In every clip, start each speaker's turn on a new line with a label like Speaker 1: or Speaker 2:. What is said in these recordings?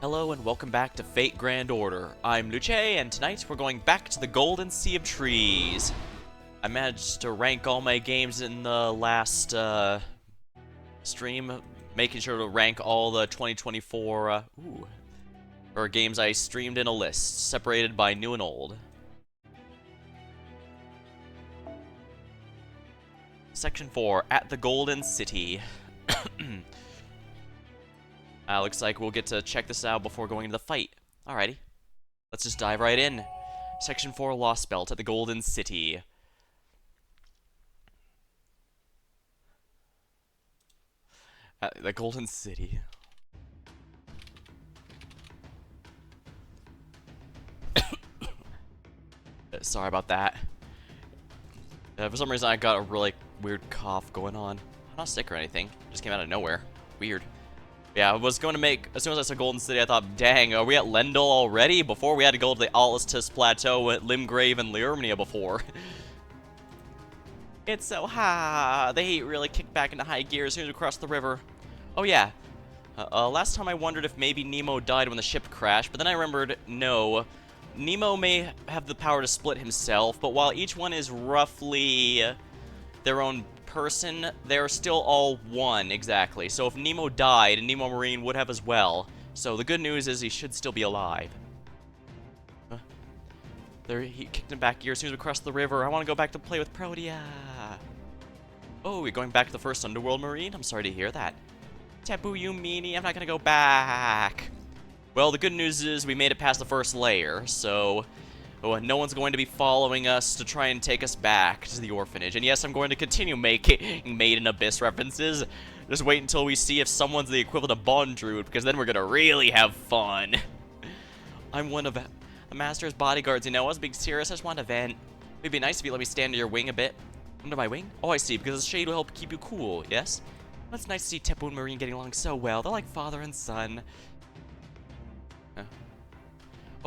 Speaker 1: Hello and welcome back to Fate Grand Order. I'm Luce, and tonight we're going back to the Golden Sea of Trees. I managed to rank all my games in the last stream, making sure to rank all the 2024 games I streamed in a list, separated by new and old. Section 4, at the Golden City. Looks like we'll get to check this out before going into the fight. Alrighty. Let's just dive right in. Section 4, Lostbelt at the Golden City. The Golden City. Sorry about that. For some reason I got a really weird cough going on. I'm not sick or anything. It just came out of nowhere. Weird. Yeah, I was going to make, as soon as I saw Golden City, I thought, dang, are we at Lendl already? Before we had to go to the Atlastus Plateau at Limgrave and Liurnia before. It's so high. The heat really kicked back into high gear as soon as we crossed the river. Oh yeah. Last time I wondered if maybe Nemo died when the ship crashed, but then I remembered, no. Nemo may have the power to split himself, but while each one is roughly their own person, they're still all one, exactly. So if Nemo died, Nemo Marine would have as well. So the good news is he should still be alive. He kicked him back here as soon as we crossed the river. I want to go back to play with Protea. Oh, you're going back to the first Underworld Marine? I'm sorry to hear that. Tapu, you meanie, I'm not gonna go back. Well, the good news is we made it past the first layer, so no one's going to be following us to try and take us back to the orphanage. And yes, I'm going to continue making Made in Abyss references. Just wait until we see if someone's the equivalent of Bondrude, because then we're gonna really have fun. I'm one of the Master's bodyguards, you know. I was being serious, I just want to vent. It'd be nice if you let me stand under your wing a bit. Under my wing? Oh, I see, because the shade will help keep you cool, yes? Well, it's nice to see Tepu and Marine getting along so well. They're like father and son.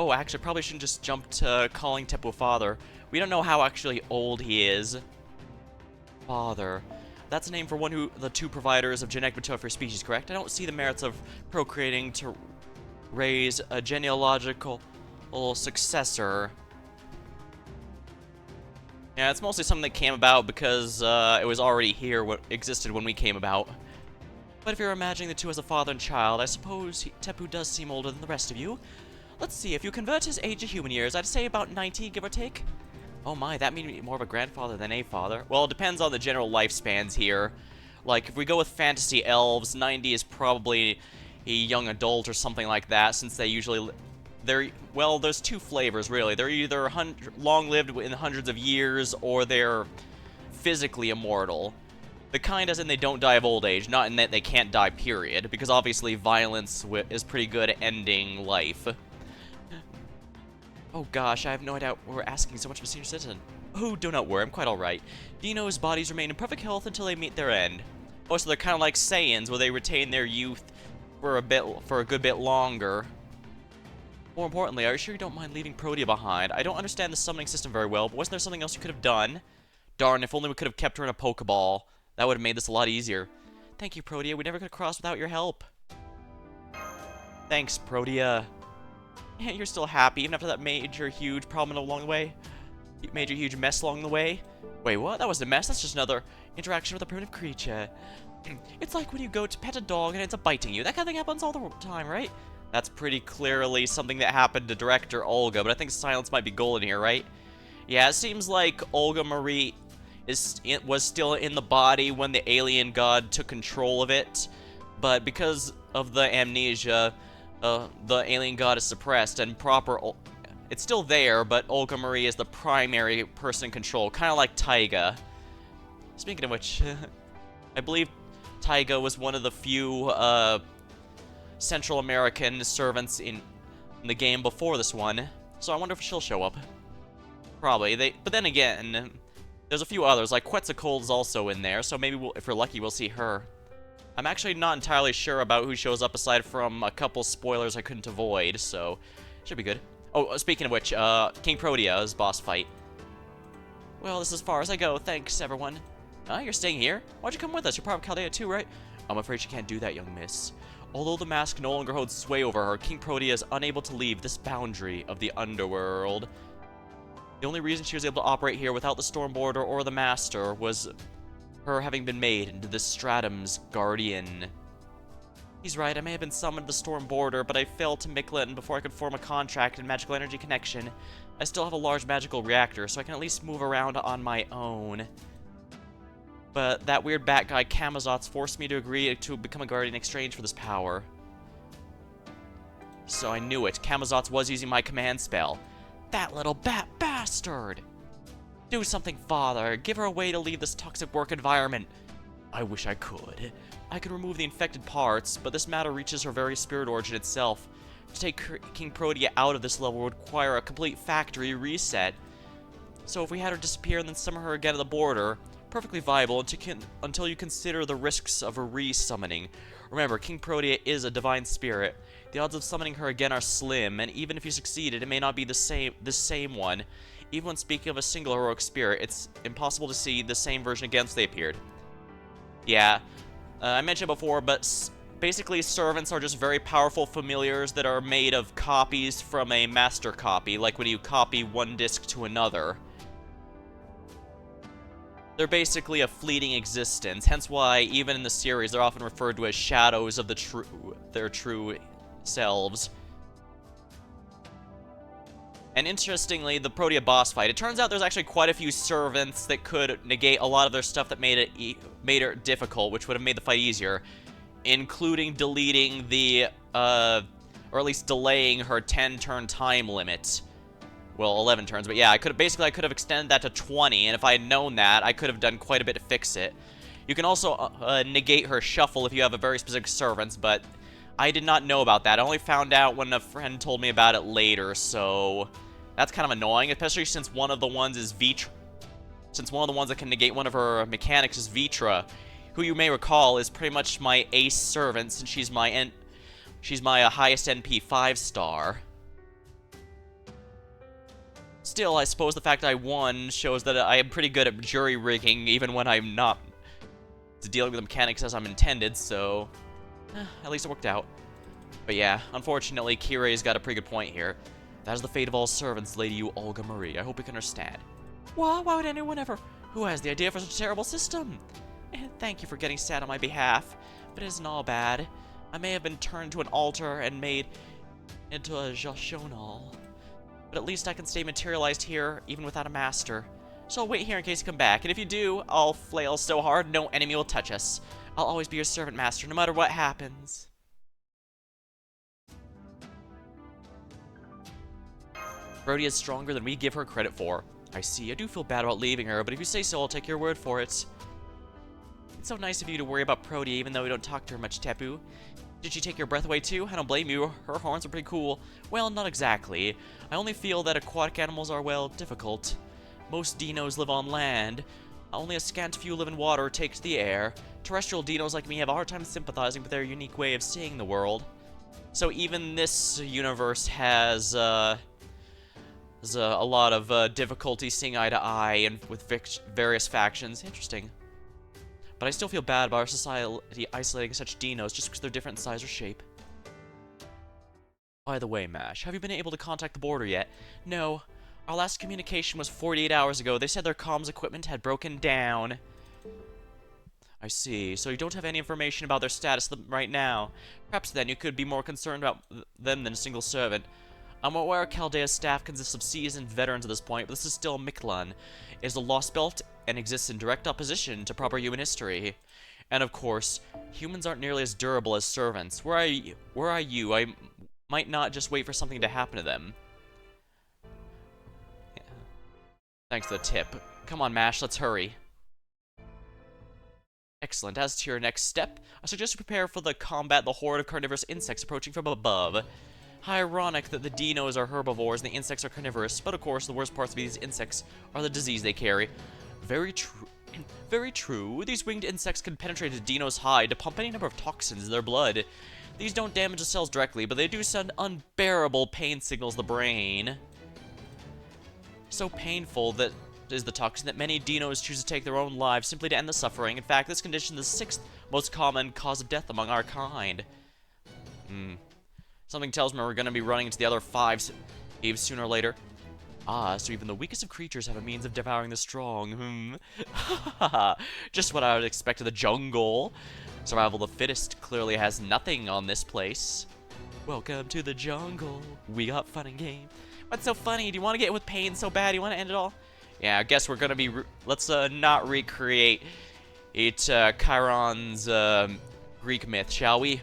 Speaker 1: Oh, actually, I probably shouldn't just jump to calling Tepu father. We don't know how actually old he is. Father. That's a name for the two providers of genetic material for your species, correct? I don't see the merits of procreating to raise a genealogical successor. Yeah, it's mostly something that came about because it was already here, what existed when we came about. But if you're imagining the two as a father and child, I suppose Tepu does seem older than the rest of you. Let's see, if you convert his age to human years, I'd say about 90, give or take. Oh my, that means more of a grandfather than a father. Well, it depends on the general lifespans here. Like, if we go with fantasy elves, 90 is probably a young adult or something like that, since they usually... well, there's two flavors, really. They're either long-lived in hundreds of years, or they're physically immortal. The kind as in they don't die of old age, not in that they can't die, period. Because obviously violence is pretty good at ending life. Oh gosh, I have no idea we're asking so much of a senior citizen. Oh, do not worry, I'm quite alright. Dino's bodies remain in perfect health until they meet their end. Oh, so they're kind of like Saiyans, where they retain their youth for a good bit longer. More importantly, are you sure you don't mind leaving Protea behind? I don't understand the summoning system very well, but wasn't there something else you could have done? Darn, if only we could have kept her in a Pokeball. That would have made this a lot easier. Thank you, Protea. We never could have crossed without your help. Thanks, Protea. You're still happy, even after that major, huge problem along the way? Major, huge mess along the way? Wait, what? That wasn't a mess. That's just another interaction with a primitive creature. It's like when you go to pet a dog and it's biting you. That kind of thing happens all the time, right? That's pretty clearly something that happened to director Olga, but I think silence might be golden here, right? Yeah, it seems like Olga Marie was still in the body when the alien god took control of it, but because of the amnesia, the alien god is suppressed, and it's still there, but Olga Marie is the primary person in control, kind of like Taiga. Speaking of which, I believe Taiga was one of the few, Central American servants in the game before this one, so I wonder if she'll show up. Probably. But then again, there's a few others, like Quetzalcoatl's also in there, so maybe if we're lucky, we'll see her. I'm actually not entirely sure about who shows up aside from a couple spoilers I couldn't avoid, so should be good. Oh, speaking of which, King Protea's boss fight. Well, this is as far as I go. Thanks, everyone. You're staying here? Why'd you come with us? You're part of Chaldea too, right? I'm afraid she can't do that, young miss. Although the mask no longer holds sway over her, King Protea is unable to leave this boundary of the underworld. The only reason she was able to operate here without the Stormborder or the Master was her having been made into the Stratum's guardian. He's right, I may have been summoned to the Stormborder, but I failed to Mictlan before I could form a contract and magical energy connection. I still have a large magical reactor, so I can at least move around on my own. But that weird bat guy, Camazotz, forced me to agree to become a guardian in exchange for this power. So I knew it. Camazotz was using my command spell. That little bat bastard! Do something, Father. Give her a way to leave this toxic work environment. I wish I could. I could remove the infected parts, but this matter reaches her very spirit origin itself. To take King Protea out of this level would require a complete factory reset. So if we had her disappear and then summon her again at the border, perfectly viable until you consider the risks of a re-summoning. Remember, King Protea is a divine spirit. The odds of summoning her again are slim, and even if you succeeded, it may not be the same one. Even when speaking of a single heroic spirit, it's impossible to see the same version again since they appeared. Yeah, I mentioned before, but basically servants are just very powerful familiars that are made of copies from a master copy, like when you copy one disc to another. They're basically a fleeting existence, hence why, even in the series, they're often referred to as shadows of their true selves. And interestingly, the Protea boss fight, it turns out there's actually quite a few servants that could negate a lot of their stuff that made it difficult, which would have made the fight easier, including deleting the, or at least delaying her 10-turn time limit. Well, 11 turns, but yeah, I could have extended that to 20, and if I had known that, I could have done quite a bit to fix it. You can also negate her shuffle if you have a very specific servants, but I did not know about that. I only found out when a friend told me about it later, so that's kind of annoying, especially since one of the ones is Vitra. Since one of the ones that can negate one of her mechanics is Vitra, who you may recall is pretty much my ace servant, since she's my highest NP 5-star. Still, I suppose the fact I won shows that I am pretty good at jury rigging, even when I'm not dealing with the mechanics as I'm intended, so at least it worked out. But yeah, unfortunately, Kirei's got a pretty good point here. That is the fate of all servants, Lady you Olga Marie. I hope you can understand. Why would anyone ever? Who has the idea for such a terrible system? Thank you for getting sad on my behalf, but it isn't all bad. I may have been turned to an altar and made into a Joshonal, but at least I can stay materialized here, even without a master. So I'll wait here in case you come back, and if you do, I'll flail so hard no enemy will touch us. I'll always be your servant master, no matter what happens. Protea is stronger than we give her credit for. I see, I do feel bad about leaving her, but if you say so, I'll take your word for it. It's so nice of you to worry about Protea, even though we don't talk to her much, Tapu. Did she take your breath away too? I don't blame you. Her horns are pretty cool. Well, not exactly. I only feel that aquatic animals are, well, difficult. Most dinos live on land. Only a scant few live in water or take to the air. Terrestrial dinos like me have a hard time sympathizing with their unique way of seeing the world. So even this universe has a lot of difficulty seeing eye to eye and with various factions. Interesting. But I still feel bad about our society isolating such dinos just because they're different in size or shape. By the way, Mash, have you been able to contact the border yet? No. Our last communication was 48 hours ago. They said their comms equipment had broken down. I see. So you don't have any information about their status right now. Perhaps then you could be more concerned about them than a single servant. I'm aware Chaldea's staff consists of seasoned veterans at this point, but this is still Mictlan. It is the Lostbelt and exists in direct opposition to proper human history. And of course, humans aren't nearly as durable as servants. Where are you? I might not just wait for something to happen to them. Yeah. Thanks for the tip. Come on, Mash, let's hurry. Excellent. As to your next step, I suggest you prepare for the combat the horde of carnivorous insects approaching from above. How ironic that the dinos are herbivores and the insects are carnivorous, but of course the worst parts of these insects are the disease they carry. Very true. Very true. These winged insects can penetrate a dino's hide to pump any number of toxins in their blood. These don't damage the cells directly, but they do send unbearable pain signals to the brain. So painful that is the toxin that many dinos choose to take their own lives simply to end the suffering. In fact, this condition is the 6th most common cause of death among our kind. Something tells me we're gonna be running into the other 5 caves sooner or later. Ah, so even the weakest of creatures have a means of devouring the strong. Just what I would expect of the jungle. Survival of the fittest clearly has nothing on this place. Welcome to the jungle. We got fun and game. What's so funny? Do you want to get with pain so bad? Do you want to end it all? Yeah, I guess we're gonna be. Let's not recreate Chiron's Greek myth, shall we?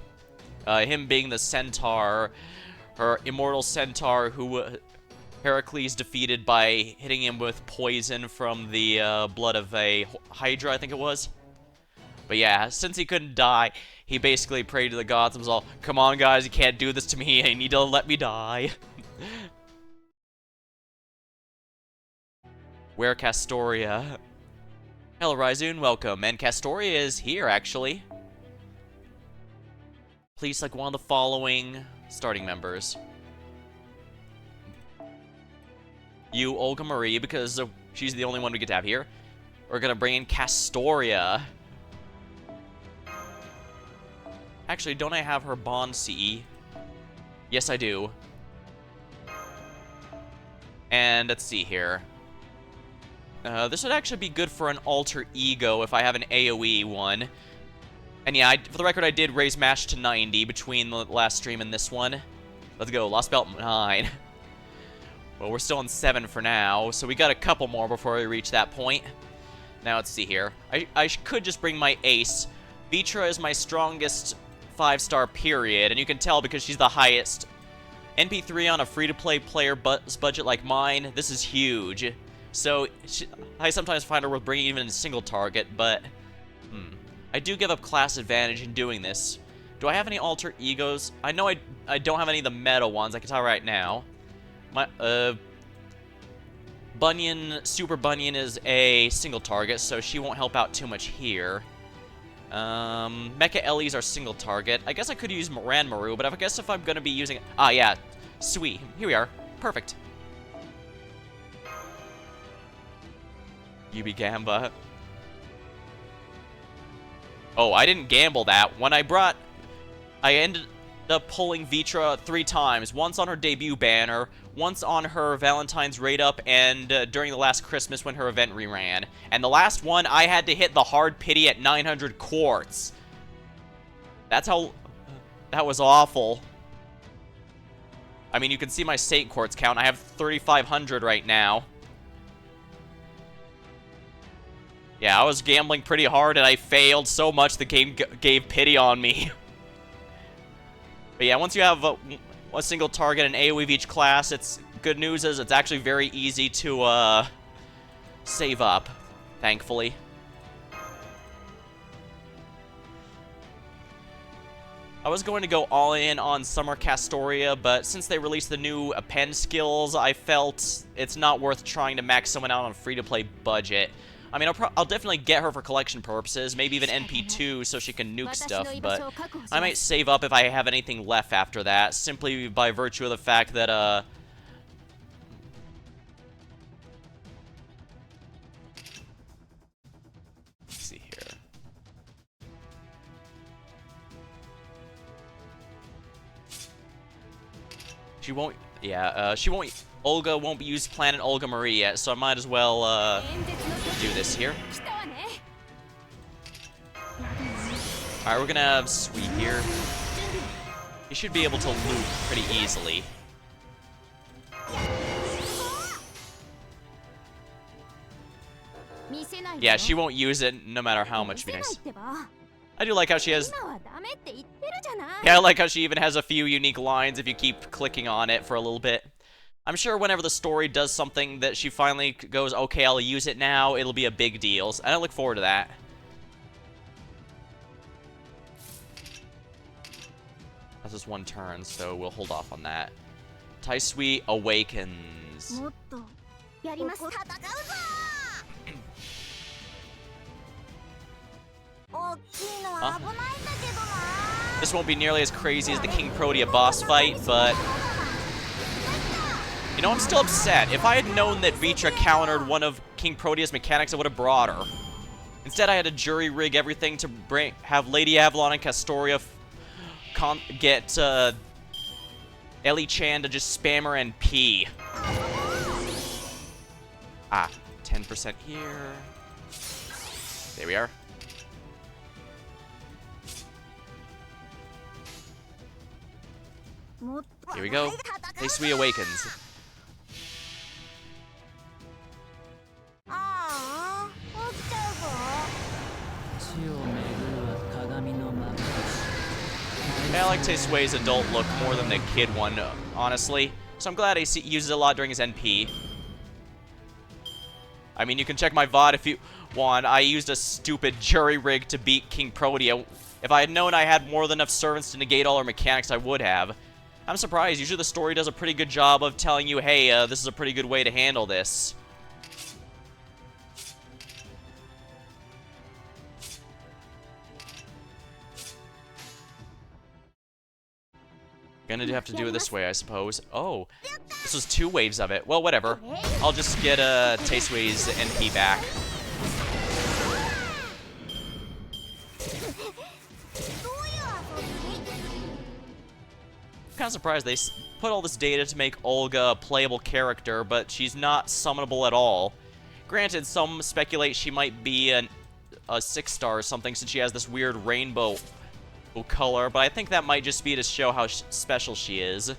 Speaker 1: Him being the centaur, her immortal centaur who Heracles defeated by hitting him with poison from the blood of a hydra, I think it was. But yeah, since he couldn't die, he basically prayed to the gods and was all, "Come on, guys, you can't do this to me. You need to let me die." Where Castoria? Hello, Ryzun, welcome. And Castoria is here, actually. Please select one of the following starting members. You, Olga Marie, because she's the only one we get to have here. We're gonna bring in Castoria. Actually, don't I have her bond CE? Yes, I do. And let's see here. This would actually be good for an alter ego if I have an AoE one. And yeah, for the record, I did raise MASH to 90 between the last stream and this one. Let's go, Lostbelt 9. Well, we're still on 7 for now, so we got a couple more before we reach that point. Now, let's see here. I could just bring my ace. Vitra is my strongest 5-star period, and you can tell because she's the highest. NP3 on a free-to-play player budget like mine, this is huge. So, I sometimes find her worth bringing even a single target, but... I do give up class advantage in doing this. Do I have any alter egos? I know I don't have any of the meta ones, I can tell right now. My, Super Bunyan is a single target, so she won't help out too much here. Mecha Ellie's our single target. I guess I could use Ranmaru, but I guess if I'm gonna be using... Ah, yeah. Sweet. Here we are. Perfect. Yubi Gamba. Oh, I didn't gamble that. When I ended up pulling Vitra 3 times. Once on her debut banner, once on her Valentine's raid up, and during the last Christmas when her event reran. And the last one, I had to hit the hard pity at 900 quartz. That's how... That was awful. I mean, you can see my Sate quartz count. I have 3,500 right now. Yeah, I was gambling pretty hard, and I failed so much the game gave pity on me. But yeah, once you have a single target and AoE of each class, it's good news is it's actually very easy to save up, thankfully. I was going to go all in on Summer Castoria, but since they released the new append skills, I felt it's not worth trying to max someone out on a free-to-play budget. I mean, I'll definitely get her for collection purposes, maybe even NP2 so she can nuke stuff, but I might save up if I have anything left after that, simply by virtue of the fact that, let's see here. She won't, yeah, Olga won't be used Planet Olga Marie yet, so I might as well, do this here. Alright, we're gonna have Sweet here. He should be able to loot pretty easily. Yeah, she won't use it no matter how much. Be nice. I do like how she has... Yeah, I like how she even has a few unique lines if you keep clicking on it for a little bit. I'm sure whenever the story does something that she finally goes, okay, I'll use it now, it'll be a big deal. And I look forward to that. That's just one turn, so we'll hold off on that. Tai Sui awakens. This won't be nearly as crazy as the King Protea boss fight, but... You know, I'm still upset. If I had known that Vitra countered one of King Protea's mechanics, I would have brought her. Instead, I had to jury-rig everything to have Lady Avalon and Castoria get Ellie-chan to just spam her NP. Ah, 10% here. There we are. Here we go. Taisui awakens. I like Taisui's adult look more than the kid one, honestly. So I'm glad he uses it a lot during his NP. I mean, you can check my VOD if you want. I used a stupid jury rig to beat King Protea. If I had known I had more than enough servants to negate all our mechanics, I would have. I'm surprised. Usually the story does a pretty good job of telling you, hey, this is a pretty good way to handle this. Gonna have to do it this way, I suppose. Oh, this was 2 waves of it. Well, whatever. I'll just get Taisui's NP back. I'm kind of surprised they put all this data to make Olga a playable character, but she's not summonable at all. Granted, some speculate she might be a 6-star or something since she has this weird rainbow color, but I think that might just be to show how special she is.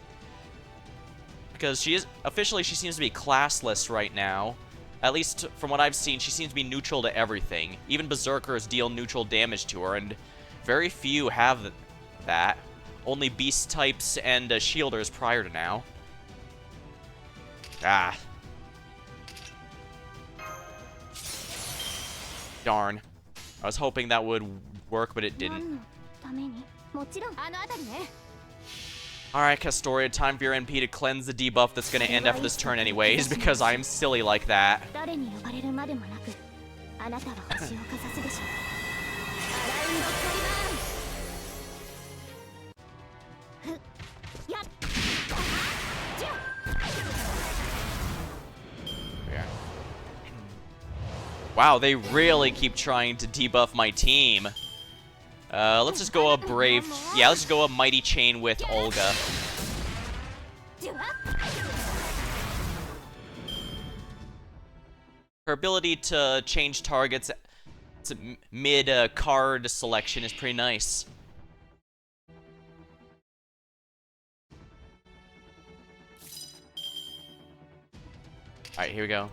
Speaker 1: Because she seems to be classless right now. At least from what I've seen, she seems to be neutral to everything. Even Berserkers deal neutral damage to her, and very few have that. Only beast types and shielders prior to now. Ah. Darn. I was hoping that would work, but it didn't. Alright, Castoria, time for your NP to cleanse the debuff that's gonna end after this turn anyways, because I'm silly like that. Wow, they really keep trying to debuff my team. Let's just go a Brave... Yeah, let's just go a Mighty Chain with Olga. Her ability to change targets mid-card selection is pretty nice. Alright, here we go.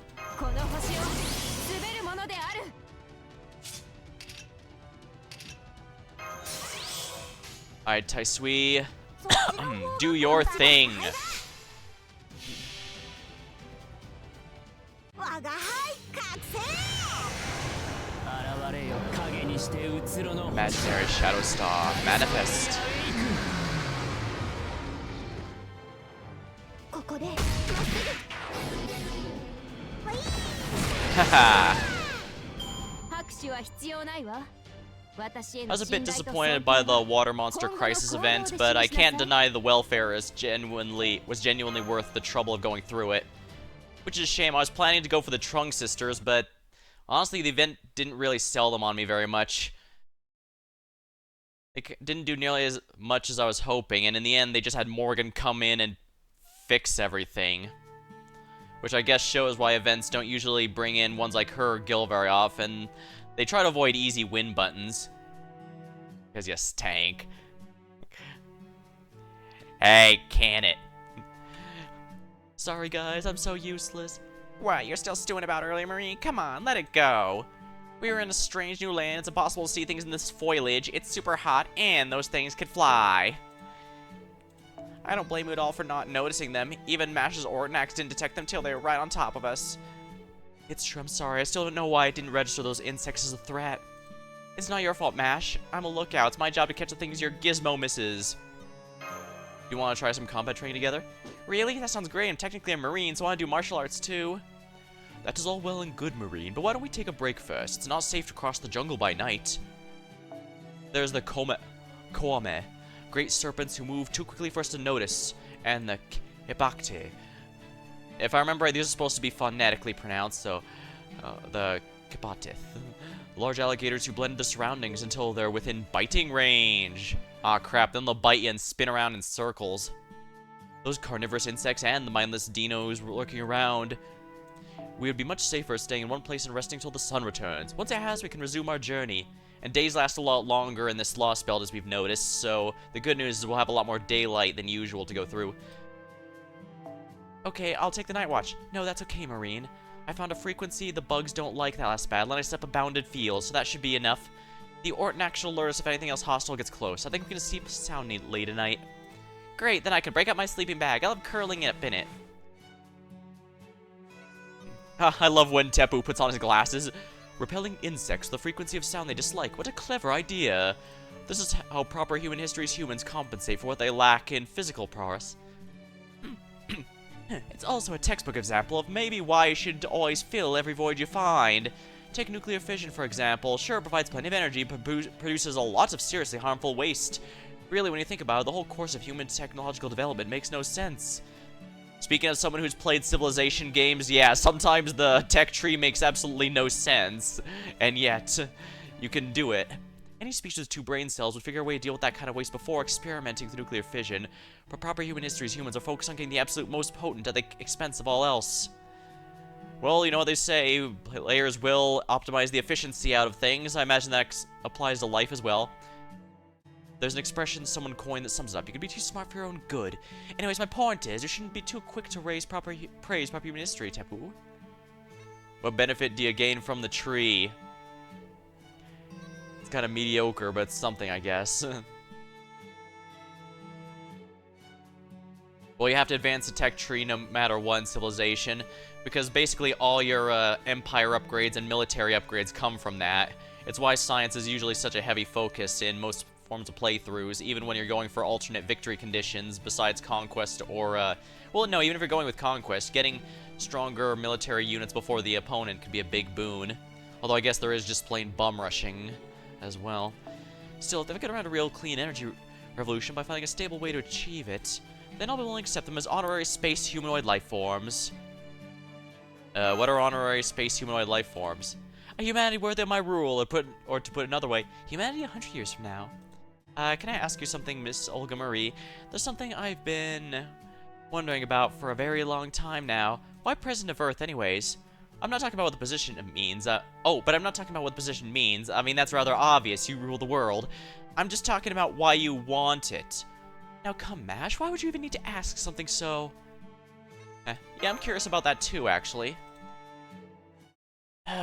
Speaker 1: Alright, Taisui, do your thing. Imaginary Shadow Star, manifest. Haha. I was a bit disappointed by the Water Monster Crisis event, but I can't deny the welfare was genuinely worth the trouble of going through it. Which is a shame. I was planning to go for the Trunk Sisters, but honestly, the event didn't really sell them on me very much. It didn't do nearly as much as I was hoping, and in the end, they just had Morgan come in and fix everything. Which I guess shows why events don't usually bring in ones like her or Gil very often. They try to avoid easy win buttons. Because you stank. Hey, can it. Sorry guys, I'm so useless. What, you're still stewing about earlier, Marie? Come on, let it go. We are in a strange new land. It's impossible to see things in this foliage. It's super hot, and those things could fly. I don't blame you at all for not noticing them. Even Mash's Ortanax didn't detect them till they were right on top of us. It's true, I'm sorry. I still don't know why I didn't register those insects as a threat. It's not your fault, Mash. I'm a lookout. It's my job to catch the things your gizmo misses. You want to try some combat training together? Really? That sounds great. I'm technically a Marine, so I want to do martial arts too. That is all well and good, Marine, but why don't we take a break first? It's not safe to cross the jungle by night. There's the Koame, great serpents who move too quickly for us to notice, and the Hibakte. If I remember right, these are supposed to be phonetically pronounced, so the Kipatith. The large alligators who blend into surroundings until they're within biting range. Ah, crap, then they'll bite you and spin around in circles. Those carnivorous insects and the mindless dinos lurking around. We would be much safer staying in one place and resting till the sun returns. Once it has, we can resume our journey. And days last a lot longer in this Lostbelt, as we've noticed, so the good news is we'll have a lot more daylight than usual to go through. Okay, I'll take the night watch. No, that's okay, Marine. I found a frequency the bugs don't like that last battle, and I set up a bounded field, so that should be enough. The Orton action will alert us if anything else hostile gets close. I think we can sleep soundly tonight. Great, then I can break out my sleeping bag. I love curling up in it. I love when Tepu puts on his glasses. Repelling insects, the frequency of sound they dislike. What a clever idea. This is how proper human history's humans compensate for what they lack in physical prowess. It's also a textbook example of maybe why you should always fill every void you find. Take nuclear fission, for example. Sure, it provides plenty of energy, but produces a lot of seriously harmful waste. Really, when you think about it, the whole course of human technological development makes no sense. Speaking as someone who's played Civilization games, yeah, sometimes the tech tree makes absolutely no sense. And yet, you can do it. Any species with 2 brain cells would figure a way to deal with that kind of waste before experimenting with nuclear fission. But proper human history's humans are focused on getting the absolute most potent at the expense of all else. Well, you know what they say, players will optimize the efficiency out of things. I imagine that applies to life as well. There's an expression someone coined that sums it up. You can be too smart for your own good. Anyways, my point is, you shouldn't be too quick to praise proper human history, Tepu. What benefit do you gain from the tree? It's kind of mediocre, but it's something, I guess. Well, you have to advance the tech tree no matter what in Civilization, because basically all your empire upgrades and military upgrades come from that. It's why science is usually such a heavy focus in most forms of playthroughs, even when you're going for alternate victory conditions besides Conquest or, well, no, even if you're going with Conquest, getting stronger military units before the opponent could be a big boon. Although I guess there is just plain bum rushing as well. Still, if they get around a real clean energy revolution by finding a stable way to achieve it, then I'll be willing to accept them as honorary space humanoid life forms. What are honorary space humanoid life forms? A humanity worthy of my rule, or to put it another way, humanity 100 years from now. Can I ask you something, Miss Olga Marie? There's something I've been wondering about for a very long time now. Why President of Earth, anyways? I'm not talking about what the position means. But I'm not talking about what the position means. I mean, that's rather obvious. You rule the world. I'm just talking about why you want it. Now, come, Mash. Why would you even need to ask something so... yeah, I'm curious about that too, actually.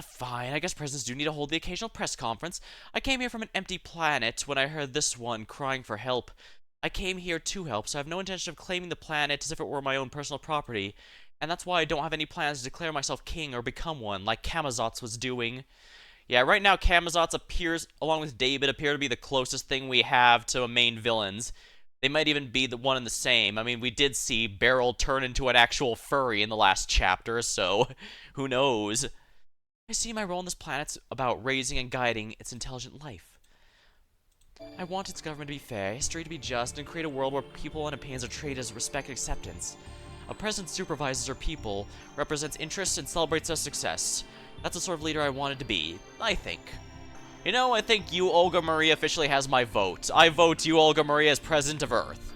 Speaker 1: Fine, I guess presidents do need to hold the occasional press conference. I came here from an empty planet when I heard this one crying for help. I came here to help, so I have no intention of claiming the planet as if it were my own personal property. And that's why I don't have any plans to declare myself king or become one, like Camazotz was doing. Yeah, right now Camazotz appears, along with David, appear to be the closest thing we have to main villains. They might even be the one and the same. I mean, we did see Beryl turn into an actual furry in the last chapter, so who knows? I see my role on this planet's about raising and guiding its intelligent life. I want its government to be fair, history to be just, and create a world where people and opinions are treated as respect and acceptance. A president supervises our people, represents interests, and celebrates our success. That's the sort of leader I wanted to be, I think. You know, I think you, Olga Marie, officially has my vote. I vote you, Olga Marie, as President of Earth.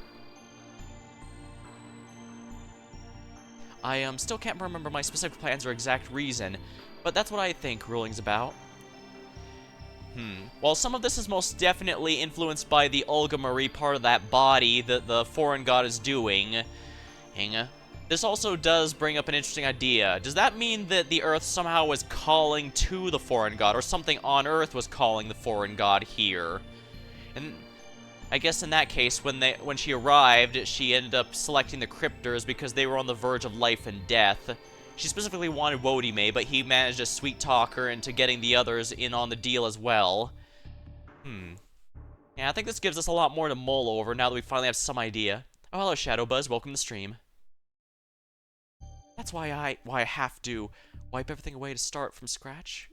Speaker 1: I still can't remember my specific plans or exact reason, but that's what I think ruling's about. While some of this is most definitely influenced by the Olga Marie part of that body that the foreign god is doing, this also does bring up an interesting idea. Does that mean that the Earth somehow was calling to the foreign god, or something on Earth was calling the foreign god here? And I guess in that case, when she arrived, she ended up selecting the Cryptors because they were on the verge of life and death. She specifically wanted Wodime, but he managed to sweet-talk her into getting the others in on the deal as well. Yeah, I think this gives us a lot more to mull over now that we finally have some idea. Oh, hello, Shadowbuzz. Welcome to the stream. That's why I have to wipe everything away to start from scratch.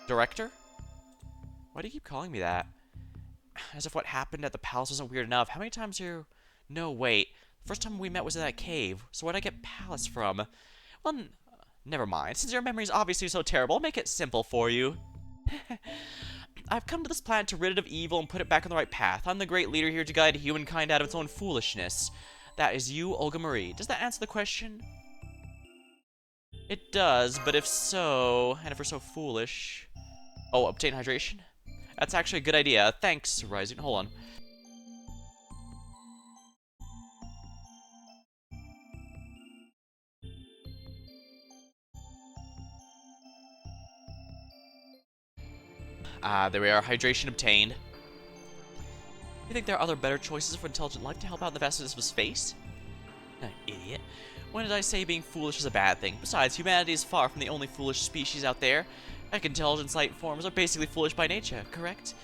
Speaker 1: Director? Why do you keep calling me that? As if what happened at the palace wasn't weird enough. How many times are you... No, wait. The first time we met was in that cave, so where'd I get palace from? Well, Never mind. Since your memory is obviously so terrible, I'll make it simple for you. I've come to this planet to rid it of evil and put it back on the right path. I'm the great leader here to guide humankind out of its own foolishness. That is you, Olga Marie. Does that answer the question? It does, but if so, and if we're so foolish... Oh, obtain hydration? That's actually a good idea. Thanks, Rising. Hold on. Ah, there we are. Hydration obtained. You think there are other better choices for intelligent life to help out in the vastness of space? Idiot. When did I say being foolish is a bad thing? Besides, humanity is far from the only foolish species out there. Like intelligent life forms are basically foolish by nature, correct?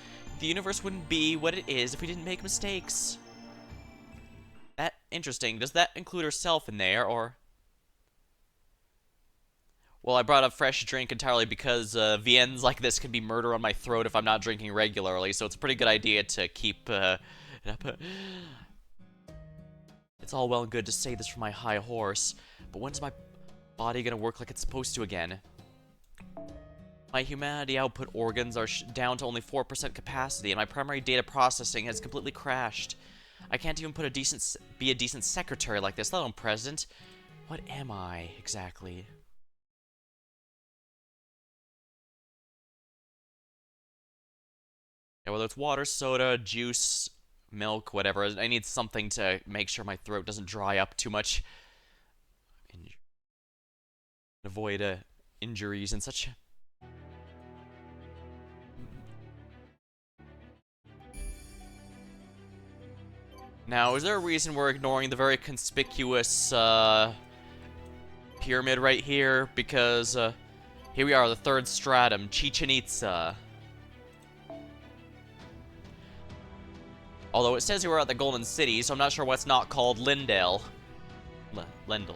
Speaker 1: The universe wouldn't be what it is if we didn't make mistakes. That interesting. Does that include herself in there, or... Well, I brought up fresh drink entirely because VNs like this can be murder on my throat if I'm not drinking regularly, so it's a pretty good idea to keep it up. It's all well and good to say this from my high horse, but when's my body gonna work like it's supposed to again? My humanity output organs are down to only 4% capacity, and my primary data processing has completely crashed. I can't even be a decent secretary like this, let alone president. What am I, exactly? Yeah, whether it's water, soda, juice, milk, whatever, I need something to make sure my throat doesn't dry up too much. Avoid injuries and such. Now, is there a reason we're ignoring the very conspicuous pyramid right here? Because here we are, the third stratum, Chichen Itza. Although it says here we're at the Golden City, so I'm not sure what's not called Lindale. Lendl.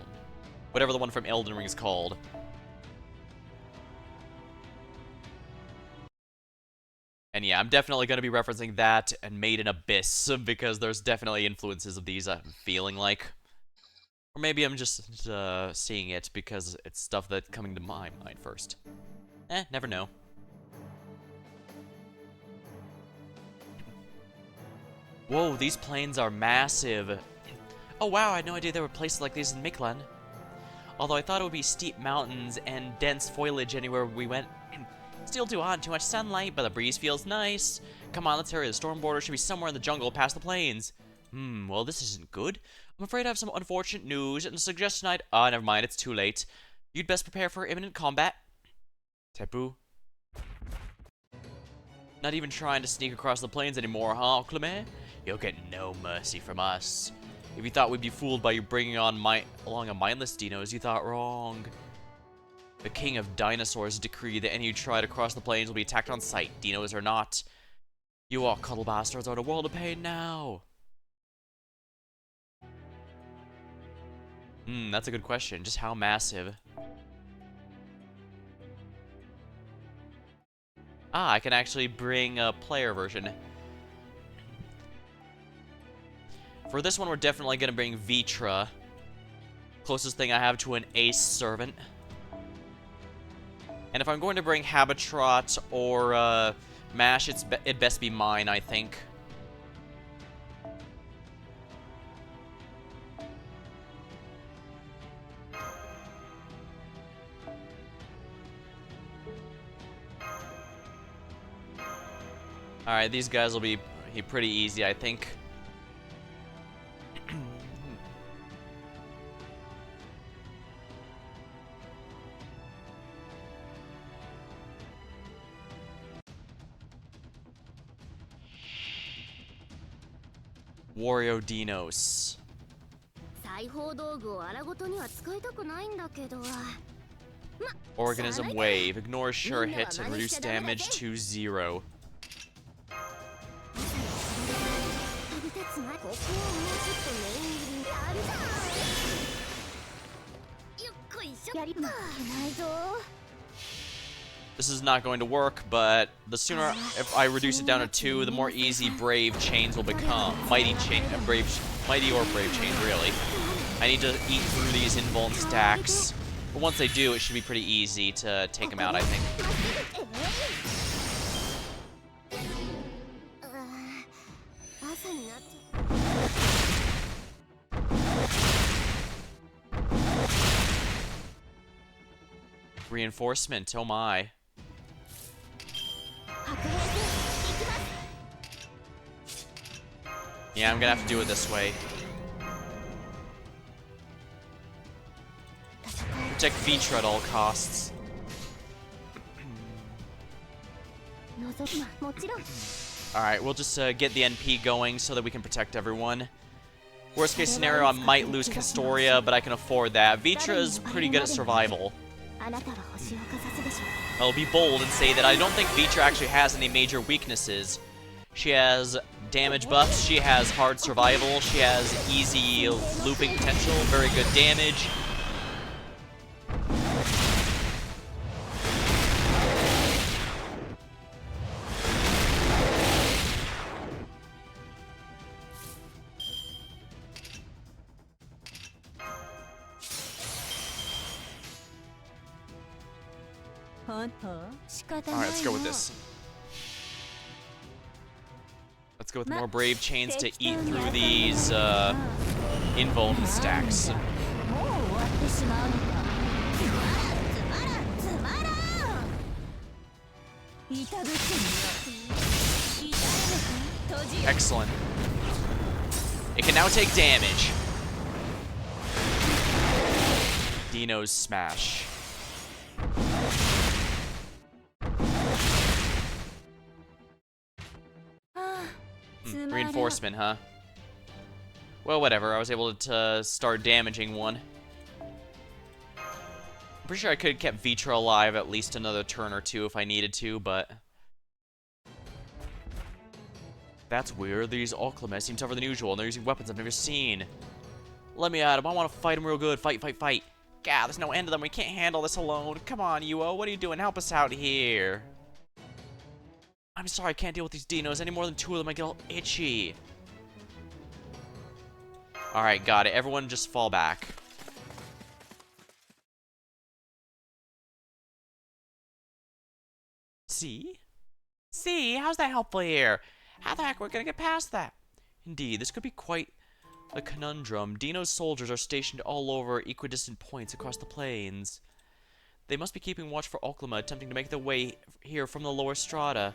Speaker 1: Whatever the one from Elden Ring is called. And yeah, I'm definitely going to be referencing that and Made in Abyss, because there's definitely influences of these, I'm feeling like. Or maybe I'm just seeing it because it's stuff that's coming to my mind first. Never know. Whoa, these plains are massive. Oh wow, I had no idea there were places like these in Mictlan. Although I thought it would be steep mountains and dense foliage anywhere we went. Still too hot and too much sunlight, but the breeze feels nice. Come on, let's hurry. The storm border should be somewhere in the jungle past the plains. Well, this isn't good. I'm afraid I have some unfortunate news and a suggestion never mind, it's too late. You'd best prepare for imminent combat. Tepu. Not even trying to sneak across the plains anymore, huh, Clement? You'll get no mercy from us. If you thought we'd be fooled by you bringing along a mindless dinos, you thought wrong. The king of dinosaurs decreed that any who try to cross the plains will be attacked on sight, dinos or not. You all cuddle bastards are in a world of pain now. That's a good question. Just how massive? Ah, I can actually bring a player version. For this one, we're definitely going to bring Vitra. Closest thing I have to an ace servant. And if I'm going to bring Habitrot or Mash, it'd best be mine, I think. Alright, these guys will be pretty easy, I think. Wario Dinos. Organism Wave. Ignore sure hits and reduce damage to 0. This is not going to work, but the sooner if I reduce it down to 2, the more easy Brave Chains will become. Mighty or Brave Chains, really. I need to eat through these invuln stacks. But once they do, it should be pretty easy to take them out, I think. Reinforcement, oh my. Yeah, I'm gonna have to do it this way. Protect Vitra at all costs. Alright, we'll just get the NP going so that we can protect everyone. Worst case scenario, I might lose Castoria, but I can afford that. Vitra is pretty good at survival. I'll be bold and say that I don't think Vitra actually has any major weaknesses. She has damage buffs, she has hard survival, she has easy looping potential, very good damage. Alright, let's go with this. Let's go with more Brave Chains to eat through these invuln stacks. Excellent. It can now take damage. Dino's Smash. Reinforcement, huh? Well, whatever. I was able to start damaging one. I'm pretty sure I could have kept Vitra alive at least another turn or two if I needed to, but... That's weird. These Alchemists seem tougher than usual, and they're using weapons I've never seen. Let me at them. I want to fight them real good. Fight, fight, fight. God, there's no end to them. We can't handle this alone. Come on, Yuo. What are you doing? Help us out here. I'm sorry, I can't deal with these dinos. Any more than two of them, I get all itchy. Alright, got it. Everyone just fall back. See? See? How's that helpful here? How the heck are we gonna get past that? Indeed, this could be quite a conundrum. Dino's soldiers are stationed all over equidistant points across the plains. They must be keeping watch for Oklima, attempting to make their way here from the lower strata.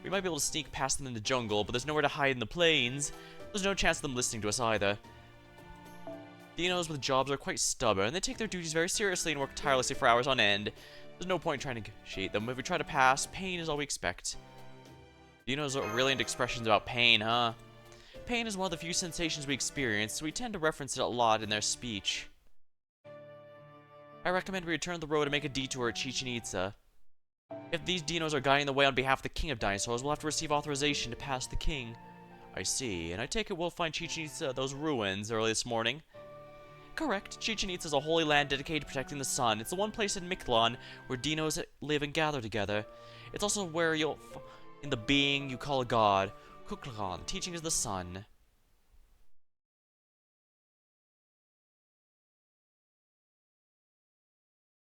Speaker 1: We might be able to sneak past them in the jungle, but there's nowhere to hide in the plains. There's no chance of them listening to us either. Dinos with jobs are quite stubborn, and they take their duties very seriously and work tirelessly for hours on end. There's no point trying to negotiate them. If we try to pass, pain is all we expect. Dinos are really into expressions about pain, huh? Pain is one of the few sensations we experience, so we tend to reference it a lot in their speech. I recommend we return to the road and make a detour at Chichen Itza. If these dinos are guiding the way on behalf of the king of dinosaurs, we'll have to receive authorization to pass the king. I see, and I take it we'll find Chichen Itza, those ruins, early this morning. Correct. Chichen Itza is a holy land dedicated to protecting the sun. It's the one place in Mictlan where dinos live and gather together. It's also where you'll find the being you call a god, Kukulkan, teaching is the sun.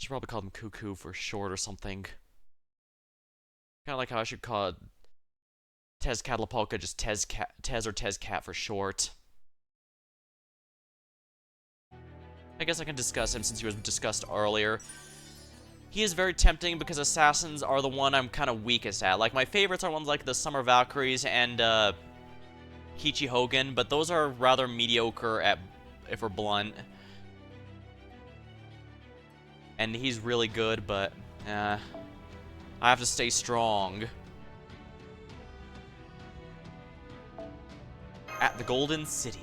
Speaker 1: Should probably call them Cuckoo for short or something. Kind of like how I should call Tezcatlipoca just Tez or Tezcat for short. I guess I can discuss him since he was discussed earlier. He is very tempting because assassins are the one I'm kind of weakest at. Like, my favorites are ones like the Summer Valkyries and Kichi Hogan, but those are rather mediocre at, if we're blunt. And he's really good, but I have to stay strong. At the Golden City.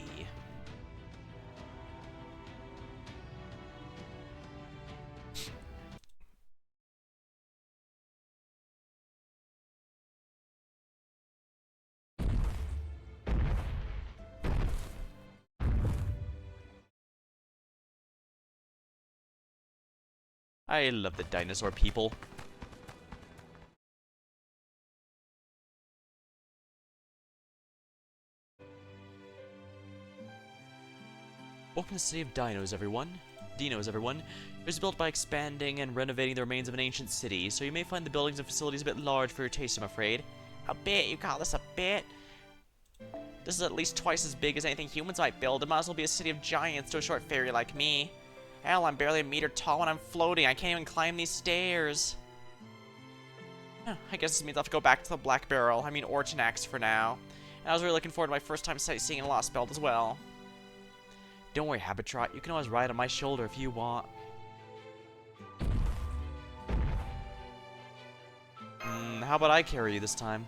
Speaker 1: I love the dinosaur people. Welcome to the City of Dinos, everyone.
Speaker 2: Dinos, everyone. It was built by expanding and renovating the remains of an ancient city, so you may find the buildings and facilities a bit large for your taste, I'm afraid.
Speaker 1: A bit? You call this a bit? This is at least twice as big as anything humans might build. It might as well be a city of giants to a short fairy like me. Hell, I'm barely a meter tall when I'm floating. I can't even climb these stairs. I guess this means I'll have to go back to the Black Barrel, Orchanax for now. And I was really looking forward to my first time sightseeing in Lostbelt as well.
Speaker 2: Don't worry, Habitrot. You can always ride on my shoulder if you want. How about I carry you this time?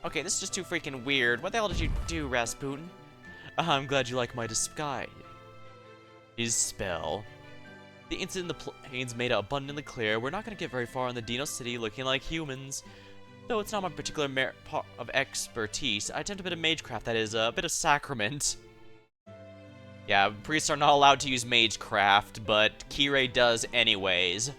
Speaker 1: Okay, this is just too freaking weird. What the hell did you do, Rasputin?
Speaker 2: I'm glad you like my disguise. His spell. The incident in the plains made it abundantly clear we're not going to get very far in the Dino City looking like humans. Though it's not my particular part of expertise, I attempt a bit of magecraft, that is, a bit of sacrament.
Speaker 1: Yeah, priests are not allowed to use magecraft, but Kirei does anyways.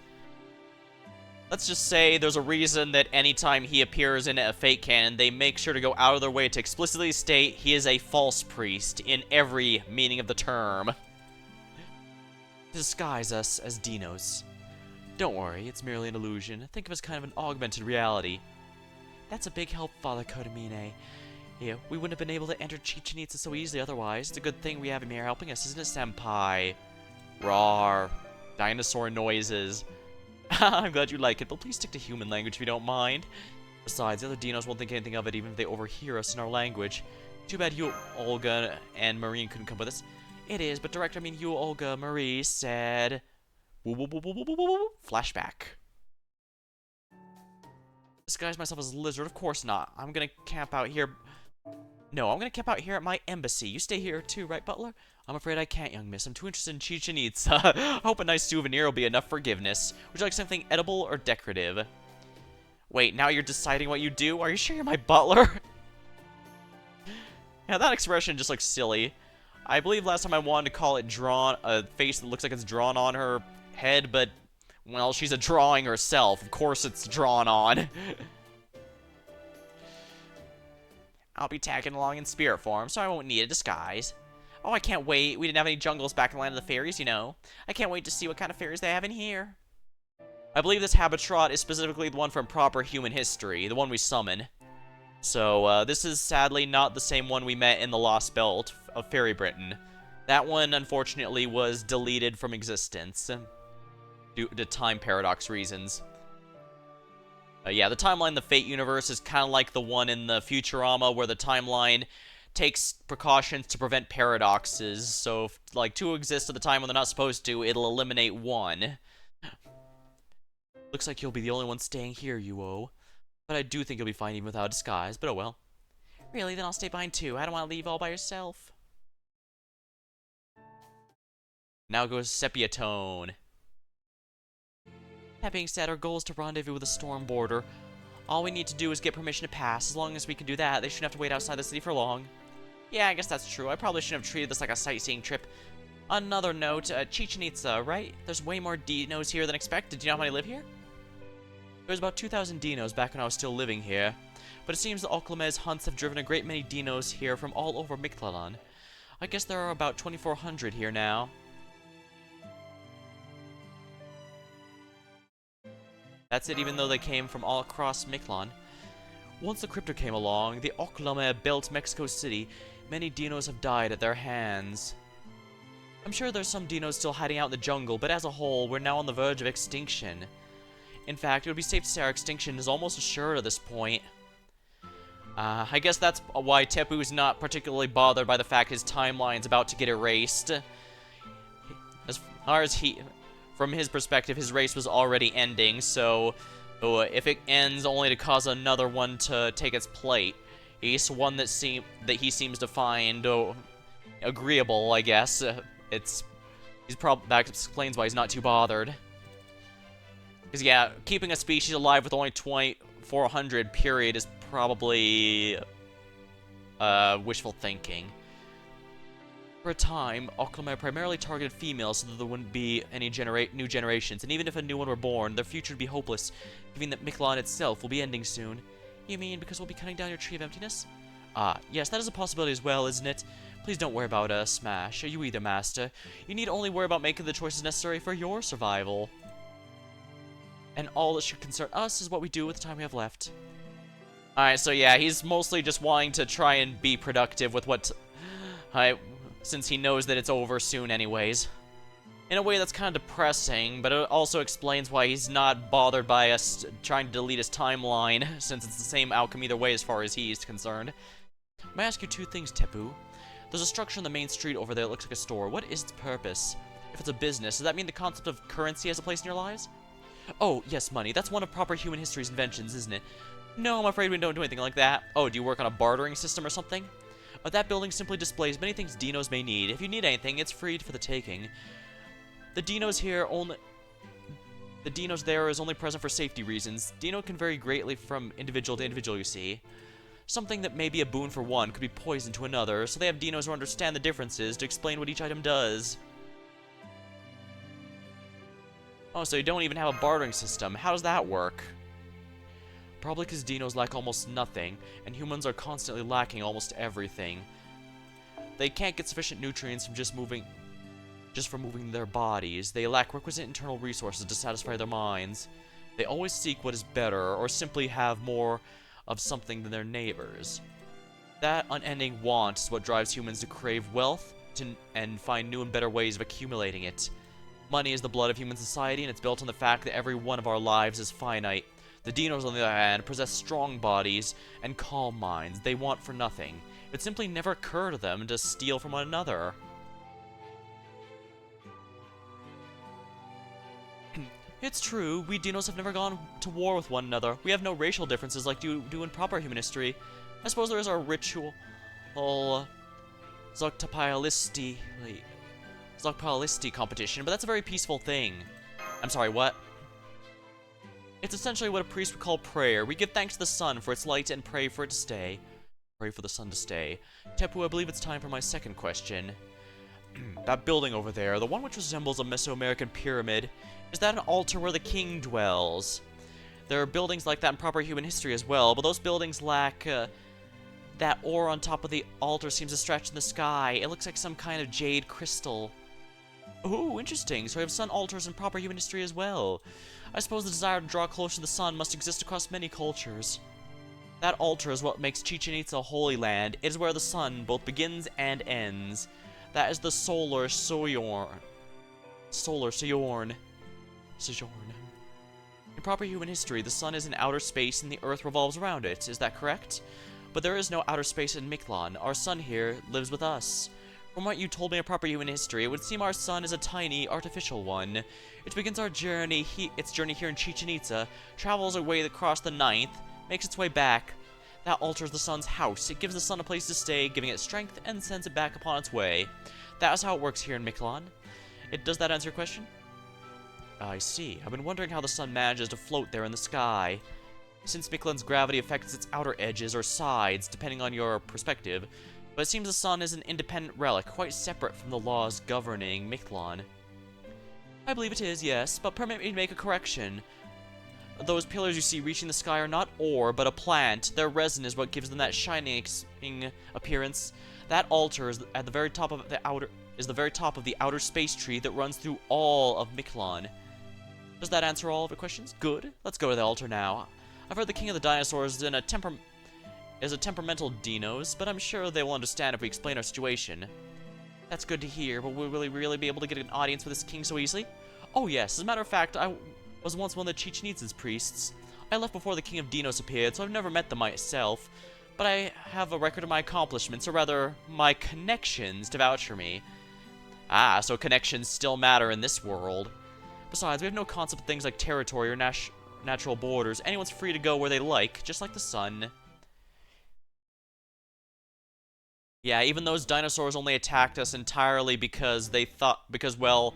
Speaker 1: Let's just say there's a reason that anytime he appears in a fake canon, they make sure to go out of their way to explicitly state he is a false priest in every meaning of the term.
Speaker 2: To disguise us as Dinos. Don't worry, it's merely an illusion. Think of it as kind of an augmented reality. That's a big help, Father Kodamine. Yeah, we wouldn't have been able to enter Chichen Itza so easily otherwise. It's a good thing we have him here helping us, isn't it, Senpai?
Speaker 1: Rawr. Dinosaur noises.
Speaker 2: I'm glad you like it, but please stick to human language if you don't mind. Besides, the other Dinos won't think anything of it even if they overhear us in our language. Too bad you, Olga, and Marine couldn't come with us.
Speaker 1: It is, but Director, you, Olga, Marie said... Flashback.
Speaker 2: Disguise myself as a lizard? Of course not. I'm gonna camp out here... No, I'm gonna camp out here at my embassy. You stay here too, right, Butler? I'm afraid I can't, young miss. I'm too interested in Chichen Itza.
Speaker 1: I hope a nice souvenir will be enough forgiveness. Would you like something edible or decorative? Wait, now you're deciding what you do? Are you sure you're my butler? Yeah, that expression just looks silly. I believe last time I wanted to call it a face that looks like it's drawn on her head, but, well, she's a drawing herself. Of course it's drawn on. I'll be tagging along in spirit form, so I won't need a disguise. Oh, I can't wait. We didn't have any jungles back in the land of the fairies, you know. I can't wait to see what kind of fairies they have in here. I believe this Habitrot is specifically the one from proper human history, the one we summon. So, this is sadly not the same one we met in the Lostbelt of Fairy Britain. That one, unfortunately, was deleted from existence due to time paradox reasons. Yeah, the timeline in the Fate universe is kind of like the one in the Futurama, where the timeline takes precautions to prevent paradoxes. So, if, like, two exist at the time when they're not supposed to, it'll eliminate one.
Speaker 2: Looks like you'll be the only one staying here, Yuo. But I do think you'll be fine even without a disguise, but oh well.
Speaker 1: Really? Then I'll stay behind too. I don't want to leave all by yourself.
Speaker 2: Now goes Sepia Tone.
Speaker 1: That being said, our goal is to rendezvous with the Storm Border. All we need to do is get permission to pass. As long as we can do that, they shouldn't have to wait outside the city for long. Yeah, I guess that's true. I probably shouldn't have treated this like a sightseeing trip. On another note, Chichen Itza, right? There's way more Dinos here than expected. Do you know how many live here?
Speaker 2: There was about 2,000 Dinos back when I was still living here, but it seems the Oklame's hunts have driven a great many Dinos here from all over Mictlan. I guess there are about 2,400 here now. That's it, even though they came from all across Mictlan. Once the Crypto came along, the Oklame built Mexico City. Many Dinos have died at their hands. I'm sure there's some Dinos still hiding out in the jungle, but as a whole, we're now on the verge of extinction. In fact, it would be safe to say our extinction is almost assured at this point. I guess that's why Tepu's not particularly bothered by the fact his timeline's about to get erased. As far as from his perspective, his race was already ending, so if it ends only to cause another one to take its plate, he's one that he seems to find agreeable, I guess. That explains why he's not too bothered. Because, yeah, keeping a species alive with only 2,400 period is probably wishful thinking. For a time, Oklahoma primarily targeted females so that there wouldn't be any new generations, and even if a new one were born, their future would be hopeless, given that Mictlan itself will be ending soon. You mean because we'll be cutting down your tree of emptiness? Ah, yes, that is a possibility as well, isn't it? Please don't worry about Smash. You either, Master. You need only worry about making the choices necessary for your survival. And all that should concern us is what we do with the time we have left. Alright, so yeah, he's mostly just wanting to try and be productive with what... since he knows that it's over soon anyways. In a way that's kind of depressing, but it also explains why he's not bothered by us trying to delete his timeline, since it's the same outcome either way as far as he's concerned. May I ask you two things, Tepu? There's a structure on the main street over there that looks like a store. What is its purpose? If it's a business, does that mean the concept of currency has a place in your lives? Oh, yes, money. That's one of proper human history's inventions, isn't it? No, I'm afraid we don't do anything like that. Oh, do you work on a bartering system or something? That building simply displays many things dinos may need. If you need anything, it's free for the taking. The dinos there is only present for safety reasons. Dino can vary greatly from individual to individual, you see. Something that may be a boon for one could be poison to another, so they have dinos who understand the differences to explain what each item does. Oh, so you don't even have a bartering system. How does that work? Probably because dinos lack almost nothing, and humans are constantly lacking almost everything. They can't get sufficient nutrients from just from moving their bodies. They lack requisite internal resources to satisfy their minds. They always seek what is better, or simply have more of something than their neighbors. That unending want is what drives humans to crave wealth and find new and better ways of accumulating it. Money is the blood of human society, and it's built on the fact that every one of our lives is finite. The dinos, on the other hand, possess strong bodies and calm minds. They want for nothing. It would simply never occur to them to steal from one another. It's true, we dinos have never gone to war with one another. We have no racial differences like you do in proper human history. I suppose there is our ritual... Zoctopilisti competition, but that's a very peaceful thing. I'm sorry, what? It's essentially what a priest would call prayer. We give thanks to the sun for its light and pray for it to stay. Pray for the sun to stay. Tepu, I believe it's time for my second question. That building over there, the one which resembles a Mesoamerican pyramid, is that an altar where the king dwells? There are buildings like that in proper human history as well, but those buildings lack, that ore on top of the altar seems to stretch in the sky. It looks like some kind of jade crystal. Ooh, interesting. So we have sun altars in proper human history as well. I suppose the desire to draw closer to the sun must exist across many cultures. That altar is what makes Chichen Itza a holy land. It is where the sun both begins and ends. That is the solar sojourn. In proper human history, the sun is in outer space and the earth revolves around it. Is that correct? But there is no outer space in Mictlan. Our sun here lives with us. From what you told me of proper human history, it would seem our sun is a tiny, artificial one. It begins its journey here in Chichen Itza, travels away across the ninth, makes its way back. That alters the sun's house. It gives the sun a place to stay, giving it strength, and sends it back upon its way. That is how it works here in Mictlan. Does that answer your question? I see. I've been wondering how the sun manages to float there in the sky. Since Mictlan's gravity affects its outer edges or sides, depending on your perspective, but it seems the sun is an independent relic, quite separate from the laws governing Mictlan. I believe it is, yes, but permit me to make a correction. Those pillars you see reaching the sky are not ore, but a plant. Their resin is what gives them that shining appearance. That altar is at the very top of the outer space tree that runs through all of Mictlan. Does that answer all of your questions? Good. Let's go to the altar now. I've heard the king of the dinosaurs is a temperamental dinos, but I'm sure they will understand if we explain our situation. That's good to hear, but will we really be able to get an audience with this king so easily? Oh yes, as a matter of fact, I was once one of the Chichen Itza's priests. I left before the king of dinos appeared, so I've never met them myself, but I have a record of my accomplishments, or rather, my connections to vouch for me. Ah, so connections still matter in this world. Besides, we have no concept of things like territory or natural borders. Anyone's free to go where they like, just like the sun. Yeah, even those dinosaurs only attacked us entirely because well,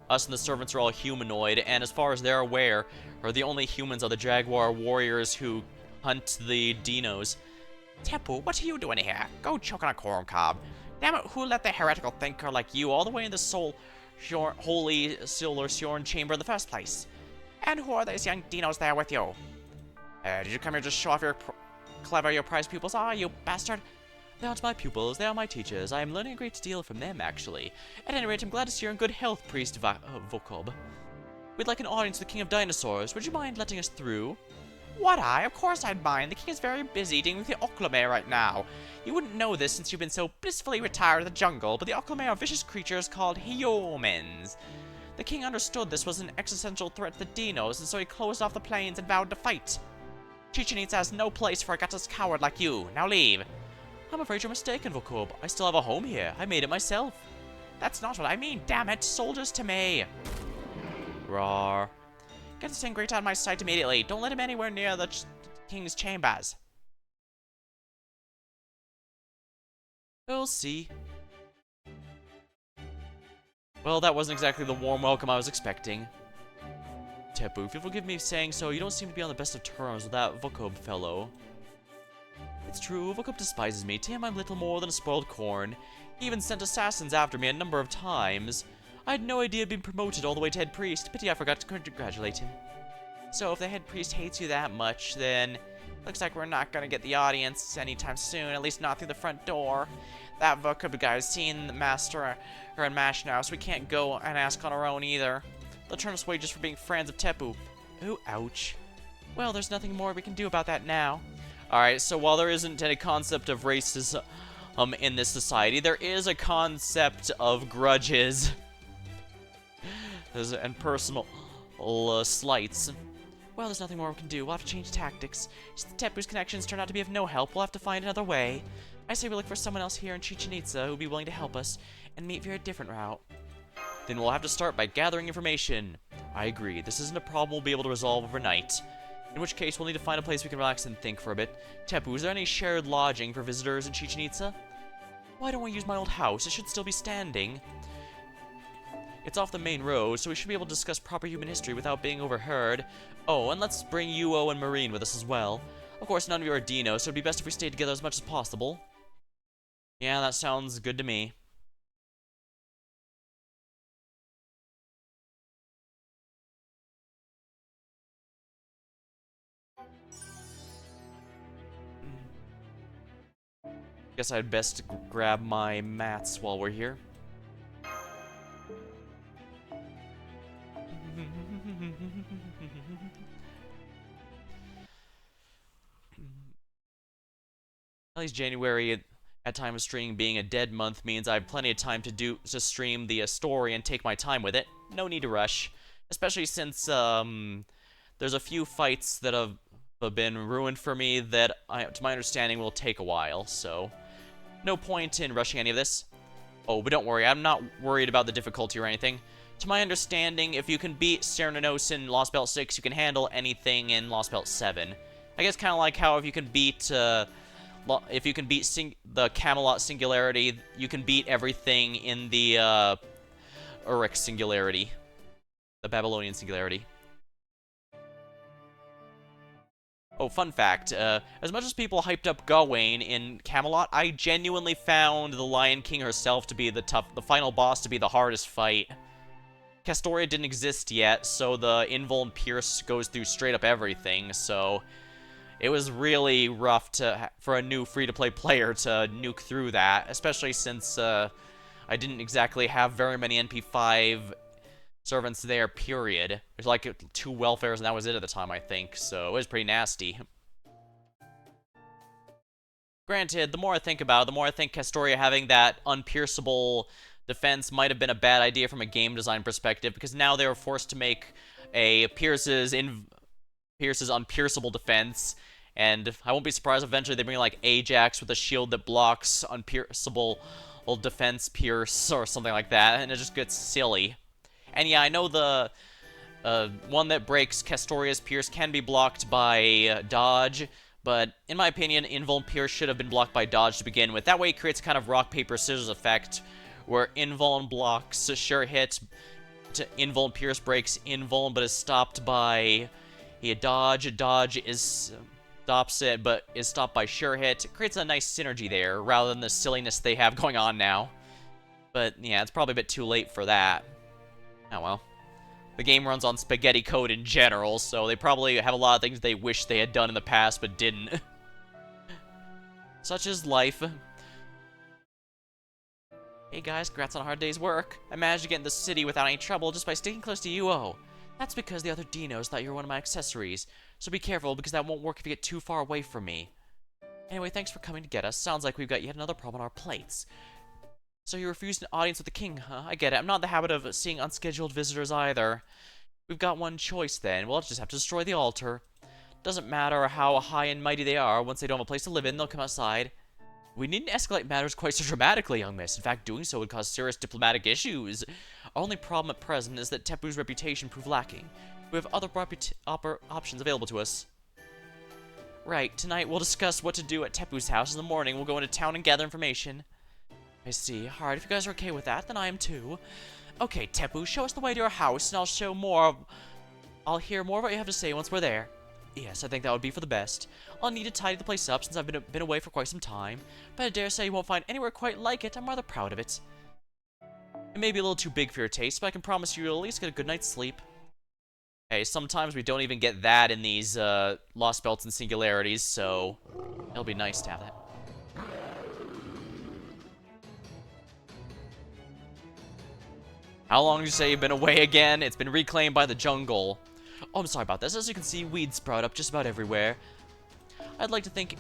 Speaker 2: us and the servants are all humanoid, and as far as they're aware, the only humans are the jaguar warriors who hunt the dinos.
Speaker 3: Tepu, what are you doing here? Go choke on a corn cob. Damn it, who let the heretical thinker like you all the way in the holy solar Shorn chamber in the first place? And who are those young dinos there with you? Did you come here just show off your prize pupils? Ah, you bastard.
Speaker 2: They aren't my pupils, they are my teachers. I am learning a great deal from them, actually. At any rate, I'm glad to see you're in good health, Priest Vokob. We'd like an audience with the King of Dinosaurs. Would you mind letting us through?
Speaker 3: Would I? Of course I'd mind. The king is very busy dealing with the Oklame right now. You wouldn't know this since you've been so blissfully retired of the jungle, but the Oklame are vicious creatures called Hyomens. The king understood this was an existential threat to the dinos, and so he closed off the plains and vowed to fight. Chichen Itza has no place for a gutless coward like you. Now leave.
Speaker 2: I'm afraid you're mistaken, Vokob. I still have a home here. I made it myself.
Speaker 3: That's not what I mean, damn it. Soldiers to me.
Speaker 2: Rawr.
Speaker 3: Get this thing out of my sight immediately. Don't let him anywhere near the king's chambers.
Speaker 2: We'll see. Well, that wasn't exactly the warm welcome I was expecting. Tepu, if you'll forgive me saying so, you don't seem to be on the best of terms with that Vokob fellow. It's true, Vokob despises me. To him, I'm little more than a spoiled corn. He even sent assassins after me a number of times. I had no idea he'd been promoted all the way to head priest. Pity I forgot to congratulate him.
Speaker 3: So if the head priest hates you that much, then looks like we're not gonna get the audience anytime soon, at least not through the front door. That Vokob guy's seen the master and Mash now, so we can't go and ask on our own either. They'll turn us away just for being friends of Tepu.
Speaker 2: Oh, ouch.
Speaker 3: Well, there's nothing more we can do about that now.
Speaker 2: Alright, so while there isn't any concept of racism in this society, there is a concept of grudges and personal slights.
Speaker 3: Well, there's nothing more we can do. We'll have to change tactics. Since Tepu's connections turn out to be of no help, we'll have to find another way. I say we look for someone else here in Chichen Itza who'll be willing to help us, and meet via a different route.
Speaker 2: Then we'll have to start by gathering information. I agree. This isn't a problem we'll be able to resolve overnight. In which case, we'll need to find a place we can relax and think for a bit. Tepu, is there any shared lodging for visitors in Chichen Itza?
Speaker 3: Why don't we use my old house? It should still be standing.
Speaker 2: It's off the main road, so we should be able to discuss proper human history without being overheard. Oh, and let's bring Uo and Marine with us as well. Of course, none of you are Dino, so it'd be best if we stayed together as much as possible. Yeah, that sounds good to me. Guess I'd best grab my mats while we're here. At least January, at time of streaming being a dead month, means I have plenty of time to stream the story and take my time with it. No need to rush, especially since there's a few fights that have been ruined for me that, to my understanding, will take a while. So, no point in rushing any of this. Oh, but don't worry, I'm not worried about the difficulty or anything. To my understanding, if you can beat Cernunnos in Lostbelt 6, you can handle anything in Lostbelt 7. I guess kind of like how if you can beat the Camelot Singularity, you can beat everything in the Uruk Singularity, the Babylonian Singularity. Oh, fun fact, as much as people hyped up Gawain in Camelot, I genuinely found the Lion King herself to be the final boss to be the hardest fight. Castoria didn't exist yet, so the Invuln Pierce goes through straight up everything, so it was really rough for a new free-to-play player to nuke through that, especially since I didn't exactly have very many NP5 servants there, period. There's like 2 welfares and that was it at the time, I think, so it was pretty nasty. Granted, the more I think about it, the more I think Castoria having that unpierceable defense might have been a bad idea from a game design perspective, because now they were forced to make a Pierce's unpierceable defense, and I won't be surprised if eventually they bring like Ajax with a shield that blocks unpierceable defense pierce or something like that, and it just gets silly. And yeah, I know the one that breaks Castoria's Pierce can be blocked by dodge, but in my opinion, Invuln Pierce should have been blocked by dodge to begin with. That way it creates kind of rock, paper, scissors effect, where Invuln blocks a sure hit, Invuln Pierce breaks Invuln, but is stopped by dodge. Dodge stops it, but is stopped by sure hit. It creates a nice synergy there, rather than the silliness they have going on now. But yeah, it's probably a bit too late for that. Oh well. The game runs on spaghetti code in general, so they probably have a lot of things they wish they had done in the past, but didn't. Such is life.
Speaker 1: Hey guys, congrats on a hard day's work. I managed to get in the city without any trouble just by sticking close to UO. That's because the other dinos thought you were one of my accessories, so be careful because that won't work if you get too far away from me. Anyway, thanks for coming to get us. Sounds like we've got yet another problem on our plates. So you refused an audience with the king, huh? I get it. I'm not in the habit of seeing unscheduled visitors either. We've got one choice then. We'll just have to destroy the altar. Doesn't matter how high and mighty they are, once they don't have a place to live in, they'll come outside. We needn't escalate matters quite so dramatically, young miss. In fact, doing so would cause serious diplomatic issues. Our only problem at present is that Tepu's reputation proved lacking. We have other options available to us. Right, tonight we'll discuss what to do at Tepu's house. In the morning, we'll go into town and gather information. I see. Alright, if you guys are okay with that, then I am too. Okay, Tepu, show us the way to your house, and I'll hear more of what you have to say once we're there. Yes, I think that would be for the best. I'll need to tidy the place up since I've been away for quite some time, but I dare say you won't find anywhere quite like it. I'm rather proud of it. It may be a little too big for your taste, but I can promise you'll at least get a good night's sleep. Hey, sometimes we don't even get that in these Lost Belts and Singularities, so it'll be nice to have that. How long did you say you've been away again? It's been reclaimed by the jungle. Oh, I'm sorry about this. As you can see, weeds sprout up just about everywhere. I'd like to think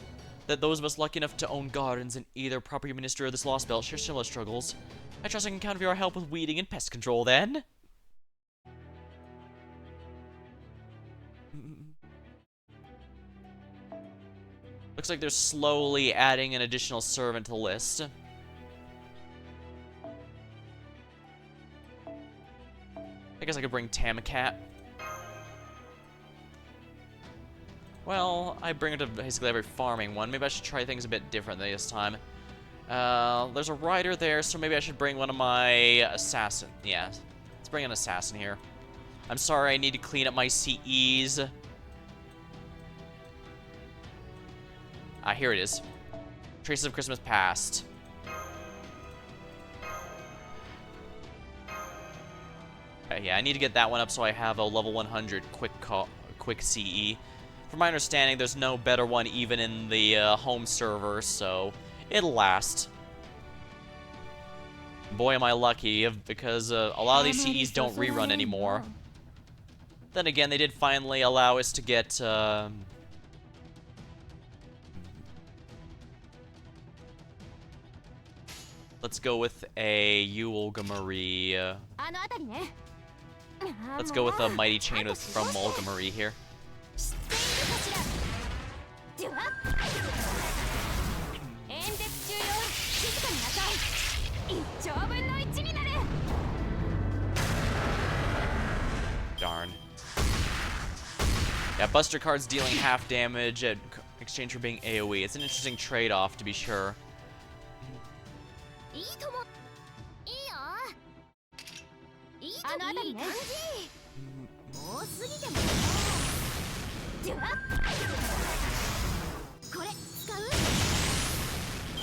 Speaker 1: that those of us lucky enough to own gardens in either property ministry or this Lost Belt share similar struggles. I trust I can count on your help with weeding and pest control, then. Looks like they're slowly adding an additional servant to the list. I guess I could bring Tamacat. Well, I bring it to basically every farming one. Maybe I should try things a bit differently this time. There's a rider there, so maybe I should bring one of my assassin. Yeah, let's bring an assassin here. I'm sorry, I need to clean up my CEs. Here it is. Traces of Christmas Past. Okay, yeah, I need to get that one up so I have a level 100 quick CE. From my understanding, there's no better one even in the home server, so it'll last. Boy, am I lucky, because a lot of these CEs don't rerun anymore. Then again, they did finally allow us to get... let's go with a Yulgamari. Let's go with a Mighty Chain from Mulgamari here. Darn. Yeah, Buster Card's dealing half damage in exchange for being AoE. It's an interesting trade-off, to be sure.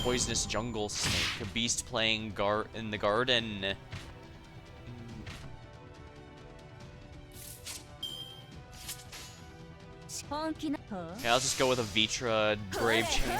Speaker 1: Poisonous jungle snake, a beast playing in the garden. Yeah, let's just go with a Vitra Brave Chain.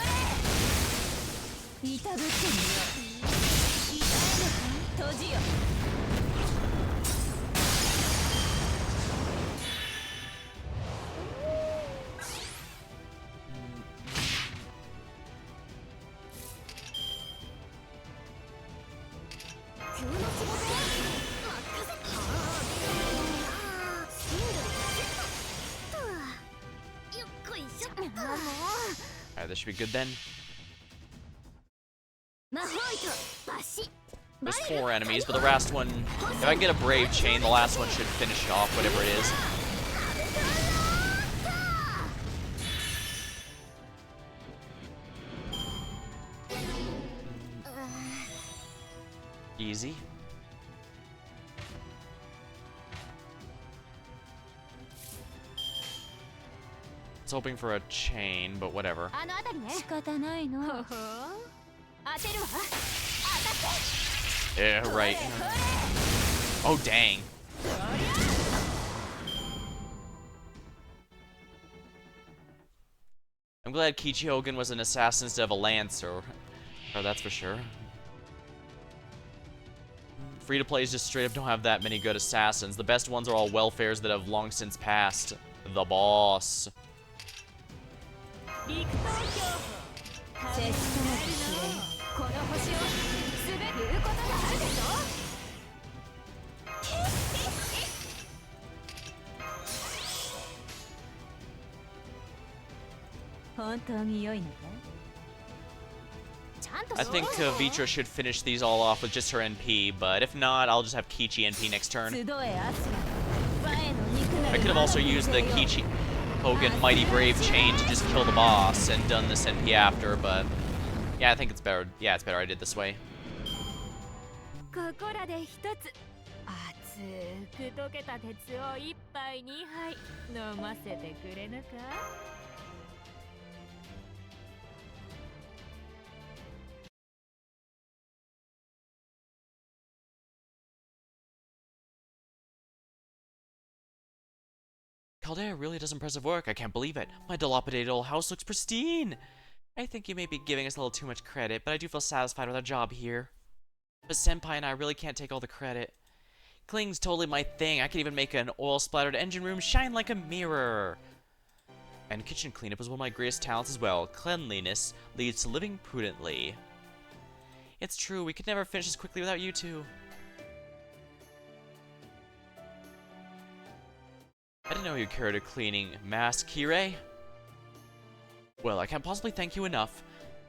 Speaker 1: Alright, this should be good then. There's 4 enemies, but the last one, if I can get a Brave Chain, the last one should finish off whatever it is. Easy. It's hoping for a chain, but whatever. Yeah, right. Oh, dang. I'm glad Kichihogan was an assassin instead of a lancer. Oh, that's for sure.
Speaker 2: Free-to-plays just straight up don't have that many good assassins. The best ones are all welfares that have long since passed the boss.
Speaker 4: 陸東標本接しともき知れんこの星をすべて言うことがあるでしょ本当に良いのか
Speaker 2: I think Vitra should finish these all off with just her NP, but if not, I'll just have Kichi NP next turn. I could have also used the Kichi Hogan Mighty Brave chain to just kill the boss and done this NP after, but yeah, I think it's better. Yeah, it's better I did this way.
Speaker 4: ここらで一つ熱く溶けた鉄を一杯二杯飲ませてくれぬか
Speaker 2: Caldera really does impressive work. I can't believe it. My dilapidated old house looks pristine. I think you may be giving us a little too much credit, but I do feel satisfied with our job here. But Senpai and I really can't take all the credit. Cleaning's totally my thing. I can even make an oil-splattered engine room shine like a mirror. And kitchen cleanup is one of my greatest talents as well. Cleanliness leads to living prudently. It's true, we could never finish this quickly without you two. I didn't know you cared a cleaning mask, Kirei. Well, I can't possibly thank you enough.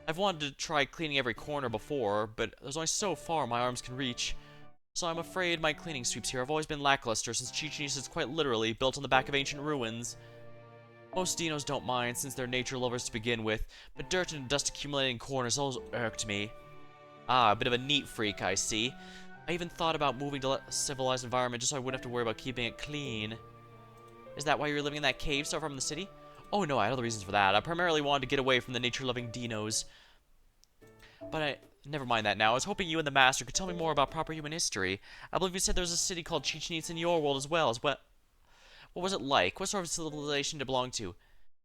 Speaker 2: I've wanted to try cleaning every corner before, but there's only so far my arms can reach. So I'm afraid my cleaning sweeps here have always been lackluster since Chichen Itza is quite literally built on the back of ancient ruins. Most dinos don't mind since they're nature lovers to begin with, but dirt and dust accumulating in corners always irked me. Ah, a bit of a neat freak, I see. I even thought about moving to a civilized environment just so I wouldn't have to worry about keeping it clean. Is that why you were living in that cave so far from the city? Oh no, I had other reasons for that. I primarily wanted to get away from the nature-loving dinos. But never mind that now. I was hoping you and the Master could tell me more about proper human history. I believe you said there was a city called Chichen Itza in your world as well. What was it like? What sort of civilization did it belong to?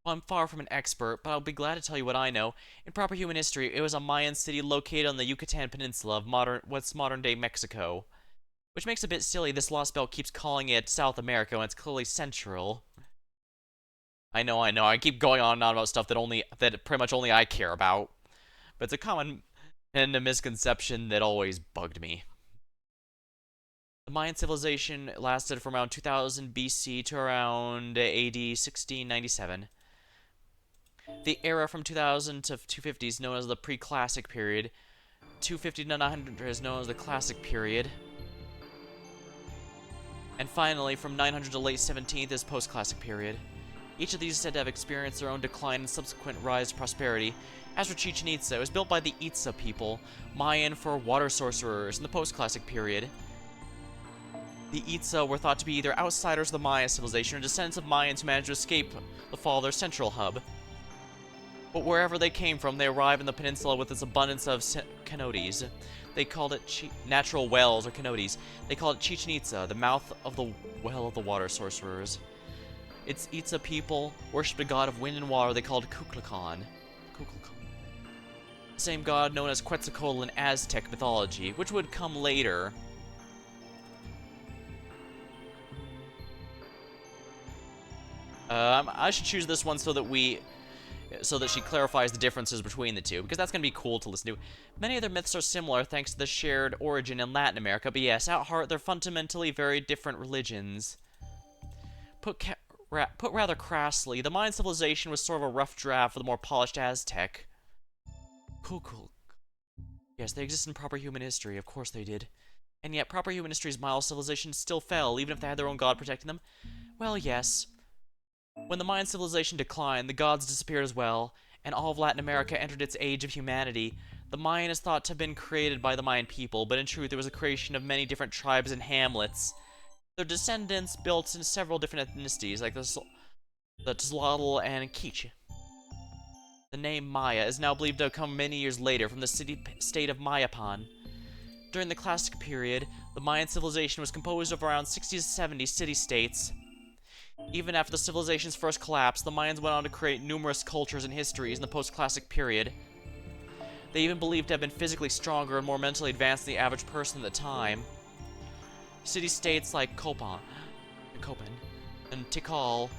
Speaker 2: Well, I'm far from an expert, but I'll be glad to tell you what I know. In proper human history, it was a Mayan city located on the Yucatan Peninsula of what's modern-day Mexico. Which makes it a bit silly this Lostbelt keeps calling it South America when it's clearly central. I know, I keep going on and on about stuff that pretty much only I care about. But it's a common and a misconception that always bugged me. The Mayan civilization lasted from around 2000 BC to around AD 1697. The era from 2000 to 250 is known as the pre-classic period. 250 to 900 is known as the classic period. And finally, from 900 to late 17th is post-classic period. Each of these is said to have experienced their own decline and subsequent rise to prosperity. As for Chichen Itza, it was built by the Itza people, Mayan for water sorcerers, in the post-classic period. The Itza were thought to be either outsiders of the Maya civilization or descendants of Mayans who managed to escape the fall of their central hub. But wherever they came from, they arrived in the peninsula with its abundance of cenotes. They called it natural wells, or cenotes. They called it Chichen Itza, the mouth of the well of the water sorcerers. Its Itza people worshipped a god of wind and water they called Kukulkan. The same god known as Quetzalcoatl in Aztec mythology, which would come later. I should choose this one so that she clarifies the differences between the two, because that's going to be cool to listen to. Many other myths are similar thanks to the shared origin in Latin America, but yes, at heart, they're fundamentally very different religions. Put rather crassly, the Mayan civilization was sort of a rough draft for the more polished Aztec. Cool. Yes, they exist in proper human history, of course they did. And yet, proper human history's Maya civilization still fell, even if they had their own god protecting them. Well, yes. When the Mayan civilization declined, the gods disappeared as well, and all of Latin America entered its age of humanity. The Mayan is thought to have been created by the Mayan people, but in truth it was a creation of many different tribes and hamlets. Their descendants built in several different ethnicities, like the Tzlotl and Kich. The name Maya is now believed to have come many years later from the city-state of Mayapan. During the Classic period, the Mayan civilization was composed of around 60 to 70 city-states. Even after the civilization's first collapse, the Mayans went on to create numerous cultures and histories in the post-classic period. They even believed to have been physically stronger and more mentally advanced than the average person at the time. City-states like Copan, and Tikal,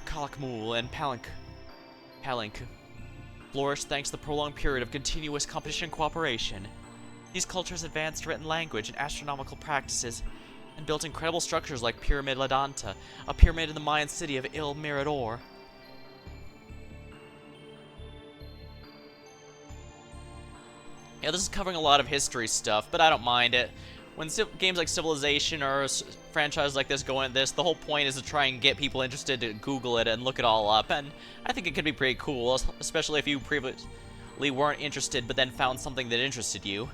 Speaker 2: Kalakmul, and Palenque flourished thanks to the prolonged period of continuous competition and cooperation. These cultures advanced written language and astronomical practices, and built incredible structures like Pyramid Ladanta, a pyramid in the Mayan city of Il Mirador. Yeah, this is covering a lot of history stuff, but I don't mind it. When games like Civilization or franchises like this go into this, the whole point is to try and get people interested to Google it and look it all up, and I think it could be pretty cool, especially if you previously weren't interested but then found something that interested you.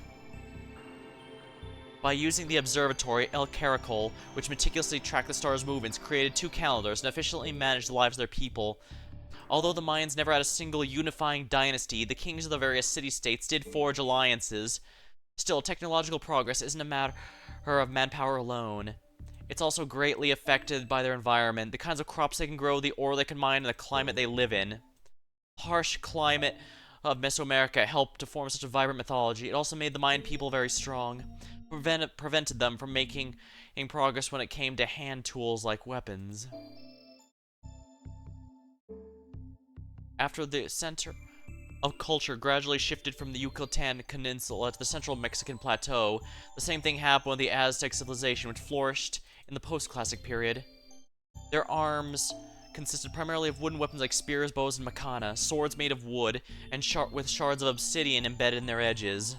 Speaker 2: By using the observatory El Caracol, which meticulously tracked the stars' movements, created 2 calendars, and efficiently managed the lives of their people. Although the Mayans never had a single unifying dynasty, the kings of the various city-states did forge alliances. Still, technological progress isn't a matter of manpower alone. It's also greatly affected by their environment, the kinds of crops they can grow, the ore they can mine, and the climate they live in. The harsh climate of Mesoamerica helped to form such a vibrant mythology. It also made the Mayan people very strong, prevented them from making progress when it came to hand tools like weapons. After the center of culture gradually shifted from the Yucatan Peninsula to the central Mexican plateau, the same thing happened with the Aztec civilization, which flourished in the post-classic period. Their arms consisted primarily of wooden weapons like spears, bows, and macana, swords made of wood, and with shards of obsidian embedded in their edges.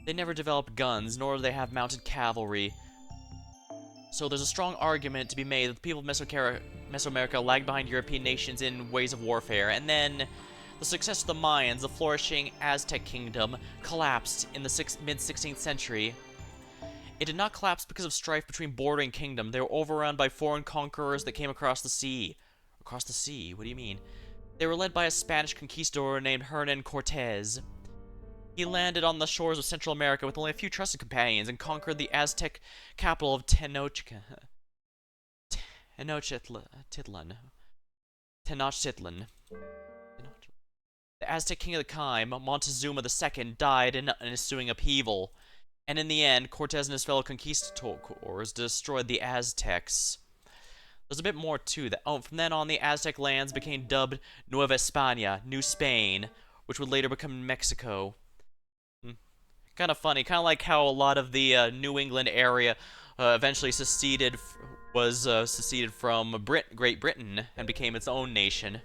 Speaker 2: They never developed guns, nor did they have mounted cavalry. So there's a strong argument to be made that the people of Mesoamerica lagged behind European nations in ways of warfare, and then the success of the Mayans, the flourishing Aztec kingdom, collapsed in the mid-16th century. It did not collapse because of strife between bordering kingdoms. They were overrun by foreign conquerors that came across the sea. Across the sea? What do you mean? They were led by a Spanish conquistador named Hernan Cortez. He landed on the shores of Central America with only a few trusted companions and conquered the Aztec capital of Tenochtitlan. The Aztec king of the time, Montezuma II, died in an ensuing upheaval, and in the end, Cortez and his fellow conquistadors destroyed the Aztecs. There's a bit more to that. Oh, from then on, the Aztec lands became dubbed Nueva España, New Spain, which would later become Mexico. Kind of funny, kind of like how a lot of the New England area eventually seceded from Great Britain and became its own nation.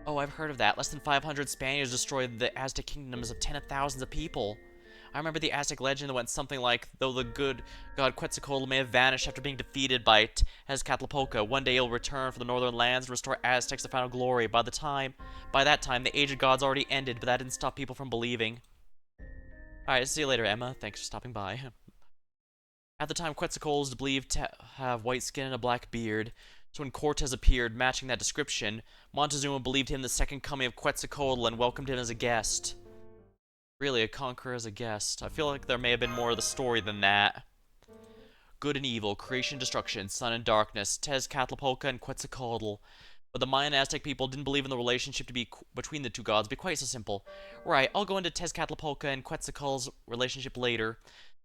Speaker 2: Oh, I've heard of that. Less than 500 Spaniards destroyed the Aztec kingdoms of tens of thousands of people. I remember the Aztec legend that went something like, though the good god Quetzalcoatl may have vanished after being defeated by Tezcatlipoca, one day he'll return for the northern lands and restore Aztecs to final glory. By that time, the age of gods already ended, but that didn't stop people from believing. Alright, see you later, Emma. Thanks for stopping by. At the time, Quetzalcoatl was believed to have white skin and a black beard, so when Cortez appeared, matching that description, Montezuma believed him the second coming of Quetzalcoatl and welcomed him as a guest. Really, a conqueror as a guest. I feel like there may have been more of the story than that. Good and evil, creation and destruction, sun and darkness, Tezcatlipoca and Quetzalcoatl. But the Mayan Aztec people didn't believe in the relationship to be between the two gods be quite so simple. Right, I'll go into Tezcatlipoca and Quetzalcoatl's relationship later.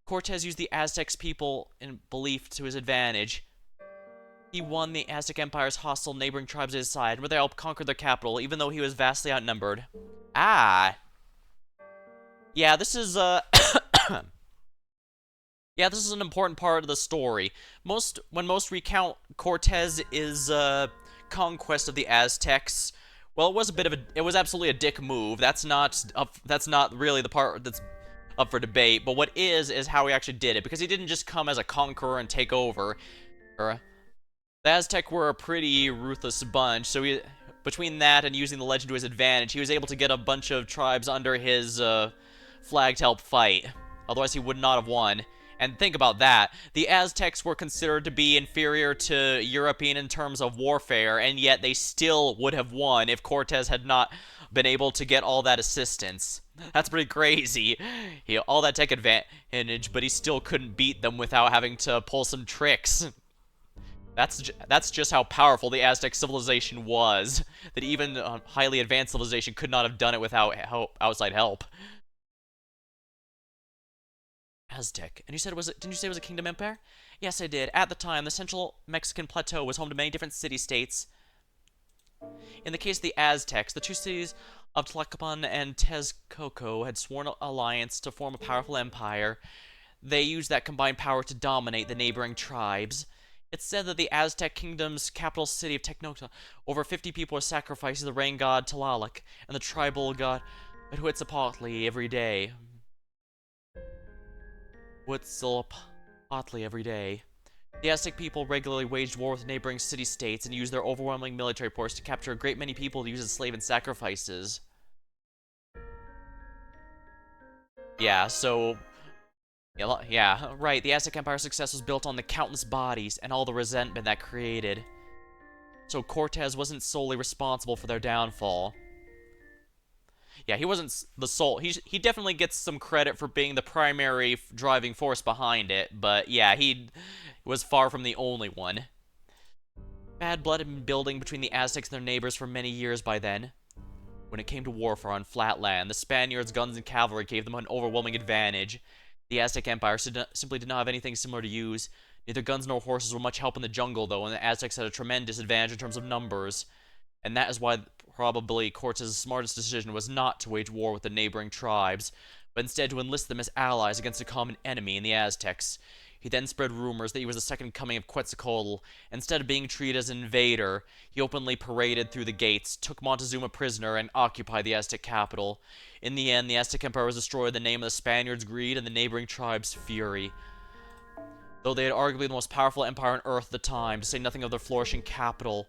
Speaker 2: Cortez used the Aztecs people in belief to his advantage. He won the Aztec Empire's hostile neighboring tribes at his side, where they helped conquer their capital, even though he was vastly outnumbered. Ah. Yeah, this is, yeah, this is an important part of the story. When most recount Cortez's conquest of the Aztecs, well, it was absolutely a dick move. That's not really the part that's up for debate. But what is how he actually did it, because he didn't just come as a conqueror and take over. The Aztec were a pretty ruthless bunch, so between that and using the legend to his advantage, he was able to get a bunch of tribes under his flag to help fight. Otherwise, he would not have won. And think about that. The Aztecs were considered to be inferior to European in terms of warfare, and yet they still would have won if Cortez had not been able to get all that assistance. That's pretty crazy. He had all that tech advantage, but he still couldn't beat them without having to pull some tricks. That's just how powerful the Aztec civilization was. That even highly advanced civilization could not have done it without outside help.
Speaker 1: Aztec. And you said didn't you say it was a kingdom empire? Yes, I did. At the time, the central Mexican plateau was home to many different city-states. In the case of the Aztecs, the two cities of Tlacopan and Texcoco had sworn an alliance to form a powerful empire. They used that combined power to dominate the neighboring tribes. It's said that the Aztec kingdom's capital city of Tecnochca, over 50 people were sacrificed to the rain god Tlaloc and the tribal god Huitzilopochtli every day. Huitzilopochtli every day. The Aztec people regularly waged war with neighboring city-states and used their overwhelming military force to capture a great many people to use as slave and sacrifices. Yeah, so... Yeah, right. The Aztec Empire's success was built on the countless bodies and all the resentment that created. So Cortez wasn't solely responsible for their downfall. Yeah, he wasn't the sole. He definitely gets some credit for being the primary driving force behind it, but yeah, he was far from the only one. Bad blood had been building between the Aztecs and their neighbors for many years by then. When it came to warfare on flat land, the Spaniards' guns and cavalry gave them an overwhelming advantage. The Aztec Empire simply did not have anything similar to use. Neither guns nor horses were much help in the jungle, though, and the Aztecs had a tremendous advantage in terms of numbers. And that is why probably Cortez's smartest decision was not to wage war with the neighboring tribes, but instead to enlist them as allies against a common enemy in the Aztecs. He then spread rumors that he was the second coming of Quetzalcoatl. Instead of being treated as an invader, he openly paraded through the gates, took Montezuma prisoner, and occupied the Aztec capital. In the end, the Aztec Empire was destroyed in the name of the Spaniards' greed and the neighboring tribes' fury. Though they had arguably the most powerful empire on Earth at the time, to say nothing of their flourishing capital,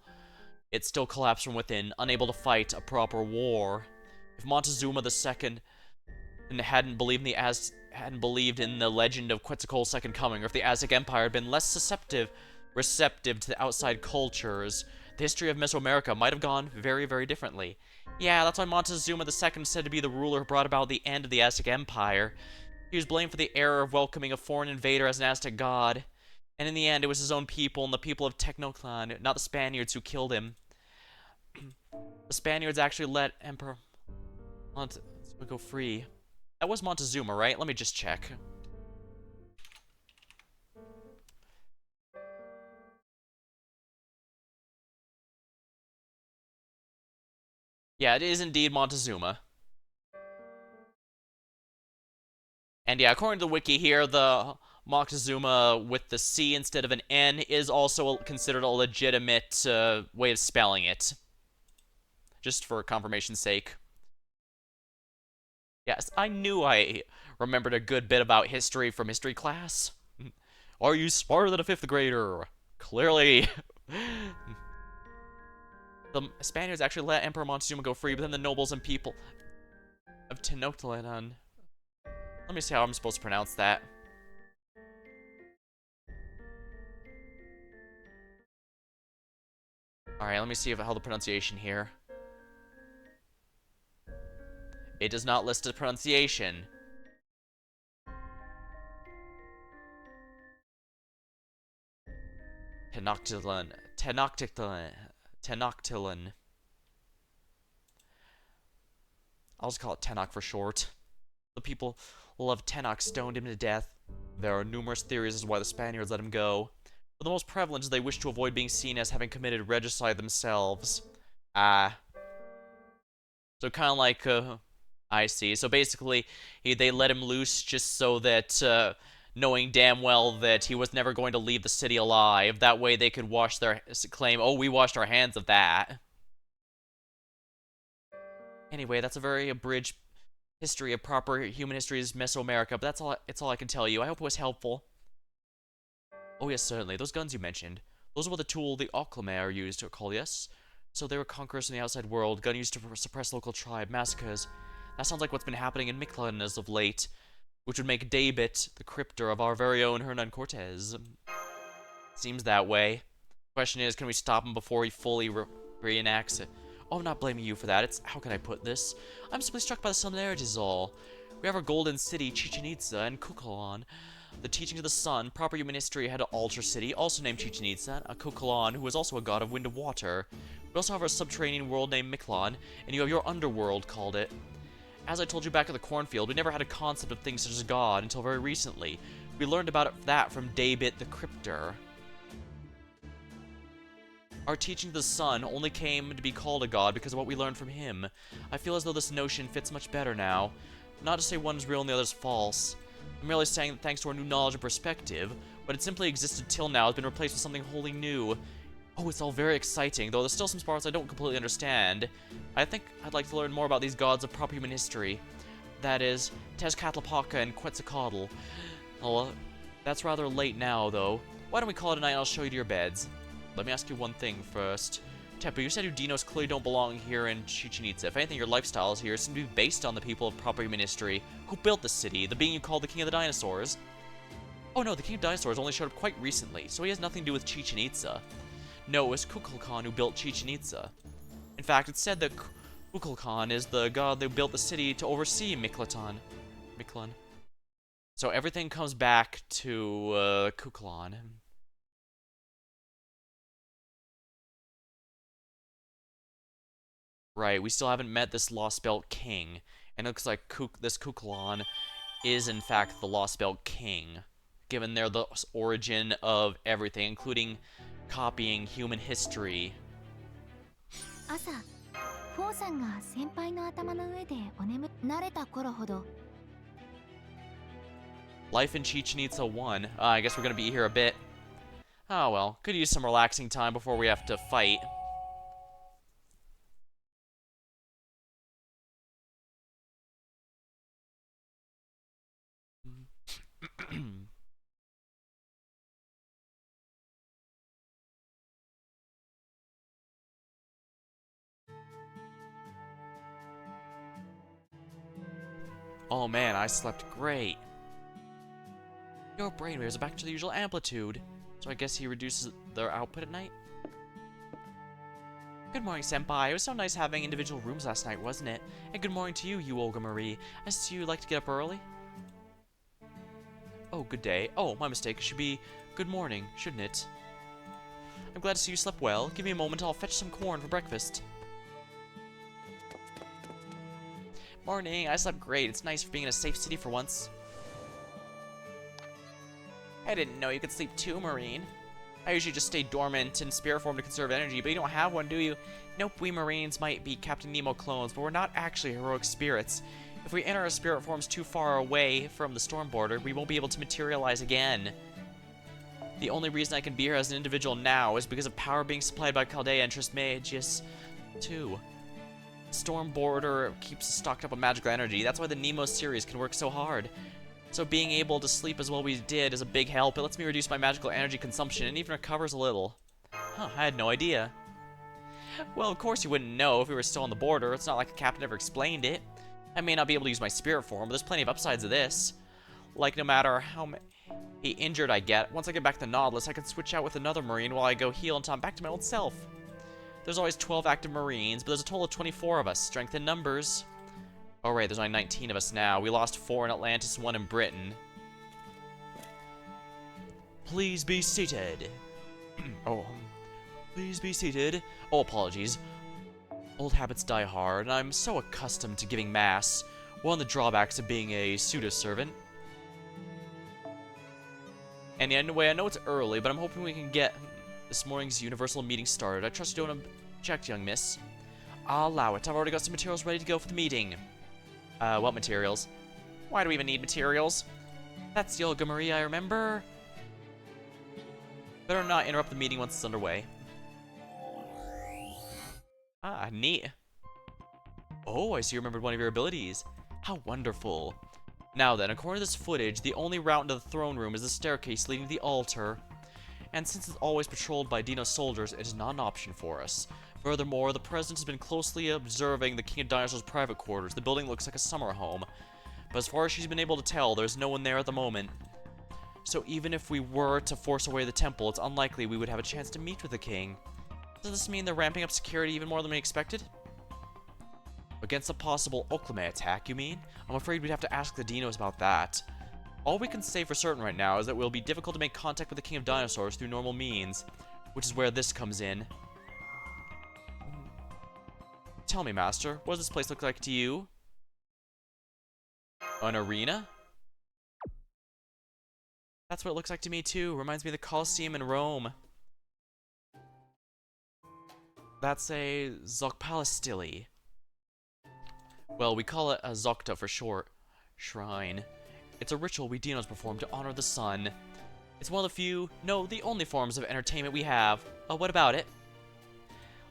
Speaker 1: it still collapsed from within, unable to fight a proper war. If Montezuma II hadn't believed in the legend of Quetzalcoatl's second coming, or if the Aztec Empire had been less receptive to the outside cultures, the history of Mesoamerica might have gone very, very differently. Yeah, that's why Montezuma II is said to be the ruler who brought about the end of the Aztec Empire. He was blamed for the error of welcoming a foreign invader as an Aztec god, and in the end it was his own people and the people of Tecnoclan, not the Spaniards, who killed him. The Spaniards actually let Emperor Montezuma go free. That was Montezuma, right? Let me just check. Yeah, it is indeed Montezuma. And yeah, according to the wiki here, the Moctezuma with the C instead of an N is also considered a legitimate way of spelling it. Just for confirmation's sake. Yes, I knew I remembered a good bit about history from history class. Are you smarter than a 5th grader? Clearly. The Spaniards actually let Emperor Montezuma go free, but then the nobles and people of Tenochtitlan... Let me see how I'm supposed to pronounce that. Alright, let me see how the pronunciation here. It does not list a pronunciation. Tenochtitlan. I'll just call it Tenok for short. The people of Tenok stoned him to death. There are numerous theories as to why the Spaniards let him go, but the most prevalent is they wish to avoid being seen as having committed regicide themselves. So kind of like, I see. So basically, they let him loose just so that, knowing damn well that he was never going to leave the city alive, that way they could claim, oh, we washed our hands of that. Anyway, that's a very abridged history of proper human history's Mesoamerica, but that's all I can tell you. I hope it was helpful. Oh yes, certainly. Those guns you mentioned, those were the tool the Oclame used to call, yes? So they were conquerors in the outside world, gun used to suppress local tribe massacres. That sounds like what's been happening in Mictlan as of late, which would make Daybit the cryptor of our very own Hernan Cortez. Seems that way. Question is, can we stop him before he fully reenacts it? Oh, I'm not blaming you for that. It's, how can I put this? I'm simply struck by the similarities all. We have our golden city, Chichen Itza, and Cucalan. The teachings of the sun, proper human history had an altar city, also named Chichen Itza, a Cucalan, who was also a god of wind and water. We also have our subterranean world named Mictlan, and you have your underworld called it.
Speaker 2: As I told you back at the cornfield, we never had a concept of things such as God until very recently. We learned about that from Daybit the Cryptor. Our teaching to the sun only came to be called a god because of what we learned from him. I feel as though this notion fits much better now. Not to say one is real and the other is false. I'm merely saying that thanks to our new knowledge and perspective, what had simply existed till now has been replaced with something wholly new. Oh, it's all very exciting, though there's still some parts I don't completely understand. I think I'd like to learn more about these gods of proper human history. That is, Tezcatlipoca and Quetzalcoatl. Well, that's rather late now, though. Why don't we call it a night and I'll show you to your beds. Let me ask you one thing first. Tepu, you said you Dinos clearly don't belong here in Chichen Itza. If anything, your lifestyles here seem to be based on the people of proper human history. Who built the city? The being you call the King of the Dinosaurs? Oh no, the King of Dinosaurs only showed up quite recently, so he has nothing to do with Chichen Itza. No, it was Kukulkan who built Chichen Itza. In fact, it's said that Kukulkan is the god who built the city to oversee Mictlan. So everything comes back to Kukulkan. Right, we still haven't met this Lostbelt king. And it looks like this Kukulkan is in fact the Lostbelt king, given they're the origin of everything, including copying human history.
Speaker 4: 朝、フォーさんが先輩の頭の上でお眠慣れた頃ほど
Speaker 2: Life in Chichen Itza 1. I guess we're gonna be here a bit. Oh well, could use some relaxing time before we have to fight. Oh man, I slept great. Your brainwaves are back to the usual amplitude, so I guess he reduces their output at night? Good morning, Senpai. It was so nice having individual rooms last night, wasn't it? And good morning to you, you Olga Marie. I see you like to get up early. Oh, good day. Oh, my mistake. It should be good morning, shouldn't it? I'm glad to see you slept well. Give me a moment, I'll fetch some corn for breakfast. Morning, I slept great. It's nice for being in a safe city for once. I didn't know you could sleep too, Marine. I usually just stay dormant in spirit form to conserve energy, but you don't have one, do you? Nope, we Marines might be Captain Nemo clones, but we're not actually heroic spirits. If we enter our spirit forms too far away from the storm border, we won't be able to materialize again. The only reason I can be here as an individual now is because of power being supplied by Chaldea and Trismegistus 2. Storm border keeps us stocked up on magical energy. That's why the Nemo series can work so hard. So being able to sleep as well we did is a big help. It lets me reduce my magical energy consumption and even recovers a little. Huh, I had no idea. Well, of course you wouldn't know if we were still on the border. It's not like the captain ever explained it. I may not be able to use my spirit form, but there's plenty of upsides to this. Like, no matter how injured I get, once I get back to the Nautilus, I can switch out with another Marine while I go heal until I'm back to my old self. There's always 12 active Marines, but there's a total of 24 of us. Strength in numbers. Oh, right, there's only 19 of us now. We lost 4 in Atlantis, 1 in Britain. Please be seated. Please be seated. Oh, apologies. Old habits die hard, and I'm so accustomed to giving mass. One of the drawbacks of being a pseudo-servant. Anyway, I know it's early, but I'm hoping we can get this morning's universal meeting started. I trust you don't object, young miss. I'll allow it. I've already got some materials ready to go for the meeting. What materials? Why do we even need materials? That's the Olga Marie I remember. Better not interrupt the meeting once it's underway. Ah, neat. Oh, I see you remembered one of your abilities. How wonderful. Now then, according to this footage, the only route into the throne room is the staircase leading to the altar. And since it's always patrolled by Dino soldiers, it is not an option for us. Furthermore, the President has been closely observing the King of Dinosaurs' private quarters. The building looks like a summer home. But as far as she's been able to tell, there's no one there at the moment. So even if we were to force away the temple, it's unlikely we would have a chance to meet with the King. Does this mean they're ramping up security even more than we expected? Against a possible Oklame attack, you mean? I'm afraid we'd have to ask the Dinos about that. All we can say for certain right now is that it will be difficult to make contact with the King of Dinosaurs through normal means, which is where this comes in. Tell me, Master, what does this place look like to you? An arena? That's what it looks like to me too. Reminds me of the Colosseum in Rome. That's a Zokpalastili. Well, we call it a Zokta for short. Shrine. It's a ritual we Dinos perform to honor the sun. It's one of the few, no, the only forms of entertainment we have. What about it?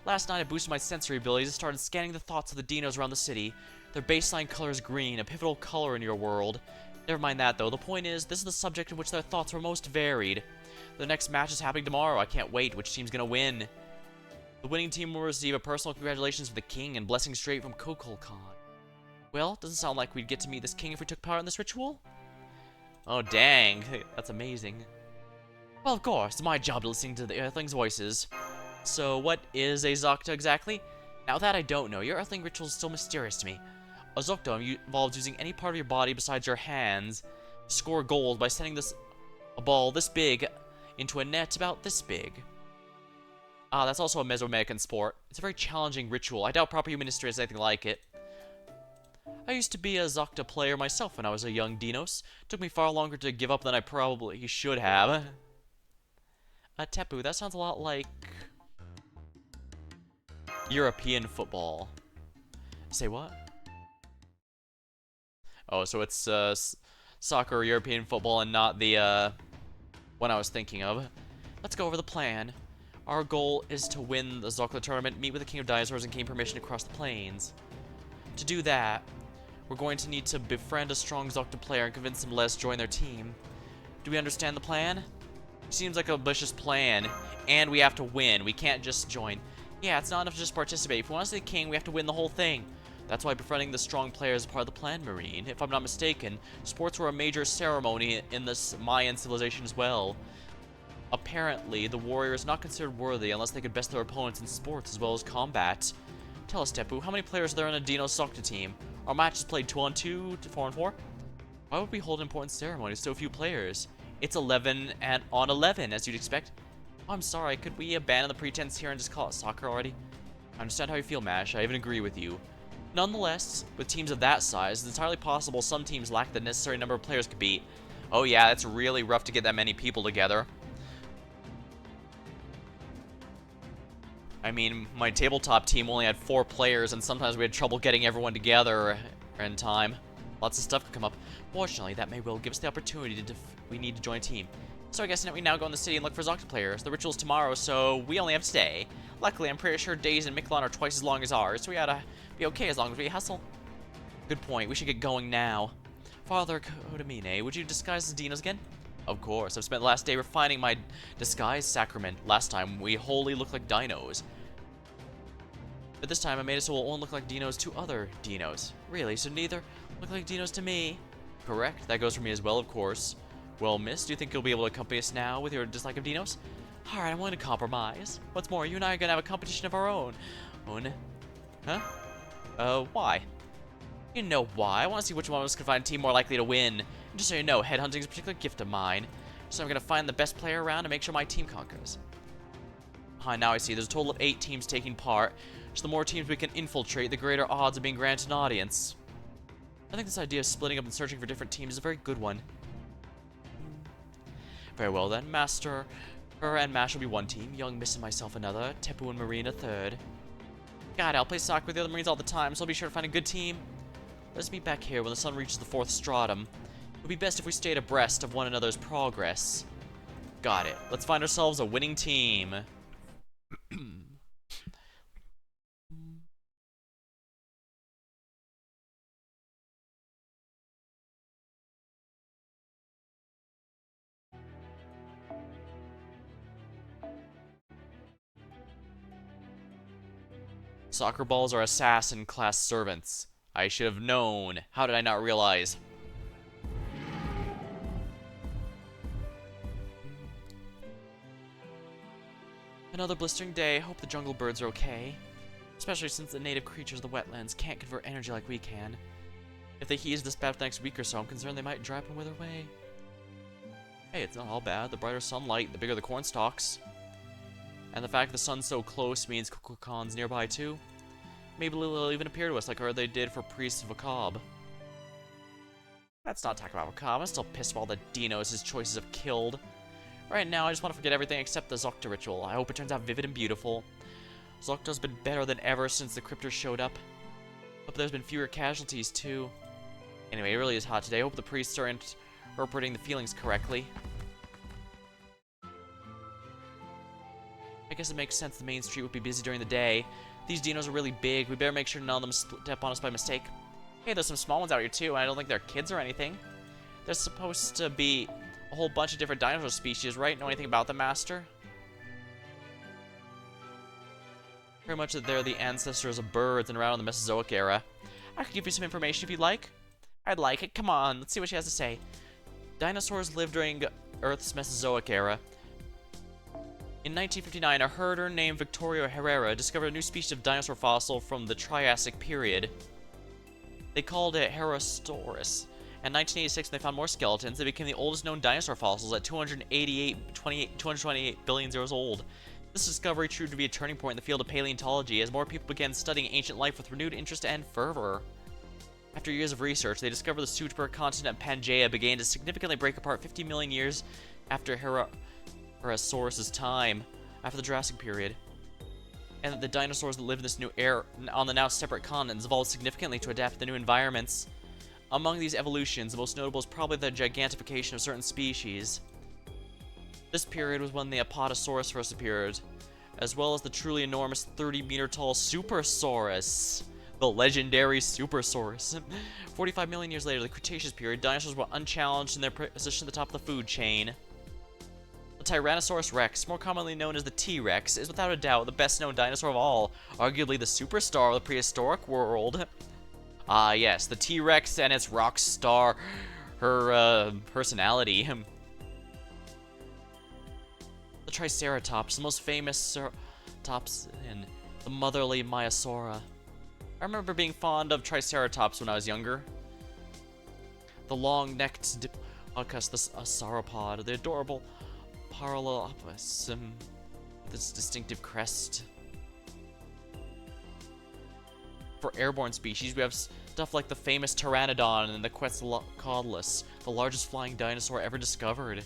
Speaker 2: Last night I boosted my sensory abilities and started scanning the thoughts of the Dinos around the city. Their baseline color is green, a pivotal color in your world. Never mind that though, the point is, this is the subject in which their thoughts were most varied. The next match is happening tomorrow, I can't wait, which team's gonna win? The winning team will receive a personal congratulations from the king and blessings straight from Kokolkan. Well, doesn't sound like we'd get to meet this king if we took part in this ritual. Oh dang, that's amazing. Well, of course, it's my job to listen to the Earthlings' voices. So, what is a Zokta exactly? Now that I don't know, your Earthling ritual is still mysterious to me. A Zokta involves using any part of your body besides your hands to score goals by sending a ball this big into a net about this big. Ah, that's also a Mesoamerican sport. It's a very challenging ritual. I doubt proper human history has anything like it. I used to be a Zokta player myself when I was a young Dinos. It took me far longer to give up than I probably should have. Tepu, that sounds a lot like European football. Say what? Oh, so it's soccer or European football and not the one I was thinking of. Let's go over the plan. Our goal is to win the Zokta tournament, meet with the King of Dinosaurs, and gain permission to cross the plains. To do that, we're going to need to befriend a strong Zokta player and convince him to let us join their team. Do we understand the plan? Seems like a ambitious plan, and we have to win. We can't just join. Yeah, it's not enough to just participate. If we want to see the king, we have to win the whole thing. That's why befriending the strong player is part of the plan, Marine. If I'm not mistaken, sports were a major ceremony in this Mayan civilization as well. Apparently, the warrior is not considered worthy unless they could best their opponents in sports as well as combat. Tell us, Tepu, how many players are there in a Dino Zokta team? Our match is played 2-on-2, 4-on-4? Why would we hold important ceremonies so few players? It's 11 and on 11, as you'd expect. Oh, I'm sorry, could we abandon the pretense here and just call it soccer already? I understand how you feel, Mash. I even agree with you. Nonetheless, with teams of that size, it's entirely possible some teams lack the necessary number of players to beat. Oh yeah, it's really rough to get that many people together. I mean, my tabletop team only had 4 players, and sometimes we had trouble getting everyone together in time. Lots of stuff could come up. Fortunately, that may well give us the opportunity to we need to join a team. So I guess we now go in the city and look for Zokta players. The ritual's tomorrow, so we only have today. Luckily, I'm pretty sure days in Mictlan are twice as long as ours, so we ought to be okay as long as we hustle. Good point. We should get going now. Father Kodamine, would you disguise as Dinos again? Of course. I've spent the last day refining my disguise sacrament. Last time, we wholly looked like dinos. But this time, I made it so we'll only look like dinos to other dinos. Really? So neither look like dinos to me? Correct. That goes for me as well, of course. Well, miss, do you think you'll be able to accompany us now with your dislike of dinos? Alright, I'm willing to compromise. What's more, you and I are gonna have a competition of our own. Huh? Why? You know why. I want to see which one of us can find a team more likely to win. And just so you know, headhunting is a particular gift of mine. So I'm gonna find the best player around and make sure my team conquers. Now I see. There's a total of 8 teams taking part. So the more teams we can infiltrate, the greater odds of being granted an audience. I think this idea of splitting up and searching for different teams is a very good one. Very well then, Master, her and Mash will be one team, Young Miss and myself another, Tepu and Marine a third. God, I'll play soccer with the other Marines all the time, so I'll be sure to find a good team. Let's meet back here when the sun reaches the 4th stratum. It would be best if we stayed abreast of one another's progress. Got it. Let's find ourselves a winning team. Soccer balls are assassin-class servants. I should have known. How did I not realize? Another blistering day. Hope the jungle birds are okay. Especially since the native creatures of the wetlands can't convert energy like we can. If they heat this bad for the next week or so, I'm concerned they might dry up and wither away. Hey, it's not all bad. The brighter sunlight, the bigger the corn stalks. And the fact the sun's so close means Kukulkan's nearby too. Maybe they'll even appear to us like they did for priests of Akab.
Speaker 1: Let's not talk about Cobb. I'm still pissed about all the dinos his choices have killed. Right now, I just want to forget everything except the Zocta ritual. I hope it turns out vivid and beautiful. Zocta's been better than ever since the cryptors showed up. Hope there's been fewer casualties, too. Anyway, it really is hot today. I hope the priests are interpreting the feelings correctly. I guess it makes sense the main street would be busy during the day. These dinos are really big. We better make sure none of them step on us by mistake. Hey, there's some small ones out here, too, and I don't think they're kids or anything. There's supposed to be a whole bunch of different dinosaur species, right? Know anything about them, Master? Pretty much that they're the ancestors of birds and around in the Mesozoic era. I could give you some information if you'd like. I'd like it. Come on, let's see what she has to say. Dinosaurs lived during Earth's Mesozoic era. In 1959, a herder named Victorio Herrera discovered a new species of dinosaur fossil from the Triassic period. They called it Herrerasaurus. In 1986, when they found more skeletons, they became the oldest known dinosaur fossils at 228 billion years old. This discovery proved to be a turning point in the field of paleontology as more people began studying ancient life with renewed interest and fervor. After years of research, they discovered the supercontinent Pangaea began to significantly break apart 50 million years after Herrerasaurus' time, after the Jurassic period, and that the dinosaurs that lived in this new era on the now separate continents evolved significantly to adapt to the new environments. Among these evolutions, the most notable is probably the gigantification of certain species. This period was when the Apatosaurus first appeared, as well as the truly enormous 30-meter-tall Supersaurus, the legendary Supersaurus. 45 million years later, the Cretaceous period, dinosaurs were unchallenged in their position at the top of the food chain. The Tyrannosaurus rex, more commonly known as the T-Rex, is without a doubt the best-known dinosaur of all, arguably the superstar of the prehistoric world. Ah, yes, the T-Rex and its rock star, her personality. The Triceratops, the most famous tops in the motherly Maiasaura. I remember being fond of Triceratops when I was younger. The long-necked Diplodocus, the sauropod, the adorable Paralelopus, with its distinctive crest. For airborne species, we have stuff like the famous Pteranodon and the Quetzalcoatlus, the largest flying dinosaur ever discovered.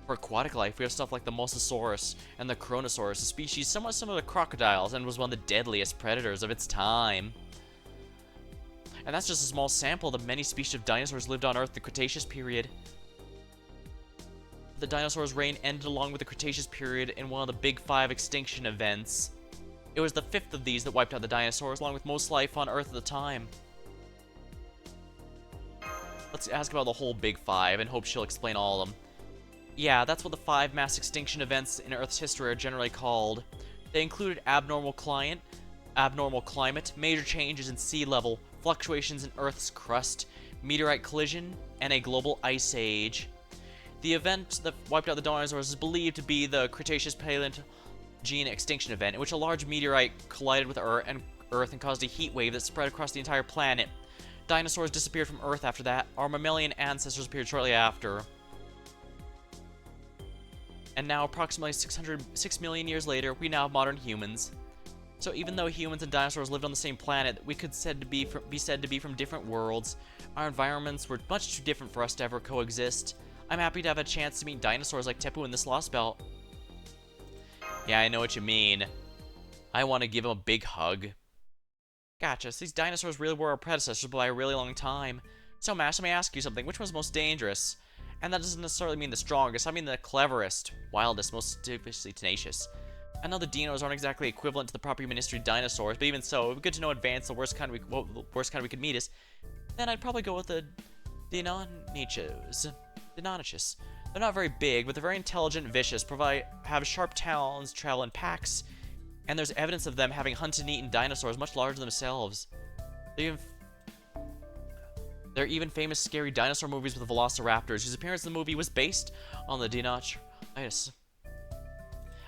Speaker 1: For aquatic life, we have stuff like the Mosasaurus and the Kronosaurus, a species somewhat similar to crocodiles and was one of the deadliest predators of its time. And that's just a small sample of the many species of dinosaurs lived on Earth in the Cretaceous period. The dinosaurs' reign ended along with the Cretaceous period in one of the Big Five extinction events. It was the fifth of these that wiped out the dinosaurs, along with most life on Earth at the time. Let's ask about the whole Big Five and hope she'll explain all of them. Yeah, that's what the 5 mass extinction events in Earth's history are generally called. They included abnormal climate, major changes in sea level, fluctuations in Earth's crust, meteorite collision, and a global ice age. The event that wiped out the dinosaurs is believed to be the Cretaceous Paleogene extinction event, in which a large meteorite collided with Earth and caused a heat wave that spread across the entire planet. Dinosaurs disappeared from Earth after that. Our mammalian ancestors appeared shortly after. And now, approximately 6 million years later, we now have modern humans. So even though humans and dinosaurs lived on the same planet, we could be said to be from different worlds. Our environments were much too different for us to ever coexist. I'm happy to have a chance to meet dinosaurs like Tepu in this Lostbelt. Yeah, I know what you mean. I want to give him a big hug. Gotcha, so these dinosaurs really were our predecessors by a really long time. So, Master, let me ask you something. Which one's most dangerous? And that doesn't necessarily mean the strongest, I mean the cleverest, wildest, most stupidly tenacious. I know the dinos aren't exactly equivalent to the proper human history dinosaurs, but even so, it would be good to know in advance the worst kind we could meet is. Then I'd probably go with the Deinonychus. They're not very big, but they're very intelligent and vicious, have sharp talons, travel in packs, and there's evidence of them having hunted and eaten dinosaurs much larger than themselves. There are even famous scary dinosaur movies with the velociraptors, whose appearance in the movie was based on the Deinonychus.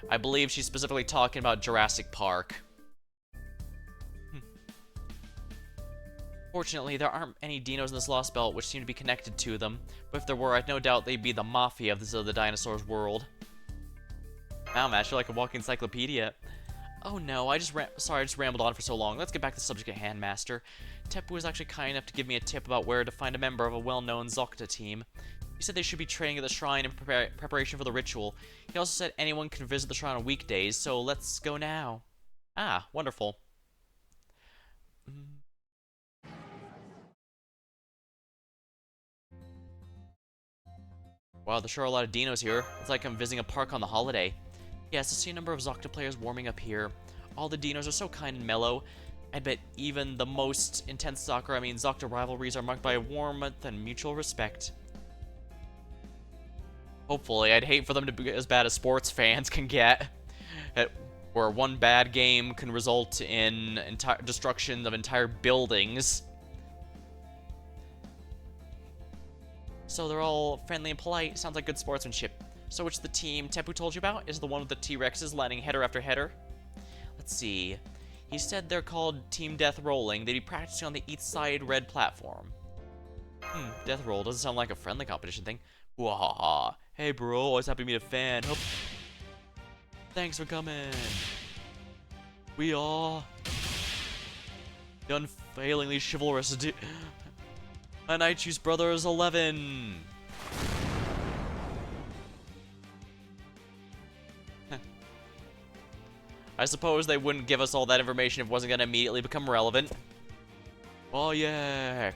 Speaker 1: I believe she's specifically talking about Jurassic Park. Fortunately, there aren't any dinos in this Lostbelt which seem to be connected to them, but if there were, I'd no doubt they'd be the mafia of the dinosaurs world. Wow, Matt, you're like a walking encyclopedia. Oh no, sorry, I just rambled on for so long. Let's get back to the subject at hand, Master. Tepu was actually kind enough to give me a tip about where to find a member of a well-known Zocta team. He said they should be training at the shrine in preparation for the ritual. He also said anyone can visit the shrine on weekdays, so let's go now. Ah, wonderful. Wow, there's sure a lot of dinos here. It's like I'm visiting a park on the holiday. Yes, I see a number of Zocta players warming up here. All the dinos are so kind and mellow. I bet even the most intense Zocta rivalries are marked by warmth and mutual respect. Hopefully, I'd hate for them to be as bad as sports fans can get. Where one bad game can result in destruction of entire buildings. So they're all friendly and polite. Sounds like good sportsmanship. So which the team Tepu told you about is the one with the T-Rexes landing header after header? Let's see. He said they're called Team Death Rolling. They'd be practicing on the east side red platform. Death Roll doesn't sound like a friendly competition thing. Wahaha. Hey bro, always happy to meet a fan. Hope... Thanks for coming. We are the unfailingly chivalrous and I choose Brothers 11. I suppose they wouldn't give us all that information if it wasn't going to immediately become relevant. Oh yeah.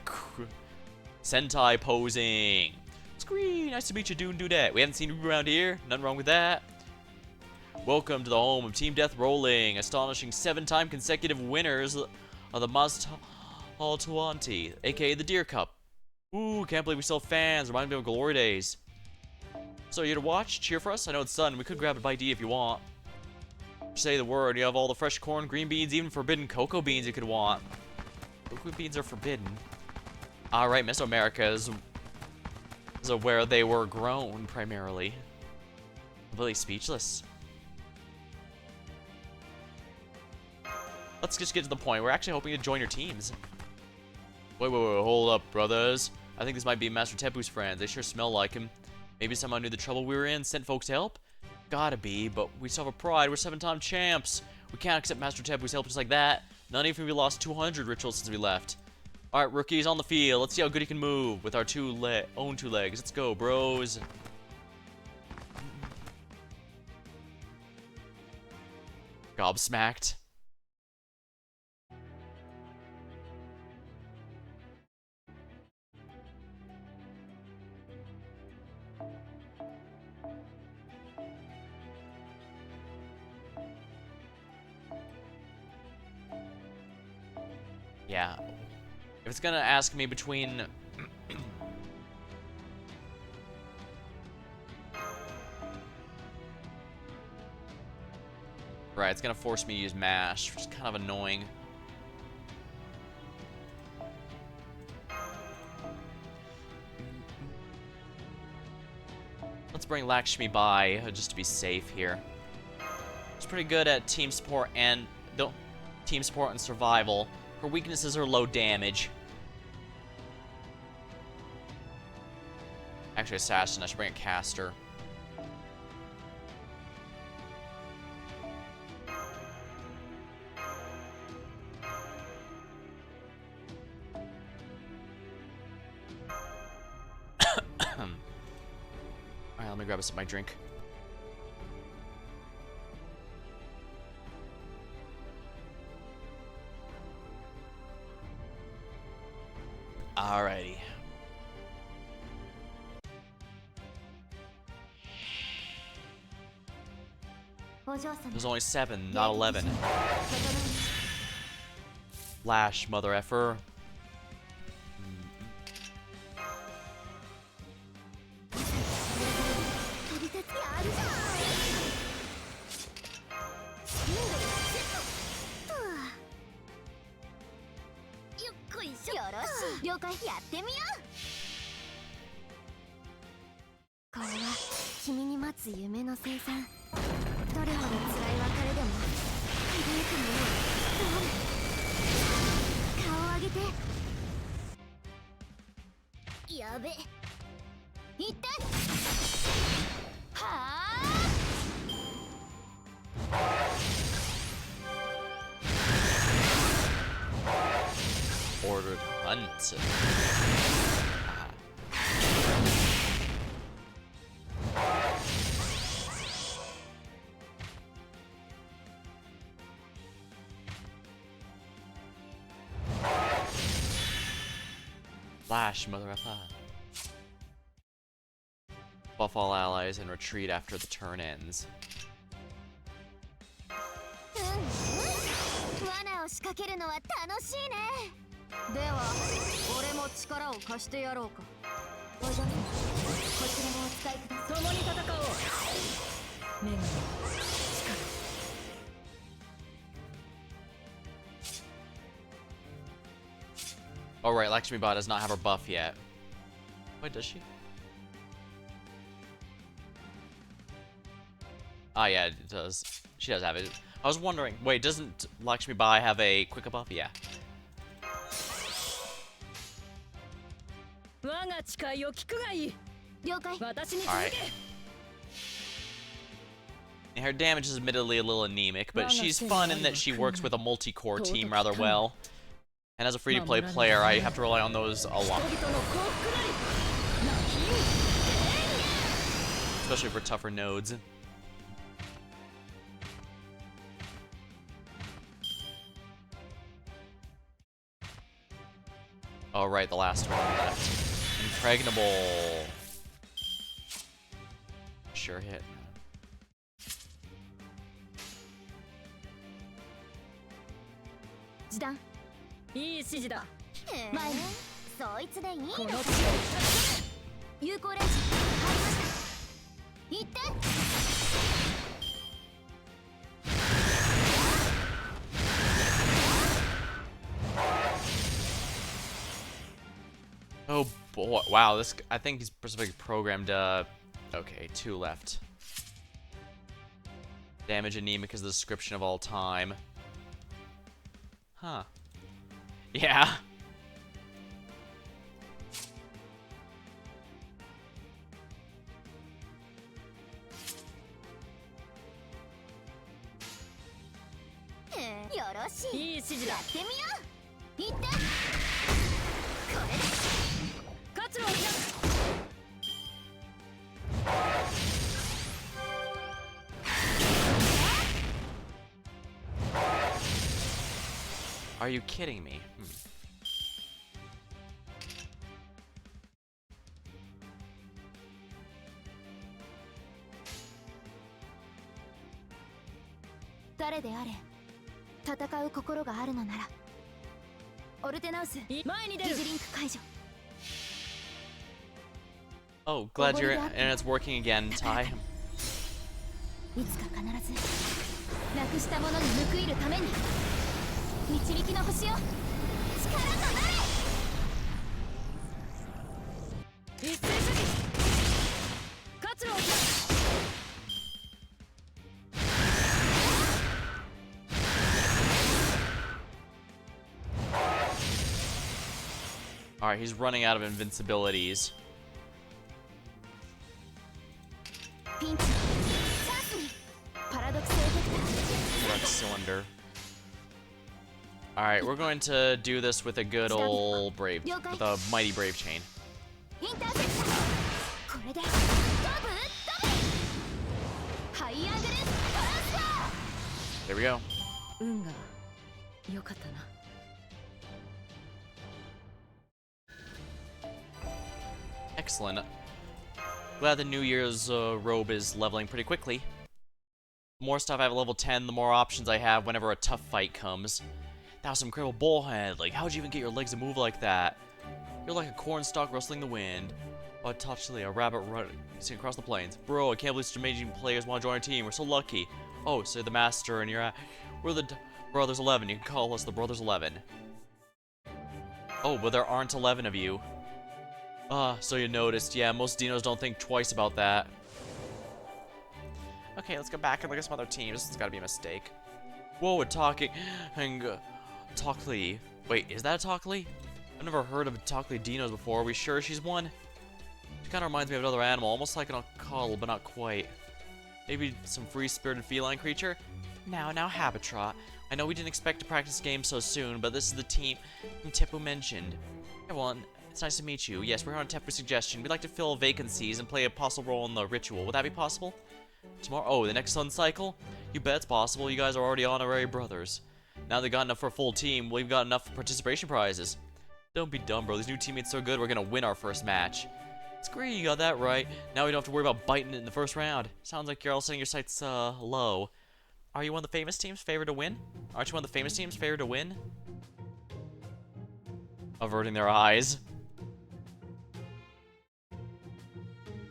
Speaker 1: Sentai posing. Scree, nice to meet you, Dune Dudette. We haven't seen you around here. Nothing wrong with that. Welcome to the home of Team Death Rolling. Astonishing 7-time consecutive winners of the Must Hall Tuanti, aka the Deer Cup. Ooh, can't believe we still have fans. Remind me of glory days. So you here to watch? Cheer for us? I know it's sun. We could grab a bite to eat if you want. Say the word. You have all the fresh corn, green beans, even forbidden cocoa beans you could want. Cocoa beans are forbidden. Alright, Mesoamerica is where they were grown, primarily. Completely speechless. Let's just get to the point. We're actually hoping to join your teams. Wait, hold up, brothers. I think this might be Master Tepu's friends. They sure smell like him. Maybe someone knew the trouble we were in, sent folks help? Gotta be, but we still have a pride. We're 7-time champs. We can't accept Master Tepu's help just like that. Not even if we lost 200 rituals since we left. Alright, rookies on the field. Let's see how good he can move with our own two legs. Let's go, bros. Gobsmacked. Yeah. If it's gonna ask me between... Right, it's gonna force me to use MASH, which is kind of annoying. Let's bring Lakshmi by, just to be safe here. She's pretty good at team support and survival. Her weaknesses are low damage. Actually, assassin. I should bring a caster. Alright, let me grab my drink. Alrighty. There's only 7, not 11. Flash, mother effer.
Speaker 2: ordered hunt. Flash, mother effer. Buff all allies and retreat after the turn ends.
Speaker 4: 罠を仕掛けるのは楽しいね。では俺も力を貸してやろうか。お嬢様、こちらもお使いください。共に戦おう。女神の力。
Speaker 2: Oh right, Lakshmi Ba does not have her buff yet. Wait, does she? Ah, yeah, it does. She does have it. I was wondering, wait, doesn't Lakshmi Ba have a quicker buff? Yeah.
Speaker 4: 我が誓いを聞くがいい。了解。私に続
Speaker 2: Alright.
Speaker 4: け。
Speaker 2: And her damage is admittedly a little anemic, but she's fun in that she works with a multi-core team rather well. And as a free-to-play player, I have to rely on those a lot. Especially for tougher nodes. Oh, right, the last one left. Impregnable. Sure hit.
Speaker 4: 示談。いい指示だ。前にそいつでいいの。この地を有効レンジ入りました。行って。
Speaker 2: Oh boy, wow, this, I think he's specifically programmed, okay, 2 left. Damage anemic is the description of all time. Huh. Yeah. Are you kidding me? Hmm.
Speaker 4: 誰であれ戦う心があるのならオルテナウス前に出る疑似リンク解除
Speaker 2: Oh, glad you're and it's working again, Ty.
Speaker 4: いつか必ずなくしたものに報いるために導きの星よ力となれ一斉処理活路を開く
Speaker 2: Alright, he's running out of invincibilities. Correct cylinder. Alright, we're going to do this with a good old brave, with a mighty brave chain. There we go. Excellent. Glad the New Year's robe is leveling pretty quickly. The more stuff I have at level 10, the more options I have whenever a tough fight comes. That was some incredible bullhead. Like, how'd you even get your legs to move like that? You're like a cornstalk rustling the wind. Oh, touchly, a rabbit running across the plains. Bro, I can't believe such amazing players want to join our team. We're so lucky. Oh, so you're the master and we're the Brothers 11. You can call us the Brothers 11. Oh, but there aren't 11 of you. So you noticed. Yeah, most dinos don't think twice about that. Okay, let's go back and look at some other teams. This has got to be a mistake. Whoa, a talking... Tokli. Wait, is that a Tokli? I've never heard of a Tokli dinos before. Are we sure she's one? She kind of reminds me of another animal, almost like an Akal, but not quite. Maybe some free-spirited feline creature? Now, Habitrot. I know we didn't expect to practice games so soon, but this is the team Tepu mentioned. Everyone, it's nice to meet you. Yes, we're here on Tepu's suggestion. We'd like to fill vacancies and play a possible role in the ritual. Would that be possible? Tomorrow? Oh, the next Sun Cycle? You bet it's possible. You guys are already honorary brothers. Now they got enough for a full team, we've got enough participation prizes. Don't be dumb, bro. These new teammates so good, we're gonna win our first match. It's great, you got that right. Now we don't have to worry about biting it in the first round. Sounds like you're all setting your sights, low. Are you one of the famous teams favored to win? Aren't you one of the famous teams favored to win? Averting their eyes.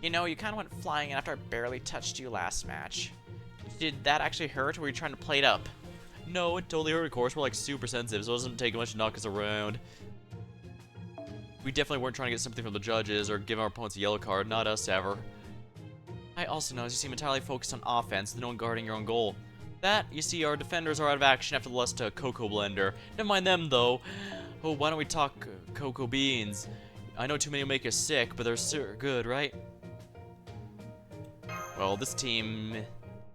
Speaker 3: You know, you kind of went flying in after I barely touched you last match. Did that actually hurt, or were you trying to play it up?
Speaker 2: No, it totally hurt, of course. We're like super sensitive, so it doesn't take much to knock us around. We definitely weren't trying to get sympathy from the judges or give our opponents a yellow card, not us ever. I also noticed you seem entirely focused on offense, no one guarding your own goal. That, you see, our defenders are out of action after the loss to Cocoa Blender. Never mind them, though. Oh, why don't we talk cocoa beans? I know too many will make you sick, but they're so good, right? Well, this team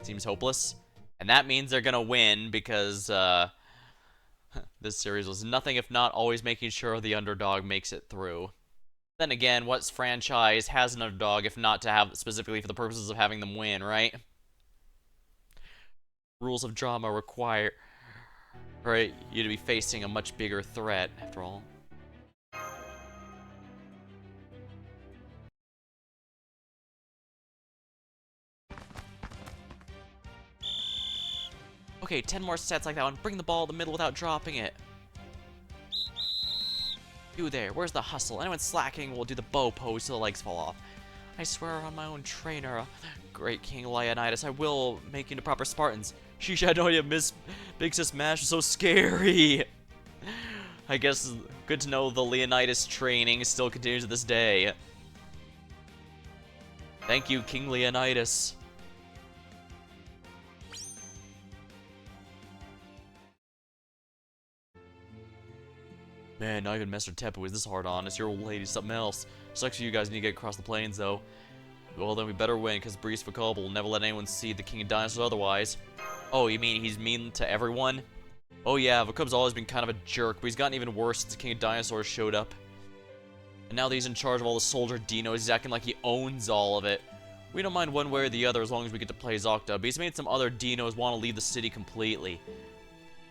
Speaker 2: seems hopeless. And that means they're gonna win because, this series was nothing if not always making sure the underdog makes it through. Then again, what franchise has an underdog if not to have specifically for the purposes of having them win, right? Rules of drama require you to be facing a much bigger threat, after all. Okay, 10 more sets like that one. Bring the ball to the middle without dropping it. You there, where's the hustle? Anyone slacking will do the bow pose till the legs fall off. I swear on my own trainer, great King Leonidas, I will make you into proper Spartans. Sheesh, I had no idea Miss Big Sis Mash was so scary. I guess good to know the Leonidas training still continues to this day. Thank you, King Leonidas. Man, not even Master Tepu is this hard on. It's your old lady, something else. Sucks for you guys need to get across the plains, though. Well, then we better win, because Breeze Fakub will never let anyone see the King of Dinosaurs otherwise. Oh, you mean he's mean to everyone? Oh yeah, Fakub's always been kind of a jerk, but he's gotten even worse since the King of Dinosaurs showed up. And now that he's in charge of all the soldier dinos, he's acting like he owns all of it. We don't mind one way or the other as long as we get to play Zocta, but he's made some other dinos want to leave the city completely.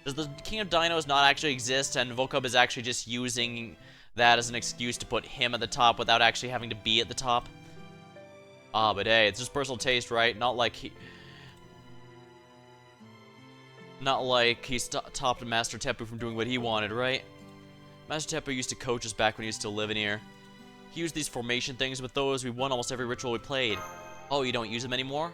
Speaker 2: Does the King of Dinos not actually exist, and Volcub is actually just using that as an excuse to put him at the top without actually having to be at the top? Ah, but hey, it's just personal taste, right? Not like he stopped Master Tepu from doing what he wanted, right? Master Tepu used to coach us back when he was still living here. He used these formation things, with those we won almost every ritual we played. Oh, you don't use them anymore?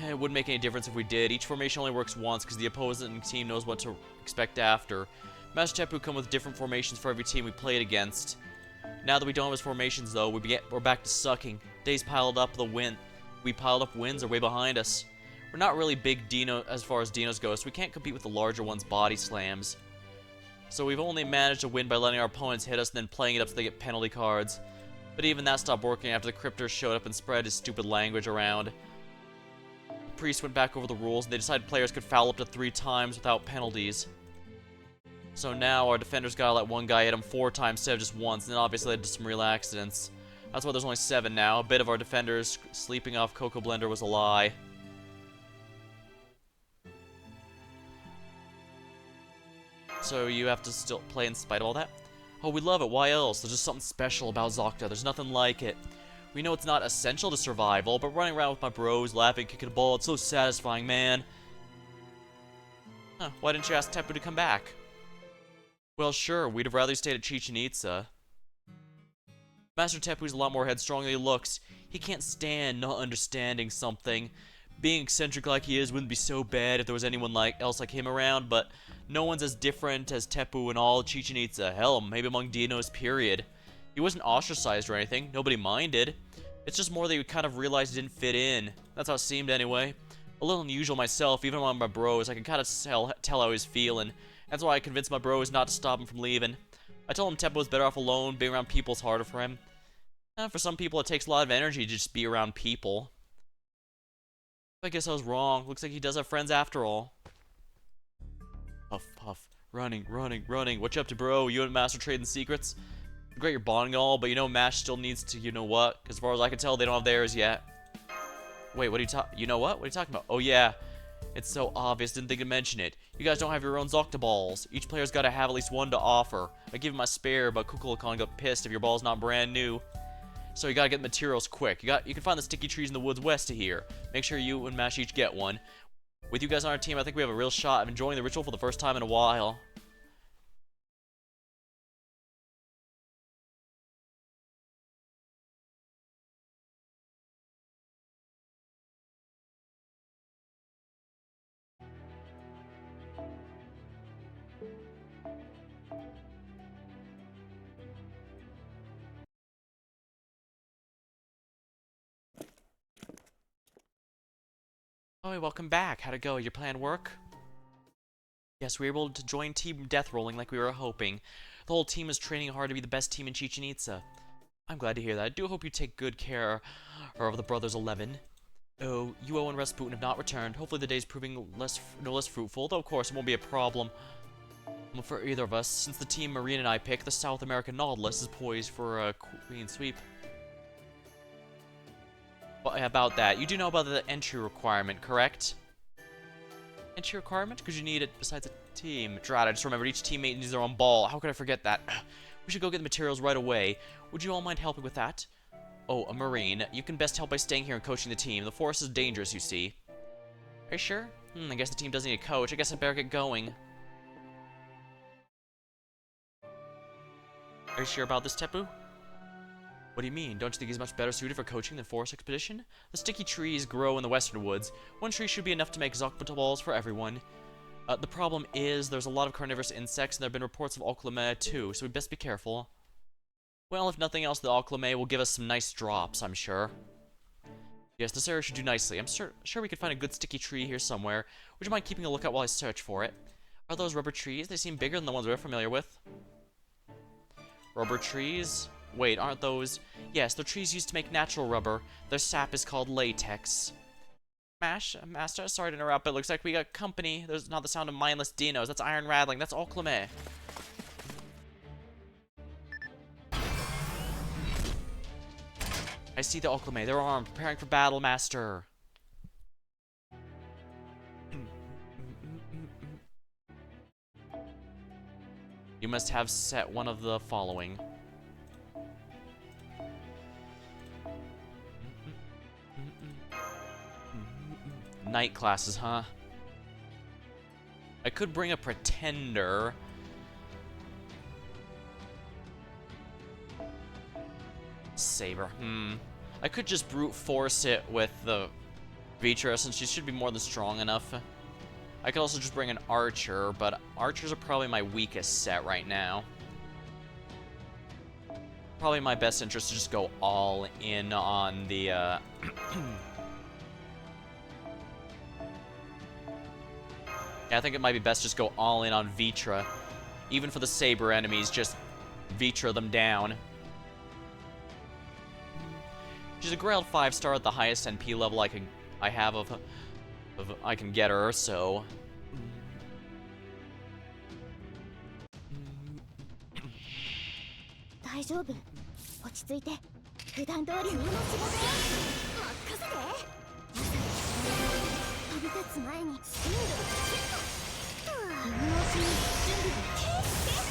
Speaker 2: It wouldn't make any difference if we did. Each formation only works once because the opposing team knows what to expect after. Master Tepu come with different formations for every team we played against. Now that we don't have his formations, though, we're back to sucking. Days piled up, we piled up wins are way behind us. We're not really big dino as far as dinos go, so we can't compete with the larger ones' body slams. So we've only managed to win by letting our opponents hit us and then playing it up so they get penalty cards. But even that stopped working after the Cryptor showed up and spread his stupid language around. The priest went back over the rules and they decided players could foul up to 3 times without penalties. So now our defenders gotta let one guy hit him 4 times instead of just once, and then obviously led to some real accidents. That's why there's only 7 now. A bit of our defenders sleeping off Cocoa Blender was a lie. So you have to still play in spite of all that? Oh, we love it. Why else? There's just something special about Zocta. There's nothing like it. We know it's not essential to survival, but running around with my bros, laughing, kicking a ball, it's so satisfying, man. Huh, why didn't you ask Tepu to come back? Well, sure, we'd have rather stayed at Chichen Itza. Master Tepu's a lot more headstrong than he looks. He can't stand not understanding something. Being eccentric like he is wouldn't be so bad if there was anyone else like him around, but no one's as different as Tepu in all Chichen Itza. Hell, maybe among dinos, period. He wasn't ostracized or anything. Nobody minded. It's just more that he kind of realized he didn't fit in. That's how it seemed anyway. A little unusual myself, even among my bros. I can kind of tell how he's feeling. That's why I convinced my bros not to stop him from leaving. I told him Tepu was better off alone. Being around people's harder for him. For some people, it takes a lot of energy to just be around people. I guess I was wrong. Looks like he does have friends after all. Puff, puff. Running, running, running. What you up to, bro? You and Master trading secrets? Great, you're bonding and all, but you know Mash still needs to, you know what? Because as far as I can tell, they don't have theirs yet. Wait, what are you talking? You know what? What are you talking about? Oh yeah, it's so obvious. Didn't think to mention it. You guys don't have your own Zoctoballs. Each player's got to have at least one to offer. I give him my spare, but Kukulkan got pissed if your ball's not brand new. So you gotta get materials quick. You can find the sticky trees in the woods west of here. Make sure you and Mash each get one. With you guys on our team, I think we have a real shot of enjoying the ritual for the first time in a while. Oh, welcome back. How'd it go? Your plan work? Yes, we were able to join Team Death Rolling like we were hoping. The whole team is training hard to be the best team in Chichen Itza. I'm glad to hear that. I do hope you take good care of the Brothers 11. Oh, Yuo and Rasputin have not returned. Hopefully the day's proving no less fruitful, though of course it won't be a problem for either of us, since the team Marine and I picked, the South American Nautilus is poised for a clean sweep. Well, about that, you do know about the entry requirement, correct? Entry requirement? Because you need it besides a team. Drat, I just remembered each teammate needs their own ball. How could I forget that? We should go get the materials right away. Would you all mind helping with that? Oh, a Marine. You can best help by staying here and coaching the team. The forest is dangerous, you see. Are you sure? I guess the team doesn't need a coach. I guess I better get going. Are you sure about this, Tepu? What do you mean? Don't you think he's much better suited for coaching than forest expedition? The sticky trees grow in the western woods. One tree should be enough to make Zoctoballs for everyone. The problem is there's a lot of carnivorous insects, and there have been reports of Oclame too, so we'd best be careful. Well, if nothing else, the Oclame will give us some nice drops, I'm sure. Yes, this area should do nicely. I'm sure we could find a good sticky tree here somewhere. Would you mind keeping a lookout while I search for it? Are those rubber trees? They seem bigger than the ones we're familiar with. Rubber trees? Wait, aren't those... Yes, they're trees used to make natural rubber. Their sap is called latex. Master, sorry to interrupt, but it looks like we got company. There's not the sound of mindless dinos. That's iron rattling. That's Oclame. I see the Oclame. They're armed, preparing for battle, Master. You must have set one of the following. Night classes, huh? I could bring a pretender. Saber. I could just brute force it with the Vitra, since she should be more than strong enough. I could also just bring an archer, but archers are probably my weakest set right now. Probably my best interest to just go all in on the, Yeah, I think it might be best just go all in on Vitra. Even for the Saber enemies, just Vitra them down. She's a Grailed 5-star at the highest NP level I can get her, so...
Speaker 4: 大丈夫落ち着いて普段通りにの仕事よ任せて飛び立つ前に進路をチェック犬の足に準備を決して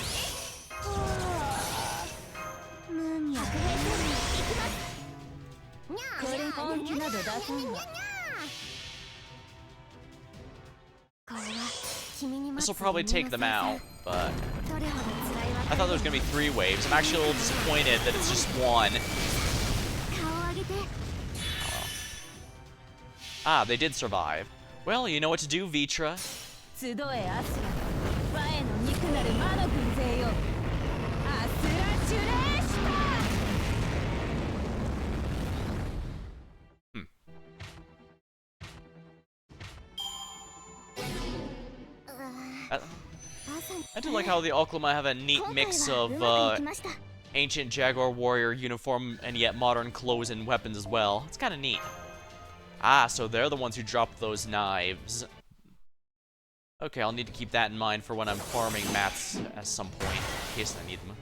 Speaker 4: むにゃ白兵戦に行きますにゃーこれ本気など出さんわこれは君に
Speaker 2: This
Speaker 4: 待
Speaker 2: will
Speaker 4: つ
Speaker 2: probably take them out, but
Speaker 4: どれほど辛いわ
Speaker 2: I thought there was gonna be 3 waves. I'm actually a little disappointed that it's just 1.
Speaker 4: 顔上げて
Speaker 2: Ah, they did survive. Well, you know what to do, Vitra.
Speaker 4: 集えアスラ我への肉なる魔の軍勢よアスラシュレーシ
Speaker 2: I do like how the Oclama have a neat mix of ancient Jaguar warrior uniform and yet modern clothes and weapons as well. It's kind of neat.
Speaker 1: Ah, so they're the ones who dropped those knives. Okay, I'll need to keep that in mind for when I'm farming mats at some point, in case I need them.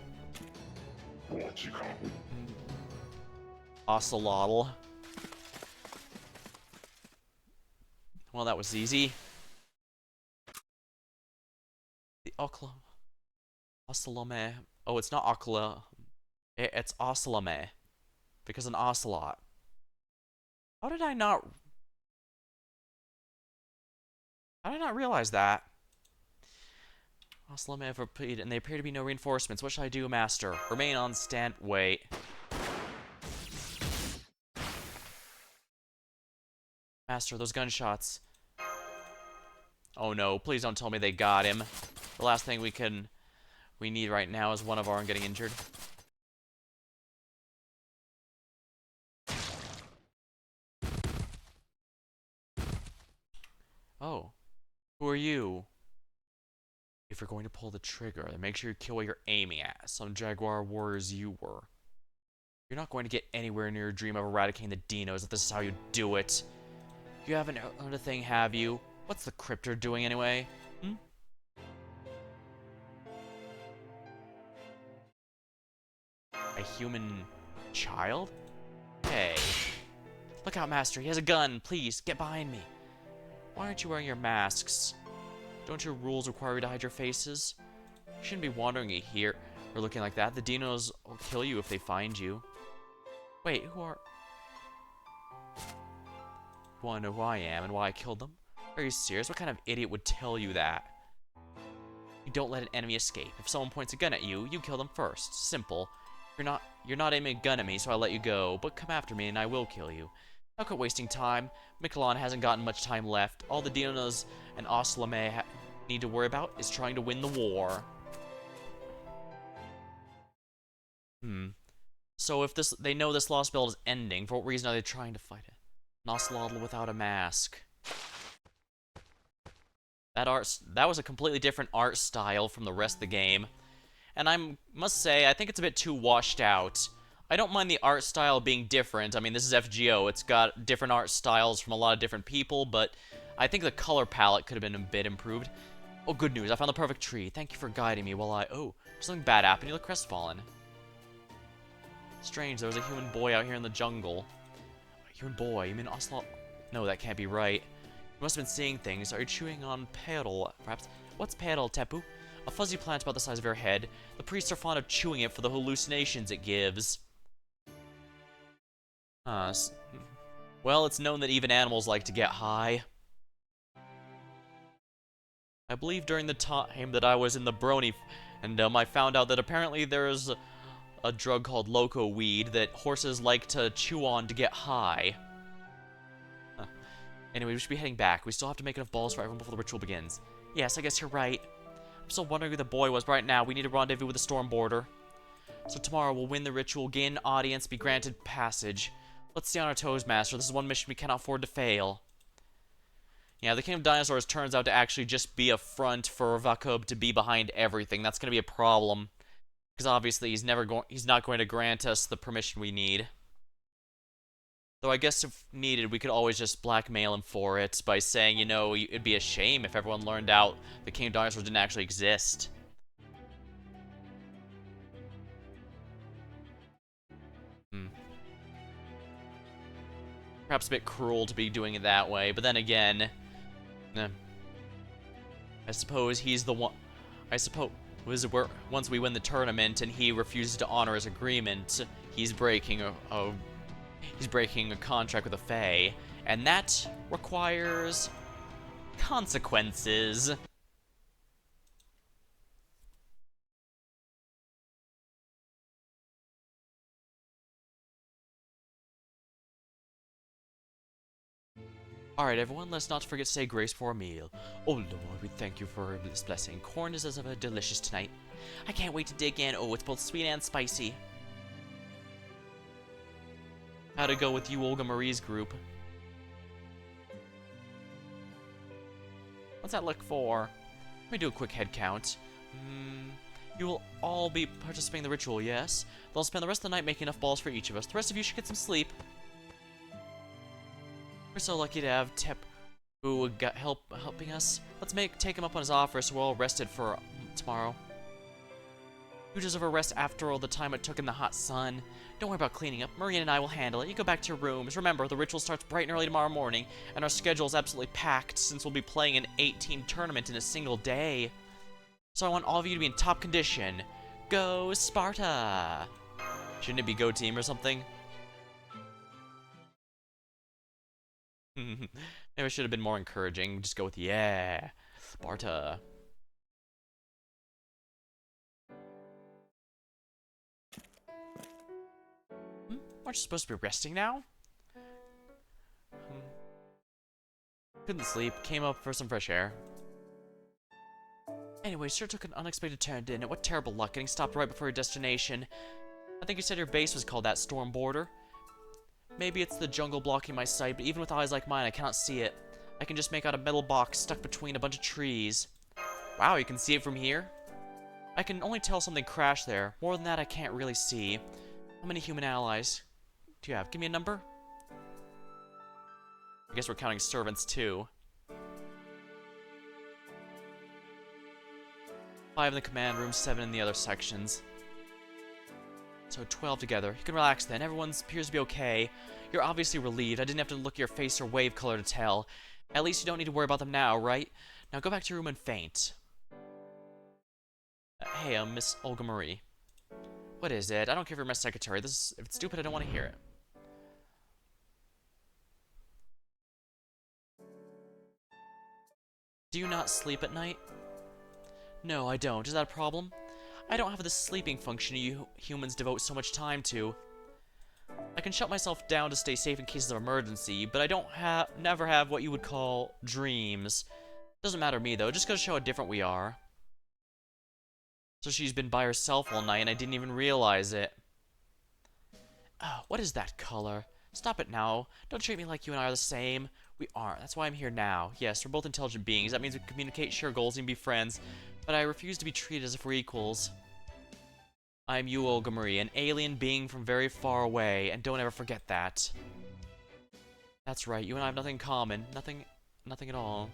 Speaker 1: Ocelotl. Well, that was easy. The Ocelome. Oh, it's not Ocla. It's Ocelome. Because an ocelot. How did I not realize that? Ocelome have repeated, and they appear to be no reinforcements. What should I do, Master? Remain on stand. Wait. Master, those gunshots. Oh no, please don't tell me they got him. The last thing we need right now is one of our own getting injured. Oh. Who are you? If you're going to pull the trigger, then make sure you kill what you're aiming at. Some Jaguar warriors you were. You're not going to get anywhere near your dream of eradicating the dinos if this is how you do it. You haven't heard a thing, have you? What's the cryptor doing anyway? Hmm? A human child? Hey. Look out, Master. He has a gun. Please, get behind me. Why aren't you wearing your masks? Don't your rules require you to hide your faces? You shouldn't be wandering here or looking like that. The dinos will kill you if they find you. Wait, who are... You wanna know who I am and why I killed them? Are you serious? What kind of idiot would tell you that? You don't let an enemy escape. If someone points a gun at you, you kill them first. Simple. You're not aiming a gun at me, so I'll let you go. But come after me and I will kill you. Now quit wasting time. Mictlan hasn't gotten much time left. All the dinos and Ocelome need to worry about is trying to win the war. So if they know this Lostbelt is ending, for what reason are they trying to fight it? An Ocelotl without a mask. That was a completely different art style from the rest of the game. And I must say, I think it's a bit too washed out. I don't mind the art style being different. I mean, this is FGO. It's got different art styles from a lot of different people, but I think the color palette could have been a bit improved. Oh, good news. I found the perfect tree. Thank you for guiding me while Oh, something bad happened. You look crestfallen. Strange. There was a human boy out here in the jungle. A human boy? You mean Ocelot? No, that can't be right. You must have been seeing things. Are you chewing on petal, perhaps? What's petal, Tepu? A fuzzy plant about the size of your head. The priests are fond of chewing it for the hallucinations it gives. Well, it's known that even animals like to get high. I believe during the time that I was in the Brony, and I found out that apparently there's a drug called loco weed that horses like to chew on to get high. Anyway, we should be heading back. We still have to make enough balls for everyone before the ritual begins. Yes, I guess you're right. I'm still wondering who the boy was, but right now we need a rendezvous with the Storm Border. So tomorrow we'll win the ritual, gain an audience, be granted passage. Let's stay on our toes, Master. This is one mission we cannot afford to fail. Yeah, the King of Dinosaurs turns out to actually just be a front for Vakub to be behind everything. That's going to be a problem. Because obviously he's not going to grant us the permission we need. Though I guess if needed, we could always just blackmail him for it by saying, you know, it'd be a shame if everyone learned out the King of Dinosaurs didn't actually exist. Perhaps a bit cruel to be doing it that way, but then again, I suppose he's the one. I suppose once we win the tournament and he refuses to honor his agreement, he's breaking a contract with a Fae, and that requires consequences. Alright, everyone, let's not forget to say grace for a meal. Oh, Lord, we thank you for this blessing. Corn is as ever delicious tonight. I can't wait to dig in. Oh, it's both sweet and spicy. How'd it go with you, Olga Marie's group? What's that look for? Let me do a quick head count. You will all be participating in the ritual, yes? They'll spend the rest of the night making enough balls for each of us. The rest of you should get some sleep.
Speaker 2: We're so lucky to have Tep who got helping us. Let's take him up on his offer so we're all rested for tomorrow. You deserve a rest after all the time it took in the hot sun. Don't worry about cleaning up. Maria and I will handle it. You go back to your rooms. Remember, the ritual starts bright and early tomorrow morning, and our schedule is absolutely packed since we'll be playing an 8-team tournament in a single day. So I want all of you to be in top condition. Go Sparta! Shouldn't it be Go Team or something? Maybe I should have been more encouraging. Just go with yeah, Sparta. Aren't you supposed to be resting now? Couldn't sleep. Came up for some fresh air. Anyway, sure took an unexpected turn, didn't it? What terrible luck, getting stopped right before your destination. I think you said your base was called that, Storm Border. Maybe it's the jungle blocking my sight, but even with eyes like mine, I cannot see it. I can just make out a metal box stuck between a bunch of trees. Wow, you can see it from here? I can only tell something crashed there. More than that, I can't really see. How many human allies do you have? Give me a number? I guess we're counting servants, too. 5 in the command room, 7 in the other sections. So 12 together. You can relax then. Everyone appears to be okay. You're obviously relieved. I didn't have to look at your face or wave color to tell. At least you don't need to worry about them now, right? Now go back to your room and faint. Hey, I'm Miss Olga Marie. What is it? I don't care if you're my secretary. If it's stupid, I don't want to hear it. Do you not sleep at night? No, I don't. Is that a problem? I don't have the sleeping function you humans devote so much time to. I can shut myself down to stay safe in cases of emergency, but I don't never have what you would call dreams. Doesn't matter to me though, just goes to show how different we are. So she's been by herself all night and I didn't even realize it. Oh, what is that color? Stop it now. Don't treat me like you and I are the same. We aren't. That's why I'm here now. Yes, we're both intelligent beings. That means we can communicate, share goals, and be friends. But I refuse to be treated as if we're equals. I'm you, Olga Marie, an alien being from very far away, and don't ever forget that. That's right, you and I have nothing in common. Nothing at all.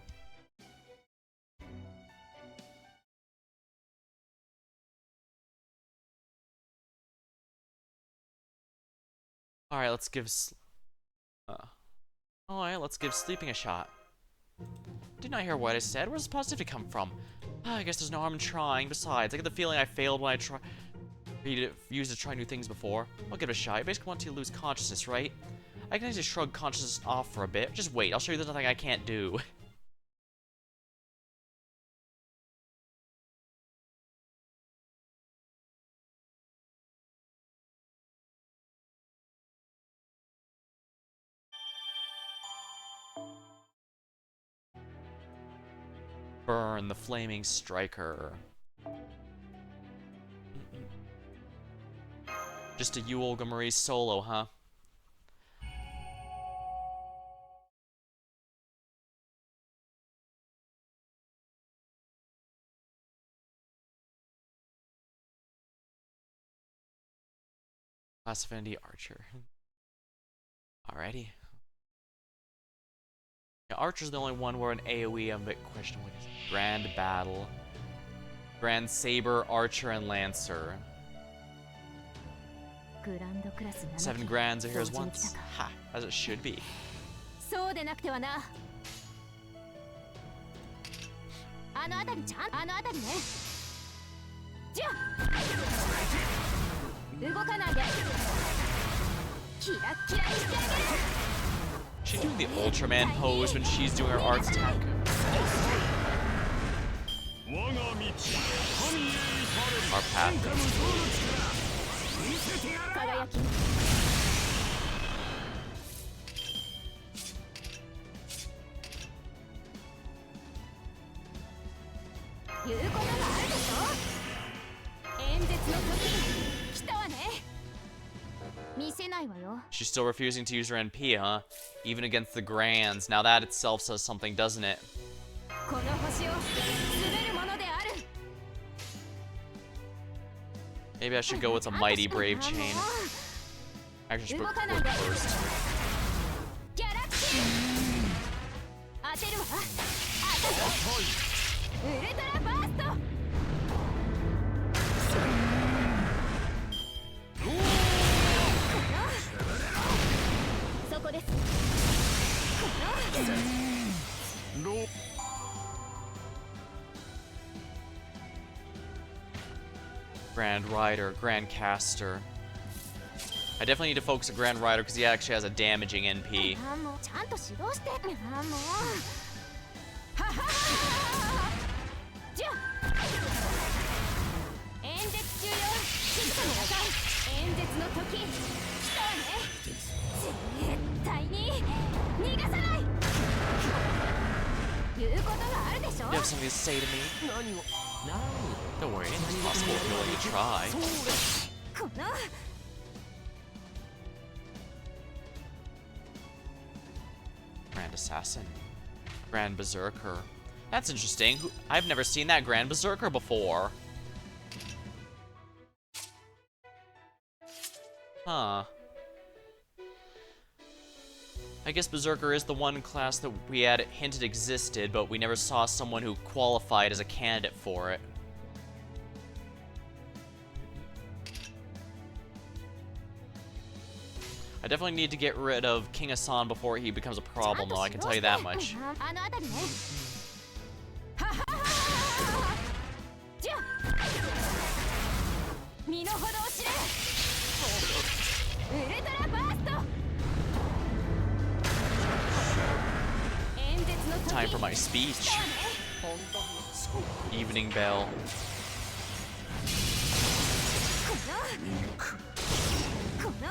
Speaker 2: Alright, let's give sleeping a shot. Didn't I hear what I said? Where's the positivity come from? I guess there's no harm in trying. Besides, I get the feeling I failed when I used to try new things before. I'll give it a shot. You basically want to lose consciousness, right? I can just shrug consciousness off for a bit. Just wait, I'll show you there's nothing I can't do. Burn the flaming striker. Just a you, Olga Marie solo, huh? Class Affinity Archer. Alrighty. Yeah, Archer's the only one where an AoE I'm a bit questionable. Grand Battle. Grand Saber, Archer, and Lancer. 7 grands are here as once. Ha! As it should be.
Speaker 4: そうでなくてはな。あの辺りね。じゃあ動かないで。キラッキラにしてあげる。
Speaker 2: She's doing the Ultraman pose when she's doing her arts attack. Our path. She's still refusing to use her NP, huh? Even against the Grands. Now that itself says something, doesn't it? Maybe I should go with a Mighty Brave Chain. Actually, I should put Quick first.
Speaker 4: ウルトラバーストそこです。
Speaker 1: Grand Rider, Grand Caster. I definitely need to focus on Grand Rider because he actually has a damaging NP.
Speaker 4: あもうちゃんと指導してあもうはははじゃ演説中よ静かになさい演説の時来たわね絶対に逃がさない言うことがあるでしょ
Speaker 1: You have something to say to me?
Speaker 5: 何を
Speaker 1: Don't worry, it's possible if you're willing to try.
Speaker 4: この
Speaker 1: Grand Assassin. Grand Berserker. That's interesting. I've never seen that Grand Berserker before. Huh. I guess Berserker is the one class that we had hinted existed, but we never saw someone who qualified as a candidate for it. I definitely need to get rid of King Hassan before he becomes a problem, though, I can tell you that much.
Speaker 4: あのあたりねはははじゃ身の程を知れウルトラバースト演説の時
Speaker 1: Time for my speech. Evening bell.
Speaker 4: この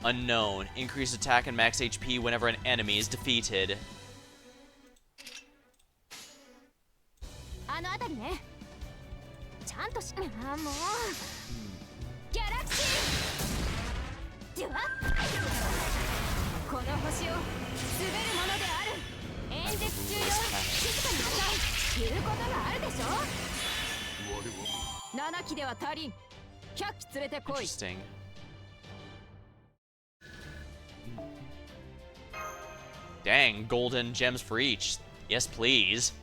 Speaker 1: Unknown. Increased attack and max HP whenever an enemy is defeated.
Speaker 4: あのあたりねちゃんとあもうギャラクシーではこの星を滑るものである演説中よ静かになさい言うことがあるでしょ7機では足りん100機連れてこい
Speaker 1: Interesting. Dang, golden gems for each. Yes, please.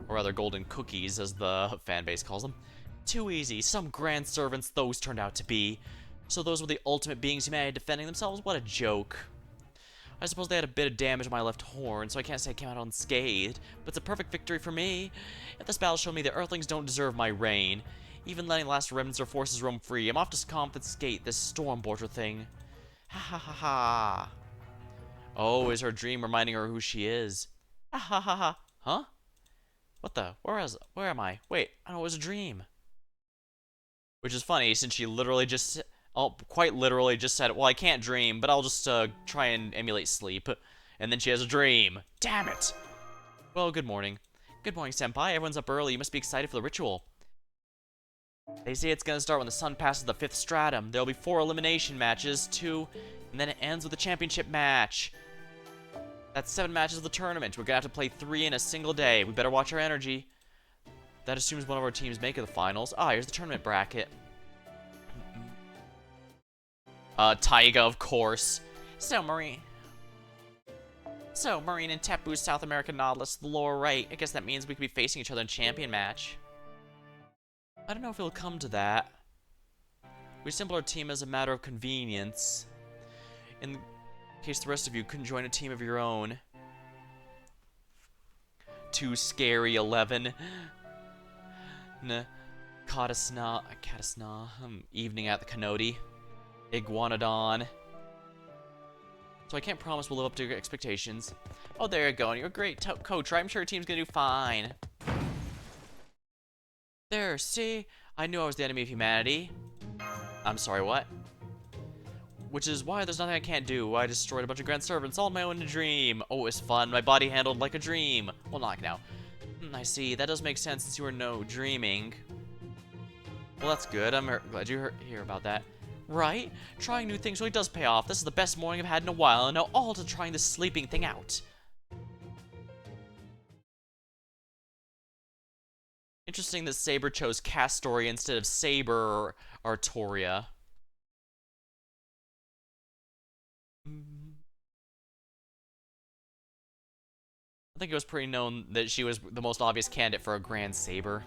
Speaker 1: Or rather, golden cookies, as the fanbase calls them. Too easy. Some grand servants those turned out to be. So those were the ultimate beings humanity defending themselves? What a joke. I suppose they had a bit of damage on my left horn, so I can't say I came out unscathed, but it's a perfect victory for me. If this battle showed me the Earthlings don't deserve my reign, even letting the last remnants or forces roam free, I'm off to confiscate this Stormborger thing. Ha ha ha ha. Oh, is her dream reminding her who she is? Ha ha ha ha. Huh? What the? Where am I? Wait, I know it was a dream. Which is funny, since she literally just, quite literally just said, well, I can't dream, but I'll just try and emulate sleep. And then she has a dream. Damn it! Well, good morning. Good morning, Senpai. Everyone's up early. You must be excited for the ritual. They say it's gonna start when the sun passes the 5th stratum. There'll be 4 elimination matches, 2, and then it ends with a championship match. That's 7 matches of the tournament. We're gonna have to play 3 in a single day. We better watch our energy. That assumes one of our teams make it to the finals. Ah, here's the tournament bracket. Taiga, of course. So, Marine and Tepu's South American Nautilus, the lower right. I guess that means we could be facing each other in champion match. I don't know if it'll come to that. We assemble our team as a matter of convenience. In case the rest of you couldn't join a team of your own. Too scary, 11. Katasna, evening at the Canody. Iguanodon. So I can't promise we'll live up to your expectations. Oh, there you go. You're a great coach, right? I'm sure your team's gonna do fine. There, see? I knew I was the enemy of humanity. I'm sorry, what? Which is why there's nothing I can't do. I destroyed a bunch of grand servants all on my own in a dream. Oh, it was fun. My body handled like a dream. Well, not like now. I see. That does make sense since you were dreaming. Well, that's good. I'm glad you hear about that. Right? Trying new things really does pay off. This is the best morning I've had in a while, and now all to trying this sleeping thing out. Interesting that Saber chose Castoria instead of Saber or Artoria. I think it was pretty known that she was the most obvious candidate for a Grand Saber.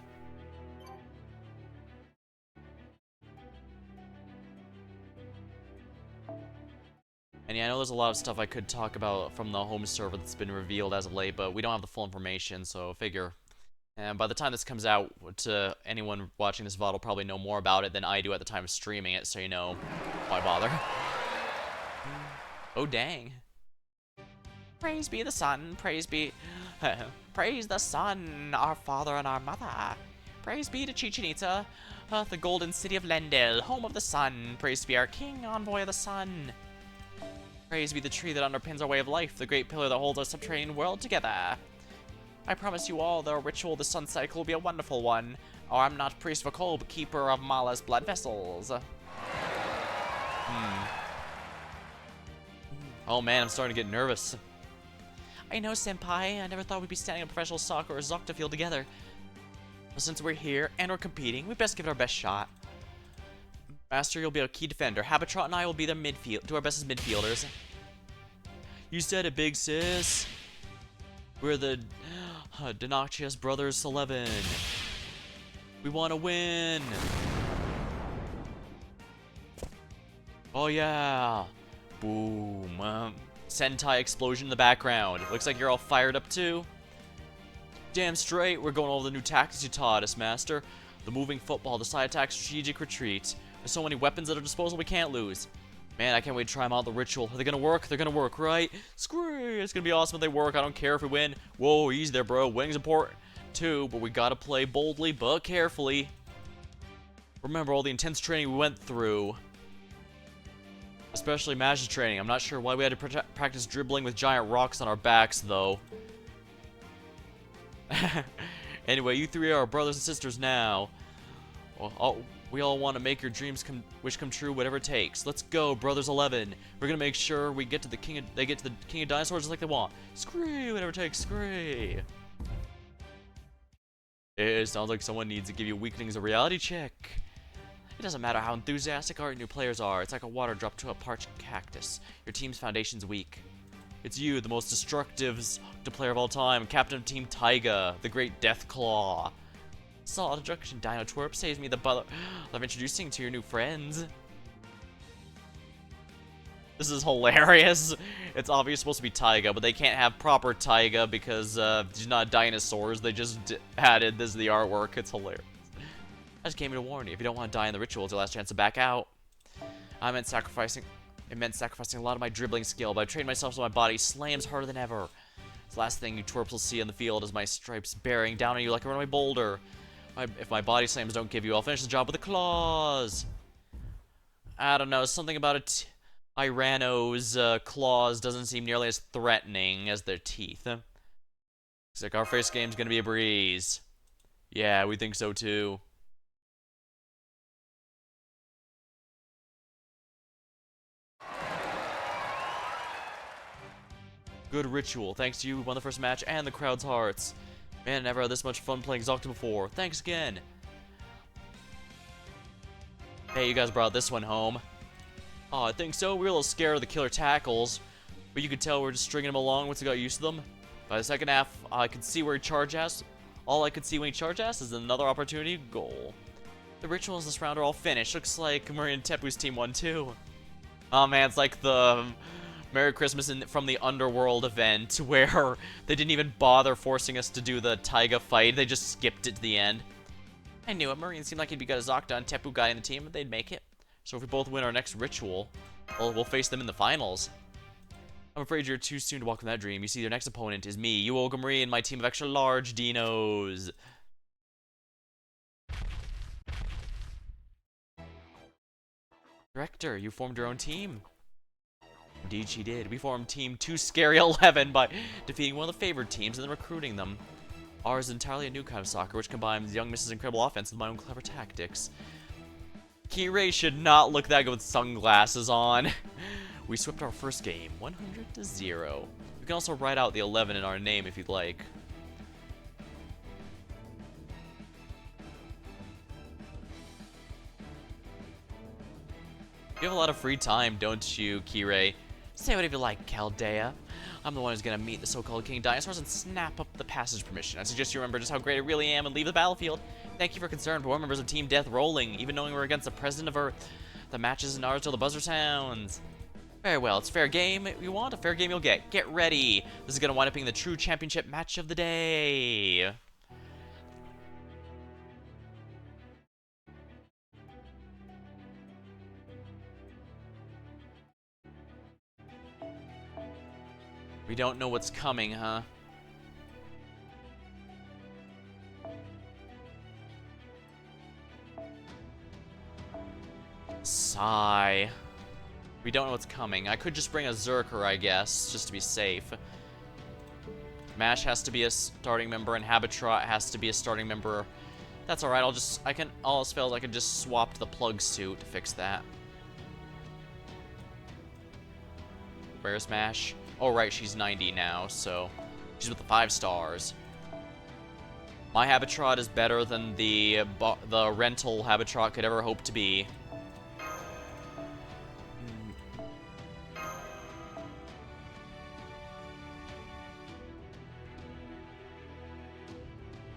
Speaker 1: And yeah, I know there's a lot of stuff I could talk about from the home server that's been revealed as of late, but we don't have the full information, so figure. And by the time this comes out, to anyone watching this VOD will probably know more about it than I do at the time of streaming it, so you know, why bother? Oh, dang.
Speaker 3: Praise be the sun, praise be... praise the sun, our father and our mother. Praise be to Chichen Itza, the golden city of Lendil, home of the sun. Praise be our king, envoy of the sun.
Speaker 1: Praise be the tree that underpins our way of life, the great pillar that holds our subterranean world together.
Speaker 3: I promise you all the ritual of the sun cycle will be a wonderful one. Or I'm not priest of Akol, but keeper of Mala's blood vessels.
Speaker 1: Oh man, I'm starting to get nervous.
Speaker 3: I know, senpai. I never thought we'd be standing in professional soccer or Zocta field together.
Speaker 1: But since we're here and we're competing, we best give it our best shot. Master, you'll be a key defender. Habitrot and I will be the do our best as midfielders. You said it, big sis. We're the Denoxious Brothers 11. We want to win. Oh yeah. Boom. Sentai explosion in the background. Looks like you're all fired up too. Damn straight, we're going over the new tactics you taught us, Master. The moving football, the side attack, strategic retreat. There's so many weapons at our disposal we can't lose. Man, I can't wait to try them out, the ritual. Are they gonna work? They're gonna work, right? Screw it. It's gonna be awesome if they work. I don't care if we win. Whoa, easy there, bro. Winning's important too, but we gotta play boldly but carefully. Remember all the intense training we went through. Especially magic training. I'm not sure why we had to practice dribbling with giant rocks on our backs, though. Anyway, you three are our brothers and sisters now. Well, we all want to make your dreams wish come true, whatever it takes. Let's go, Brothers 11. We're gonna make sure we get to they get to the King of Dinosaurs just like they want. Screw whatever it takes. Screw. It sounds like someone needs to give you weakenings a reality check. It doesn't matter how enthusiastic our new players are. It's like a water drop to a parched cactus. Your team's foundation's weak. It's you, the most destructive player of all time, captain of Team Taiga, the great Death Claw. Solid introduction, Dino Twerp saves me the bother of introducing to your new friends. This is hilarious. It's obviously supposed to be Taiga, but they can't have proper Taiga because they're not dinosaurs. They just added this to the artwork. It's hilarious. I just came here to warn you. If you don't want to die in the ritual, it's your last chance to back out. It meant sacrificing a lot of my dribbling skill, but I've trained myself so my body slams harder than ever. It's the last thing you twerps will see on the field is my stripes bearing down on you like a runaway boulder. If my body slams don't give you, I'll finish the job with the claws. I don't know, something about it. Irano's claws doesn't seem nearly as threatening as their teeth. Looks like our first game's gonna be a breeze. Yeah, we think so too. Good ritual. Thanks to you, we won the first match and the crowd's hearts. Man, I never had this much fun playing Zocta before. Thanks again. Hey, you guys brought this one home. Oh, I think so. We were a little scared of the killer tackles, but you could tell we were just stringing them along once we got used to them. By the second half, I could see where he charged us. All I could see when he charged us is another opportunity goal. The rituals this round are all finished. Looks like Murray and Tepu's team won too. Oh man, it's like the Merry Christmas from the Underworld event where they didn't even bother forcing us to do the Taiga fight. They just skipped it to the end. I knew it. Marine seemed like he'd be good as Zocta and Tepu guy in the team, but they'd make it. So if we both win our next ritual, we'll face them in the finals. I'm afraid you're too soon to welcome that dream. You see, their next opponent is me, you Olga Marie, and my team of extra large dinos. Director, you formed your own team. Indeed she did. We formed Team 2 Scary 11 by defeating one of the favored teams and then recruiting them. Ours is entirely a new kind of soccer, which combines young Mrs. Incredible offense with my own clever tactics. Kirei should not look that good with sunglasses on. We swept our first game, 100-0. We can also write out the 11 in our name if you'd like. You have a lot of free time, don't you, Kirei? Say whatever you like, Chaldea. I'm the one who's gonna meet the so-called king dinosaurs and snap up the passage permission. I suggest you remember just how great I really am and leave the battlefield. Thank you for concern, board members of Team Death Rolling, even knowing we're against the President of Earth. The match isn't ours till the buzzer sounds. Very well, it's fair game. You want a fair game, you'll get. Get ready. This is gonna wind up being the true championship match of the day. We don't know what's coming, huh? Sigh. We don't know what's coming. I could just bring a Zerker, I guess, just to be safe. Mash has to be a starting member, and Habitrot has to be a starting member. That's alright, all else fails, I can just swap to the plug suit to fix that. Where's Mash? Oh, right, she's 90 now, so she's with the 5 stars. My Habitrot is better than the rental Habitrot could ever hope to be.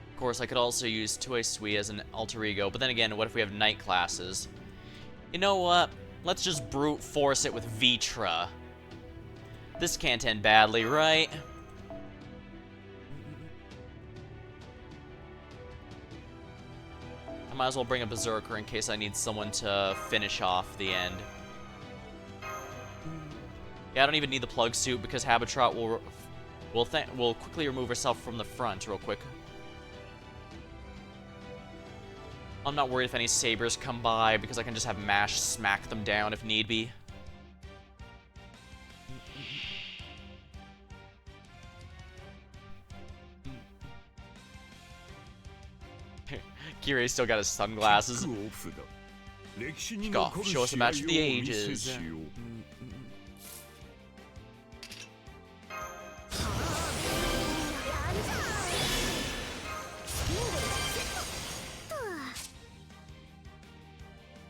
Speaker 1: Of course, I could also use Tui Sui as an alter ego, but then again, what if we have night classes? You know what? Let's just brute force it with Vitra. This can't end badly, right? I might as well bring a Berserker in case I need someone to finish off the end. Yeah, I don't even need the plug suit because Habitrot will quickly remove herself from the front real quick. I'm not worried if any sabers come by because I can just have Mash smack them down if need be. Kirei still got his sunglasses. Kick off. Show us a match of the ages.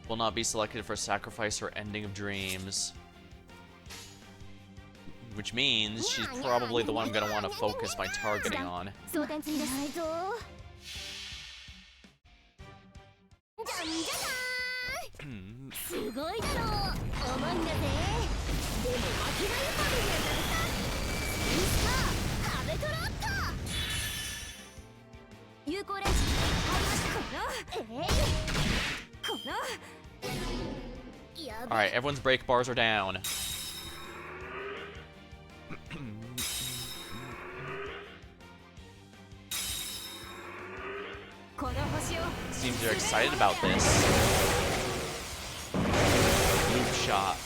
Speaker 1: Will not be selected for sacrifice or ending of dreams. Which means she's probably the one I'm gonna want to focus my targeting on. Alright, everyone's break bars are down. Seems they're excited about this. Loop shot.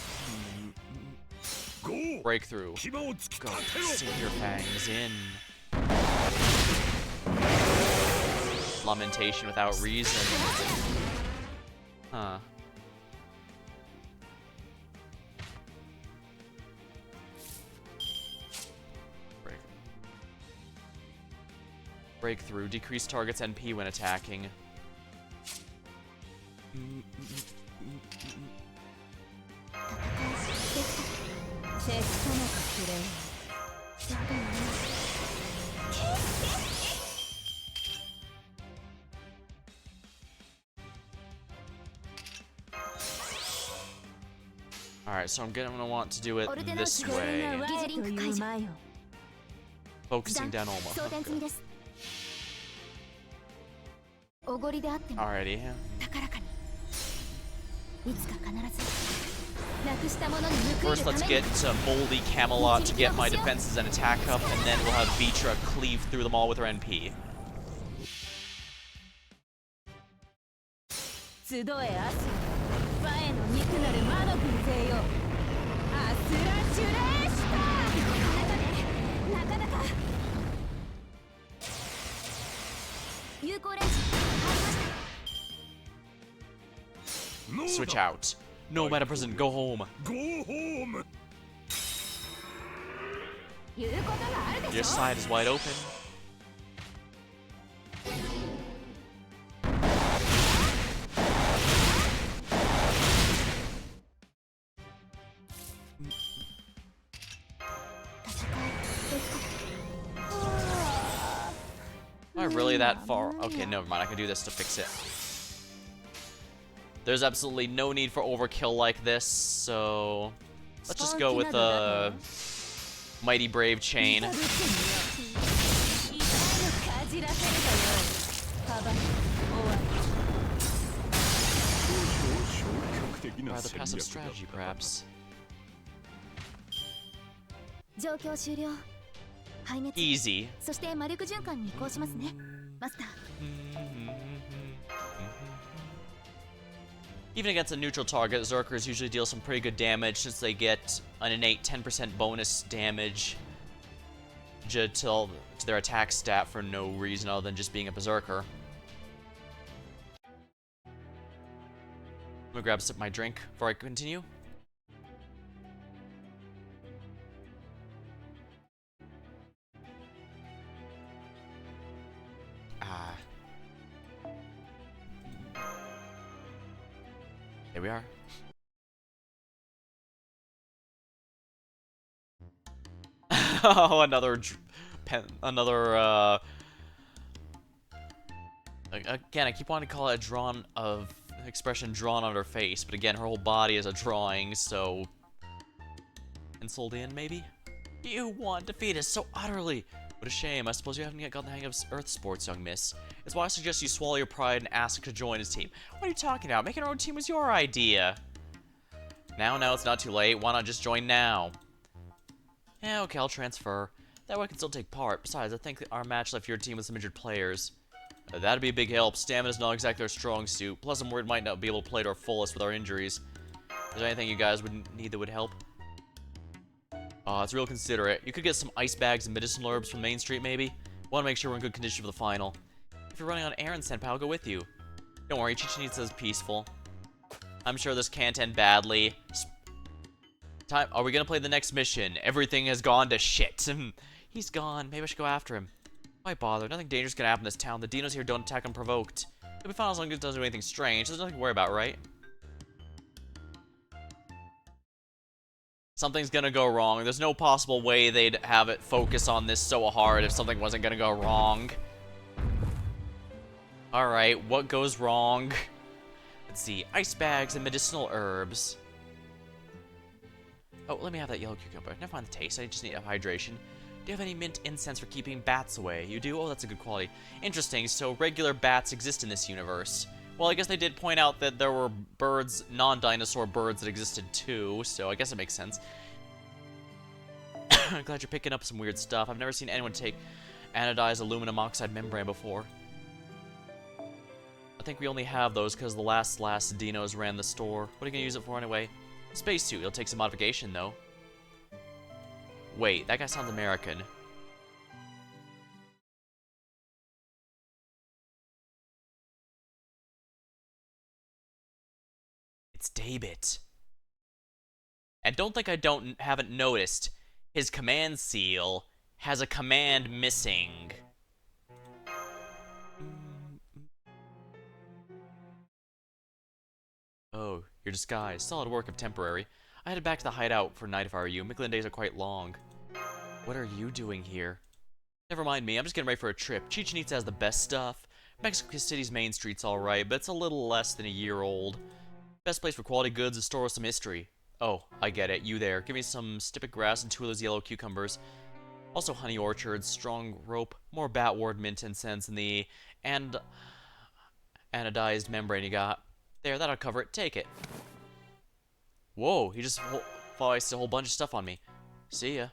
Speaker 1: Breakthrough. Go, sink your fangs in. Lamentation without reason. Huh. Breakthrough. Decrease target's NP when attacking. Alright, so I'm gonna want to do it this way. Focusing down Oma. Alrighty. First, let's get to Moldy Camelot to get my defenses and attack up, and then we'll have Vitra cleave through them all with her NP. Switch out. No, Meta Prison, go home.
Speaker 5: Go home!
Speaker 1: Your side is wide open. I really that far? Okay, never mind. I can do this to fix it. There's absolutely no need for overkill like this, so let's just go with a mighty brave chain. Rather passive strategy, perhaps.
Speaker 4: 状況終了。排熱。
Speaker 1: Easy.
Speaker 4: そして魔力循環に移行しますね。マスター。
Speaker 1: Even against a neutral target, Zerkers usually deal some pretty good damage since they get an innate 10% bonus damage to their attack stat for no reason other than just being a berserker. I'm gonna grab a sip of my drink before I continue. Here we are. Oh, another again, I keep wanting to call it a expression drawn on her face, but again, her whole body is a drawing, so penciled in, maybe? You want to defeat us so utterly! What a shame. I suppose you haven't yet gotten the hang of Earth sports, young miss. It's why I suggest you swallow your pride and ask to join his team. What are you talking about? Making our own team was your idea. Now, it's not too late. Why not just join now? Yeah, okay, I'll transfer. That way I can still take part. Besides, I think our match left your team with some injured players. That'd be a big help. Stamina's not exactly our strong suit. Plus, I'm worried we might not be able to play to our fullest with our injuries. Is there anything you guys would need that would help? It's real considerate. You could get some ice bags and medicinal herbs from Main Street, maybe? Want to make sure we're in good condition for the final. If you're running on errands, Senpai, I'll go with you. Don't worry, Chichen Itza is peaceful. I'm sure this can't end badly. Are we gonna play the next mission? Everything has gone to shit. He's gone. Maybe I should go after him. Why bother? Nothing dangerous can happen in this town. The dinos here don't attack unprovoked. It'll be fine as long as it doesn't do anything strange. There's nothing to worry about, right? Something's gonna go wrong. There's no possible way they'd have it focus on this so hard if something wasn't gonna go wrong. Alright, what goes wrong? Let's see. Ice bags and medicinal herbs. Oh, let me have that yellow cucumber. Never mind the taste. I just need hydration. Do you have any mint incense for keeping bats away? You do? Oh, that's a good quality. Interesting. So regular bats exist in this universe. Well, I guess they did point out that there were birds, non-dinosaur birds that existed too, so I guess it makes sense. I'm glad you're picking up some weird stuff. I've never seen anyone take anodized aluminum oxide membrane before. I think we only have those because the last dinos ran the store. What are you going to use it for anyway? Spacesuit. It'll take some modification, though. Wait, that guy sounds American. It's Daybit. And don't think I haven't noticed. His command seal has a command missing. Oh, your disguise. Solid work if temporary. I headed back to the hideout for night if I were you. Mictlan days are quite long. What are you doing here? Never mind me, I'm just getting ready for a trip. Chichen Itza has the best stuff. Mexico City's main street's alright, but it's a little less than a year old. Best place for quality goods is store with some history. Oh, I get it. You there. Give me some stipic grass and 2 of those yellow cucumbers. Also honey orchards, strong rope, more batwort mint incense, and the anodized membrane you got. There, that'll cover it. Take it. Whoa, he just foisted a whole bunch of stuff on me. See ya.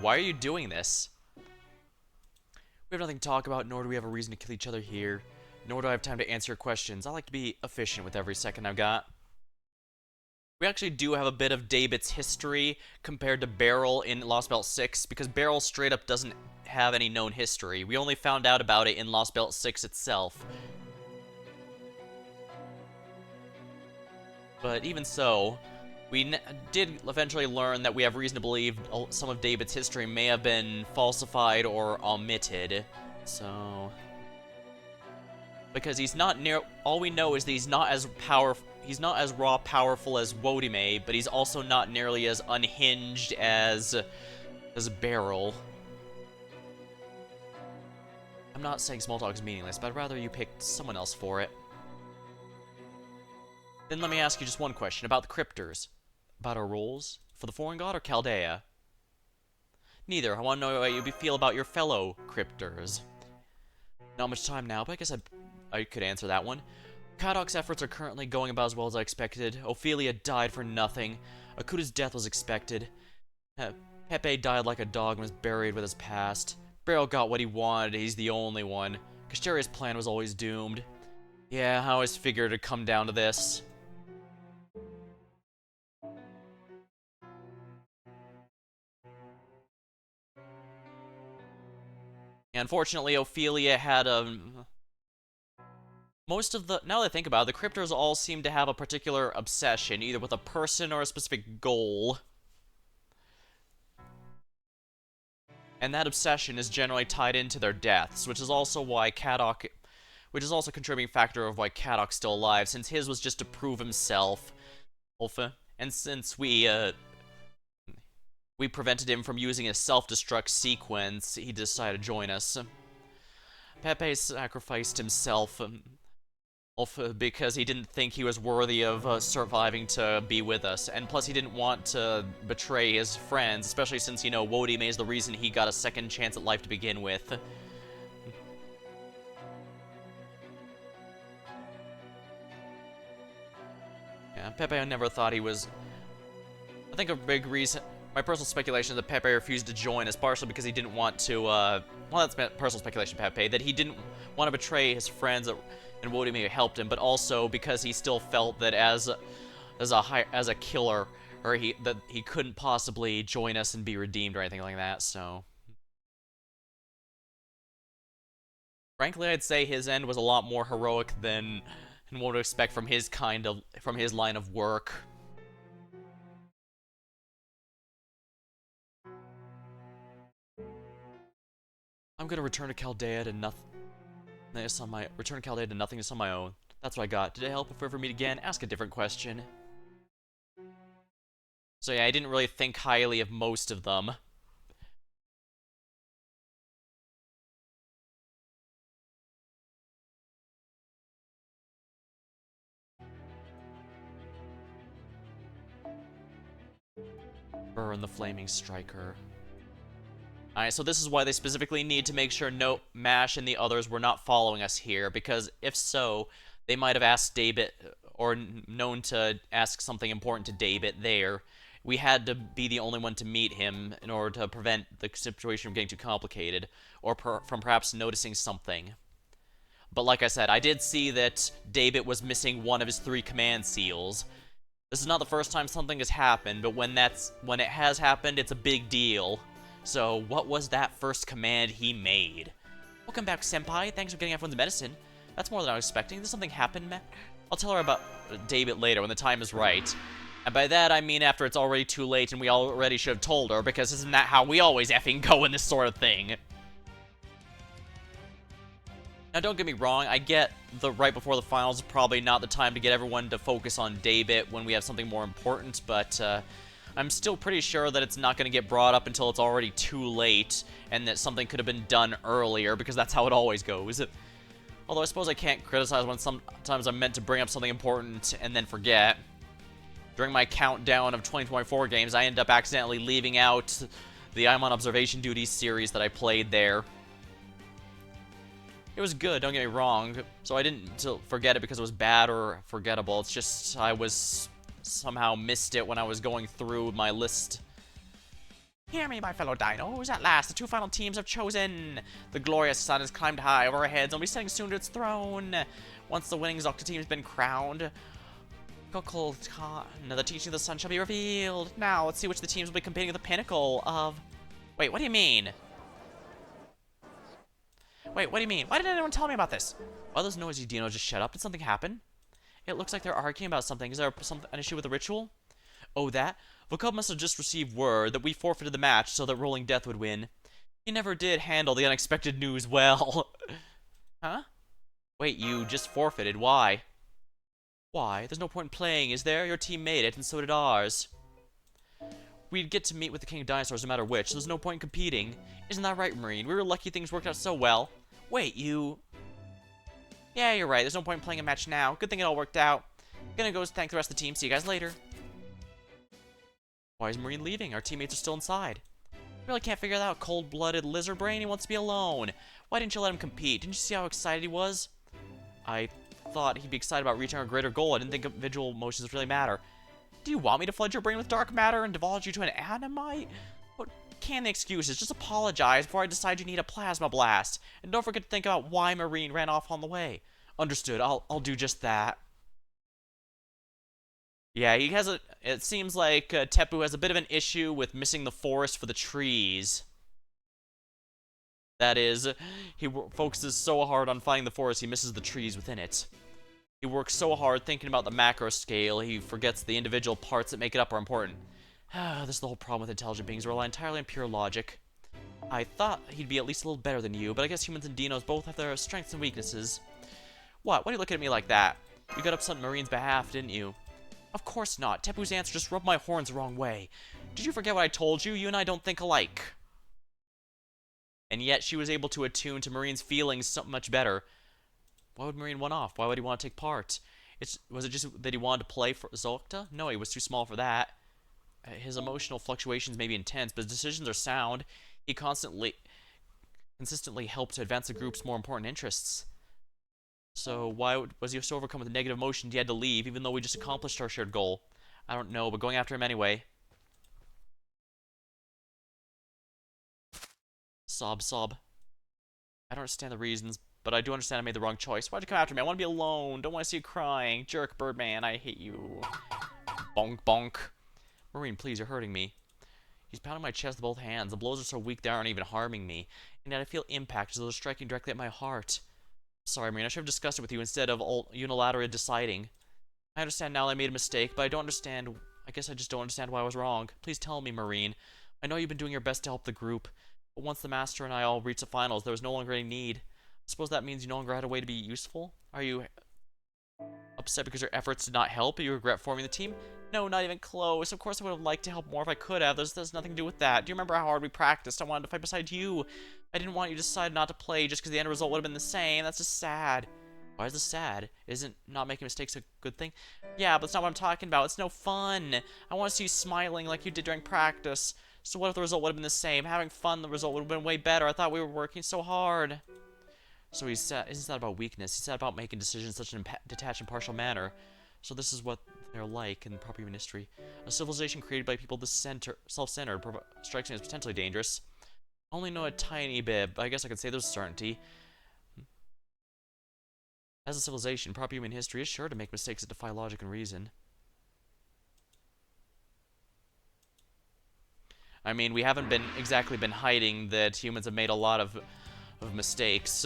Speaker 1: Why are you doing this? We have nothing to talk about, nor do we have a reason to kill each other here. Nor do I have time to answer your questions. I like to be efficient with every second I've got. We actually do have a bit of Daybit's history compared to Beryl in Lostbelt 6, because Beryl straight up doesn't have any known history. We only found out about it in Lostbelt 6 itself. But even so, we did eventually learn that we have reason to believe some of Daybit's history may have been falsified or omitted. So, because he's not near. All we know is that he's not as powerful. He's not as raw powerful as Wodime, but he's also not nearly as unhinged as Beryl.
Speaker 2: I'm not saying small talk is meaningless, but I'd rather you picked someone else for it. Then let me ask you just one question about the Cryptors. About our roles? For the Foreign God or Chaldea? Neither. I want to know how you feel about your fellow Cryptors. Not much time now, but I guess I could answer that one. Kadok's efforts are currently going about as well as I expected. Ophelia died for nothing. Akuta's death was expected. Pepe died like a dog and was buried with his past. Beryl got what he wanted, he's the only one. Kashteria's plan was always doomed. Yeah, I always figured it'd come down to this. Unfortunately, Ophelia had most of the... Now that I think about it, the Cryptors all seem to have a particular obsession, either with a person or a specific goal. And that obsession is generally tied into their deaths, which is also why Kadok... Which is also a contributing factor of why Kadok's still alive, since his was just to prove himself. And since we prevented him from using his self-destruct sequence, he decided to join us. Pepe sacrificed himself because he didn't think he was worthy of surviving to be with us, and plus he didn't want to betray his friends, especially since, you know, Wodime is the reason he got a second chance at life to begin with. Yeah, Pepe never thought he was... I think a big reason... My personal speculation is that Pepe refused to join is partially because he didn't want to, well, that's personal speculation, Pepe, that he didn't want to betray his friends and Wodime helped him, but also because he still felt that as a killer, or that he couldn't possibly join us and be redeemed or anything like that, so... Frankly, I'd say his end was a lot more heroic than one would expect from his line of work. I'm gonna return to Chaldea to nothingness on my own. That's what I got. Did it help if we ever meet again? Ask a different question. So yeah, I didn't really think highly of most of them. Burn the Flaming Striker. Alright, so this is why they specifically need to make sure Mash and the others were not following us here, because if so, they might have asked David, or known to ask something important to David there. We had to be the only one to meet him in order to prevent the situation from getting too complicated, or from perhaps noticing something. But like I said, I did see that David was missing one of his 3 command seals. This is not the first time something has happened, but when it has happened, it's a big deal. So, what was that first command he made? Welcome back, Senpai. Thanks for getting everyone's medicine. That's more than I was expecting. Did something happen, Matt? I'll tell her about David later, when the time is right. And by that, I mean after it's already too late and we already should have told her, because isn't that how we always effing go in this sort of thing? Now, don't get me wrong, I get the right before the finals is probably not the time to get everyone to focus on David when we have something more important, but, I'm still pretty sure that it's not going to get brought up until it's already too late, and that something could have been done earlier, because that's how it always goes. Although I suppose I can't criticize when sometimes I'm meant to bring up something important and then forget. During my countdown of 2024 games, I ended up accidentally leaving out the I'm on Observation Duty series that I played there. It was good, don't get me wrong, so I didn't forget it because it was bad or forgettable. It's just I was... somehow missed it when I was going through my list.
Speaker 3: Hear me, my fellow dinos. At last, the 2 final teams have chosen. The glorious sun has climbed high over our heads and will be setting soon to its throne. Once the winning Zocta team has been crowned, the teaching of the sun shall be revealed. Now, let's see which of the teams will be competing at the pinnacle of... Wait, what do you mean? Wait, what do you mean? Why didn't anyone tell me about this?
Speaker 2: Why those noisy dinos just shut up? Did something happen? It looks like they're arguing about something. Is there an issue with the ritual? Oh, that? Vokub must have just received word that we forfeited the match so that Rolling Death would win. He never did handle the unexpected news well. Huh? Wait, you just forfeited. Why? Why? There's no point in playing, is there? Your team made it, and so did ours. We'd get to meet with the King of Dinosaurs no matter which, so there's no point in competing. Isn't that right, Marine? We were lucky things worked out so well.
Speaker 1: Wait, you... Yeah, you're right. There's no point in playing a match now. Good thing it all worked out. Gonna go thank the rest of the team. See you guys later. Why is Marine leaving? Our teammates are still inside. Really can't figure that out. Cold-blooded lizard brain. He wants to be alone. Why didn't you let him compete? Didn't you see how excited he was? I thought he'd be excited about reaching our greater goal. I didn't think individual emotions really matter. Do you want me to flood your brain with dark matter and divulge you to an animite? What can the excuses? Just apologize before I decide you need a plasma blast. And don't forget to think about why Marine ran off on the way. Understood. I'll do just that. Yeah, he has a... It seems like Teppu has a bit of an issue with missing the forest for the trees. That is, he focuses so hard on finding the forest, he misses the trees within it. He works so hard thinking about the macro scale, he forgets the individual parts that make it up are important. This is the whole problem with intelligent beings, rely entirely on pure logic. I thought he'd be at least a little better than you, but I guess humans and dinos both have their strengths and weaknesses. What? Why are you looking at me like that? You got upset on Marine's behalf, didn't you? Of course not. Teppu's answer just rubbed my horns the wrong way. Did you forget what I told you? You and I don't think alike. And yet she was able to attune to Marine's feelings so much better. Why would Marine want off? Why would he want to take part? Was it just that he wanted to play for Zocta? No, he was too small for that. His emotional fluctuations may be intense, but his decisions are sound. He consistently helped to advance the group's more important interests. So why was he so overcome with negative emotions he had to leave, even though we just accomplished our shared goal? I don't know, but going after him anyway. Sob, sob. I don't understand the reasons, but I do understand I made the wrong choice. Why'd you come after me? I want to be alone. Don't want to see you crying. Jerk, Birdman, I hate you. Bonk, bonk. Marine, please, you're hurting me. He's pounding my chest with both hands. The blows are so weak they aren't even harming me. And yet I feel impact as though they're striking directly at my heart. Sorry, Marine, I should have discussed it with you instead of unilaterally deciding. I understand now that I made a mistake, but I don't understand... I guess I just don't understand why I was wrong. Please tell me, Marine. I know you've been doing your best to help the group, but once the Master and I all reached the finals, there was no longer any need. I suppose that means you no longer had a way to be useful? Are you upset because your efforts did not help, but you regret forming the team? No, not even close. Of course I would have liked to help more if I could have. There's nothing to do with that. Do you remember how hard we practiced? I wanted to fight beside you. I didn't want you to decide not to play just because the end result would have been the same. That's just sad. Why is this sad? Isn't not making mistakes a good thing? Yeah, but it's not what I'm talking about. It's no fun. I want to see you smiling like you did during practice. So what if the result would have been the same? Having fun, the result would have been way better. I thought we were working so hard. So he's sad. Isn't that about weakness? He's sad about making decisions in such an detached and partial manner. So this is what they're like in proper human history. A civilization created by people this self-centered strikes me as potentially dangerous. I only know a tiny bit, but I guess I could say there's certainty. As a civilization, proper human history is sure to make mistakes that defy logic and reason. I mean, we haven't exactly been hiding that humans have made a lot of mistakes.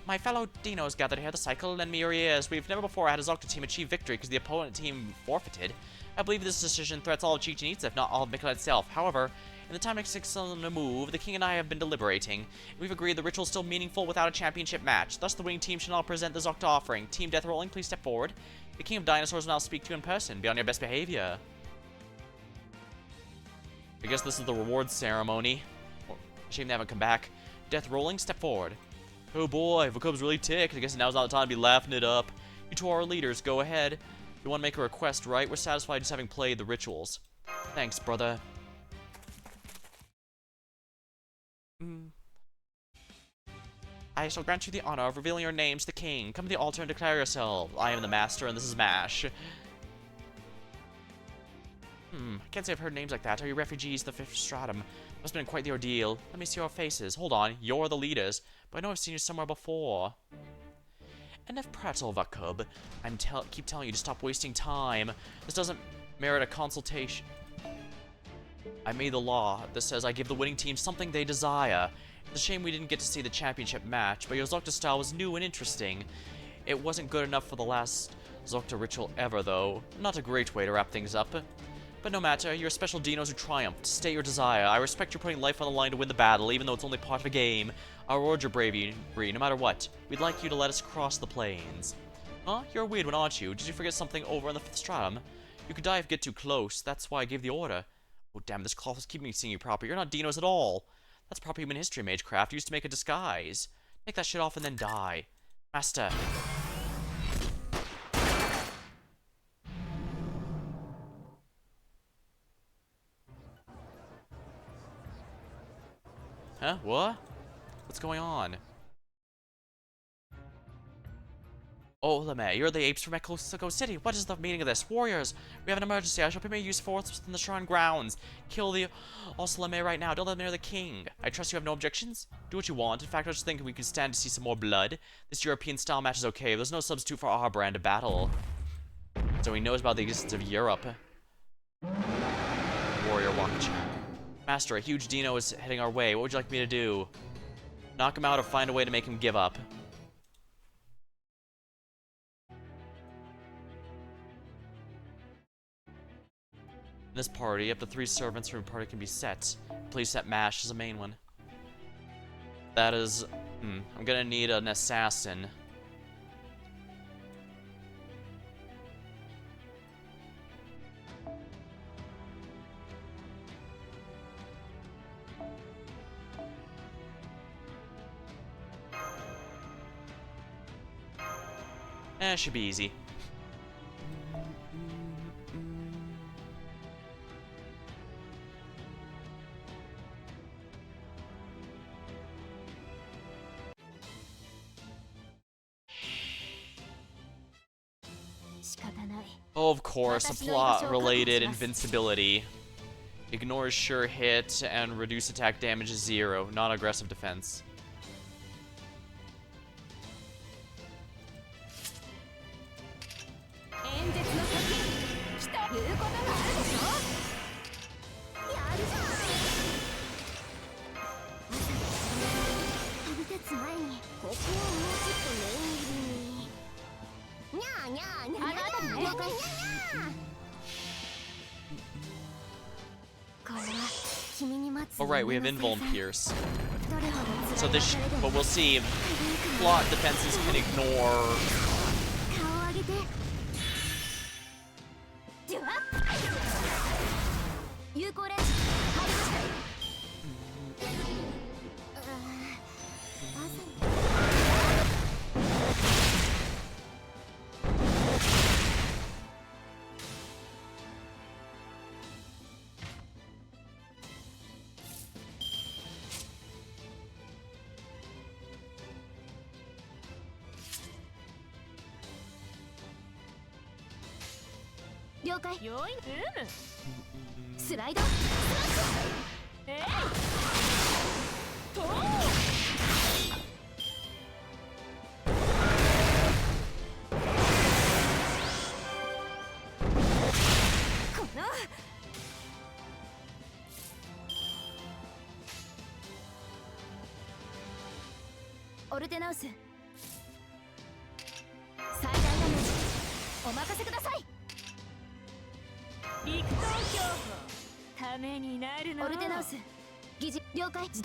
Speaker 1: My fellow dinos gathered here to cycle lend me your ears. We've never before had a Zocta team achieve victory because the opponent team forfeited. I believe this decision threats all of Chichen Itza, if not all of Mictlan itself. However, in the time it takes on to move, the king and I have been deliberating. We've agreed the ritual is still meaningful without a championship match. Thus, the winning team shall now present the Zocta offering. Team Death Rolling, please step forward. The king of dinosaurs will now speak to you in person. Be on your best behavior. I guess this is the reward ceremony. Shame they haven't come back. Death Rolling, step forward. Oh boy, Vacub's really ticked. I guess now's not the time to be laughing it up. You two are our leaders, go ahead. You want to make a request, right? We're satisfied just having played the rituals. Thanks, brother. I shall grant you the honor of revealing your names to the king. Come to the altar and declare yourselves. I am the master and this is MASH. I can't say I've heard names like that. Are you refugees to the 5th stratum? Must have been quite the ordeal. Let me see your faces. Hold on, you're the leaders. But I know I've seen you somewhere before. Enough prattle, Vacub. Keep telling you to stop wasting time. This doesn't merit a consultation. I made the law that says I give the winning team something they desire. It's a shame we didn't get to see the championship match, but your Zocta style was new and interesting. It wasn't good enough for the last Zocta ritual ever, though. Not a great way to wrap things up. But no matter, you're special dinos who triumphed. State your desire. I respect you putting life on the line to win the battle, even though it's only part of a game. I'll reward your bravery, no matter what. We'd like you to let us cross the plains. Huh? You're a weird one, aren't you? Did you forget something over in the 5th stratum? You could die if you get too close. That's why I gave the order. Oh, damn, this cloth is keeping me seeing you proper. You're not dinos at all. That's proper human history, Magecraft. Used to make a disguise. Take that shit off and then die. Master. Huh? What? What's going on? Oh, Lame, you're the apes from Mexico City. What is the meaning of this? Warriors, we have an emergency. I shall permit use force within the shrine grounds. Kill the Lame right now. Don't let me near the king. I trust you have no objections? Do what you want. In fact, I was thinking we could stand to see some more blood. This European-style match is okay. There's no substitute for our brand of battle. So he knows about the existence of Europe. Warrior watch. Master, a huge dino is heading our way. What would you like me to do? Knock him out or find a way to make him give up? In this party, up to 3 servants from a party can be set. Please set Mash as a main one. That is... I'm gonna need an assassin. Should be easy. Oh, of course, a plot-related invincibility. Ignores sure hit and reduce attack damage to 0. Non-aggressive defense. Alright, we have Invuln Pierce. So this but we'll see. Plot defenses can ignore...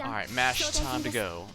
Speaker 1: Alright, Mash, time to go.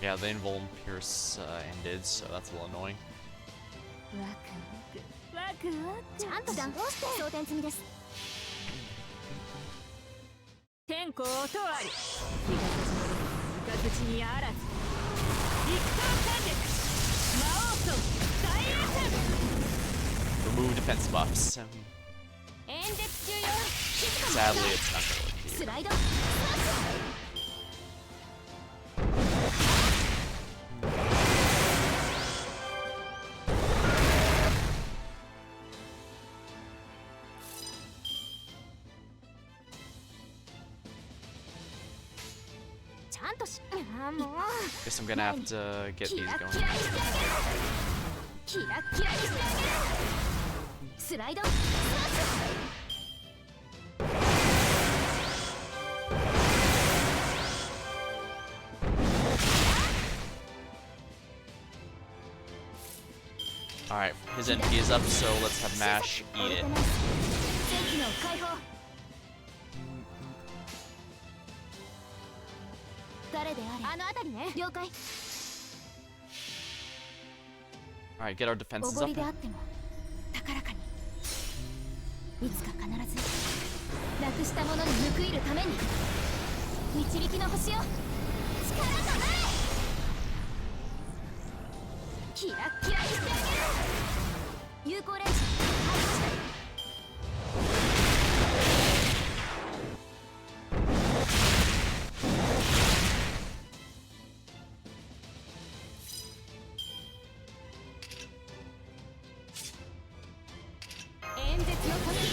Speaker 1: Yeah, the Invuln Pierce ended, so that's a little annoying. Remove defense buffs. Sadly, it's not going to work here. Guess I'm gonna have to get these going.
Speaker 4: キラッキラにしてあげる。スライドスマッシュ。
Speaker 1: Alright, his NP is up, so let's have Mash eat it.
Speaker 4: 戦機能解放。誰であれあの辺りね。了解。
Speaker 1: Alright, get our
Speaker 4: お
Speaker 1: defenses
Speaker 4: ごり
Speaker 1: up.
Speaker 4: であっても高らかにいつか必ずなくしたものに報いるために導きの星を力となれ。キラッキラにしてあげる。有効レンジ入りました。演説のために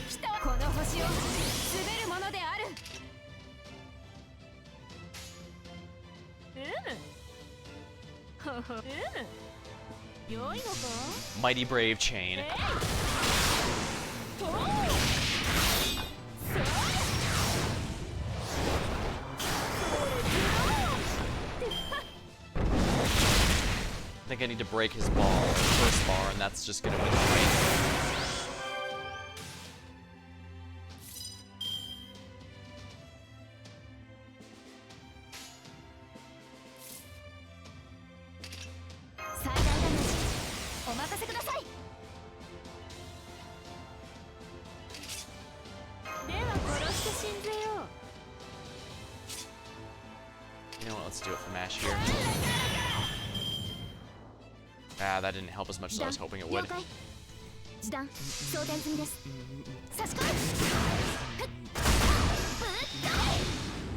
Speaker 4: 来た。この星を滑るものである。良いのか。
Speaker 1: Mighty Brave Chain.
Speaker 4: とう。
Speaker 1: I think I need to break his bar, first bar, and that's just gonna win the fight.
Speaker 4: 最大ダメージお任せください。では殺して信ぜよう。
Speaker 1: You know what, let's do it for Mash here. Ah, that didn't help as much as I was hoping it
Speaker 4: 了
Speaker 1: would.
Speaker 4: 解。示弾装填済みです。差し込む。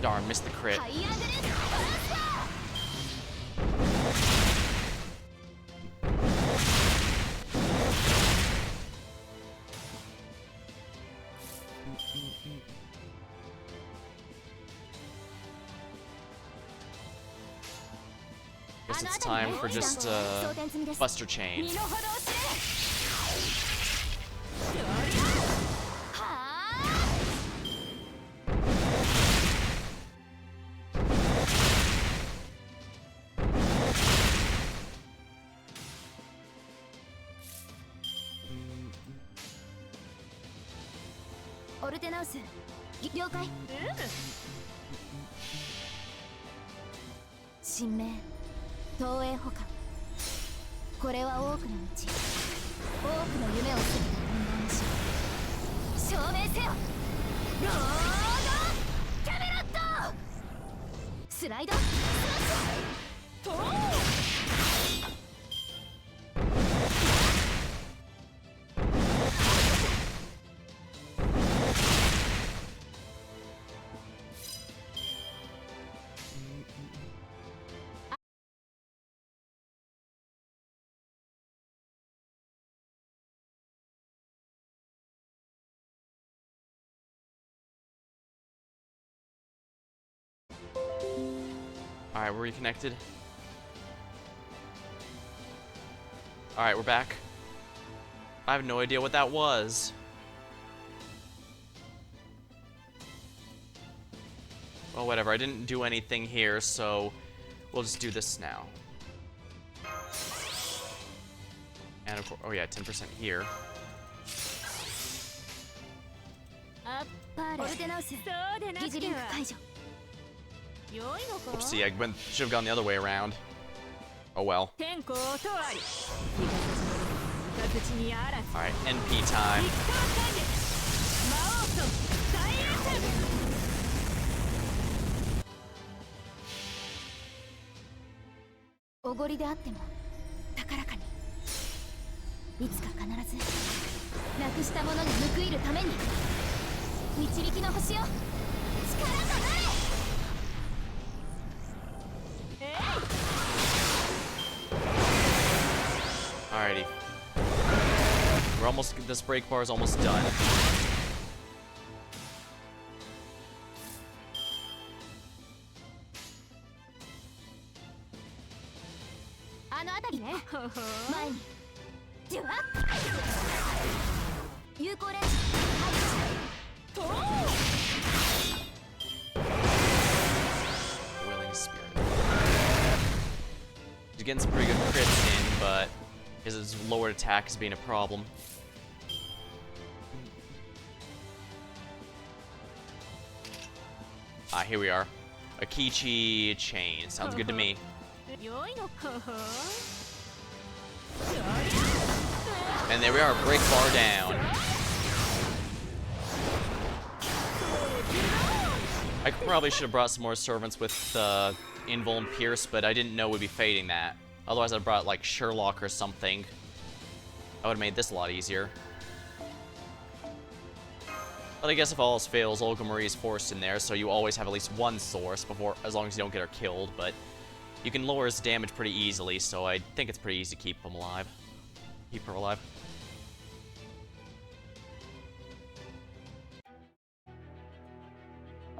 Speaker 1: Darn, missed the crit.
Speaker 4: ハイアグレストランスファー。
Speaker 1: Guess it's time for just Buster Chain.
Speaker 4: 身の程を知れ。はあ。 オルテナウス了解。神明東映保管。これは多くの道、多くの夢を捨てた人間の死証明せよ。ロードキャメロット。スライドスマッシュ。とう。
Speaker 1: Alright, we're reconnected. Alright, we're back. I have no idea what that was. Well, whatever. I didn't do anything here, so we'll just do this now. And of course, oh yeah, 10% here.
Speaker 4: オルテナウス疑似リンク解除。
Speaker 1: Oopsie, I should have gone the other way around. Oh well.
Speaker 4: 天候とあり。三日月にあらず。
Speaker 1: Alright, NP time.
Speaker 4: 魔王と大エース。おごりであっても高らかにいつか必ずなくしたものに報いるために導きの星を力となれ。
Speaker 1: Alrighty. We're almost, this break bar is almost done.
Speaker 4: あの辺りね。前にジュワッ有効レンジと
Speaker 2: Willing Spirit. He's getting some pretty good crits in, but his lowered attack is being a problem. Ah, here we are. Akichi chain. Sounds good to me.
Speaker 4: 良いのか
Speaker 2: And there we are, break bar down. I probably should have brought some more servants with Invul and Pierce, but I didn't know we'd be fading that. Otherwise I'd brought like Sherlock or something. I would have made this a lot easier. But I guess if all else fails, Olga Marie is forced in there, so you always have at least one source before, as long as you don't get her killed, but you can lower his damage pretty easily, so I think it's pretty easy to keep him alive. Keep her alive.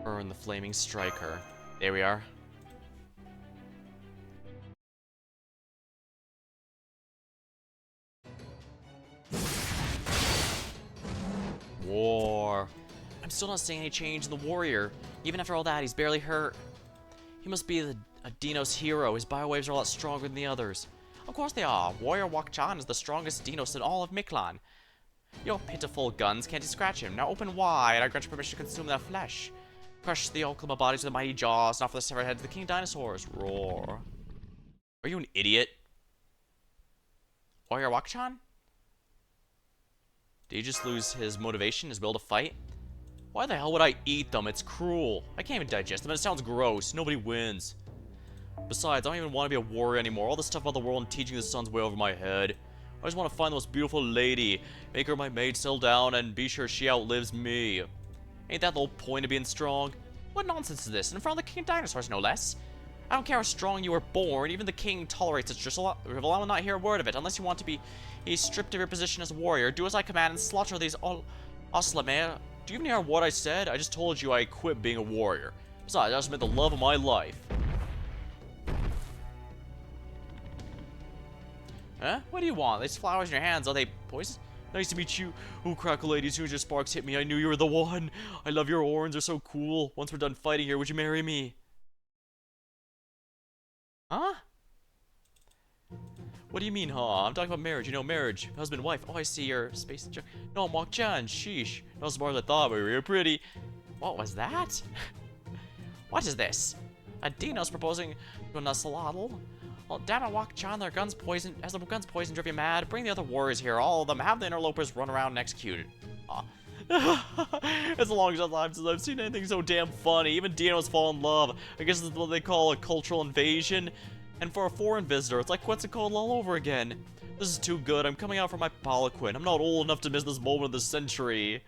Speaker 2: Burn the Flaming Striker. There we are. War. I'm still not seeing any change in the warrior. Even after all that, he's barely hurt. He must be a Dinos hero. His biowaves are a lot stronger than the others.
Speaker 3: Of course they are. Warrior Wak-chan is the strongest Dinos in all of Mictlan. Your pitiful guns can't scratch him. Now open wide. I grant you permission to consume their flesh. Crush the Oklahoma bodies with the mighty jaws, and offer the severed heads to the king dinosaurs. Roar.
Speaker 2: Are you an idiot?
Speaker 3: Warrior Wak-chan?
Speaker 2: Did he just lose his motivation, his will to fight?
Speaker 3: Why the hell would I eat them? It's cruel. I can't even digest them. It sounds gross. Nobody wins.
Speaker 2: Besides, I don't even want to be a warrior anymore. All this stuff about the world and teaching the sun's way over my head. I just want to find the most beautiful lady, make her my maid, settle down, and be sure she outlives me. Ain't that the whole point of being strong?
Speaker 3: What nonsense is this? In front of the king of dinosaurs, no less. I don't care how strong you were born. Even the king tolerates it. Just allow him not hear a word of it. Unless you want to be stripped of your position as a warrior. Do as I command and slaughter these Oslame.
Speaker 2: Do you even hear what I said? I just told you I quit being a warrior. Besides, I just meant the love of my life.
Speaker 3: Huh? What do you want? These flowers in your hands, are they poison?
Speaker 2: Nice to meet you. Oh, Crackle Lady, as soon as your sparks hit me, I knew you were the one. I love your horns, they're so cool. Once we're done fighting here, would you marry me?
Speaker 3: Huh?
Speaker 2: What do you mean, huh? I'm talking about marriage, you know, marriage. Husband, wife. Oh, I see your space. No, I'm Wak-chan. Sheesh. Not as smart as I thought, but you're pretty.
Speaker 3: What was that? What is this? A Dino's proposing to a Nasalotl? Well, damn it, Wak-chan, their guns poisoned. As the guns poisoned drive you mad, bring the other warriors here, all of them. Have the interlopers run around and executed.
Speaker 2: It's the longest time since I've seen anything so damn funny. Even Dinos fall in love. I guess this is what they call a cultural invasion. And for a foreign visitor, it's like Quetzalcoatl all over again. This is too good. I'm coming out for my Poliquin. I'm not old enough to miss this moment of the century.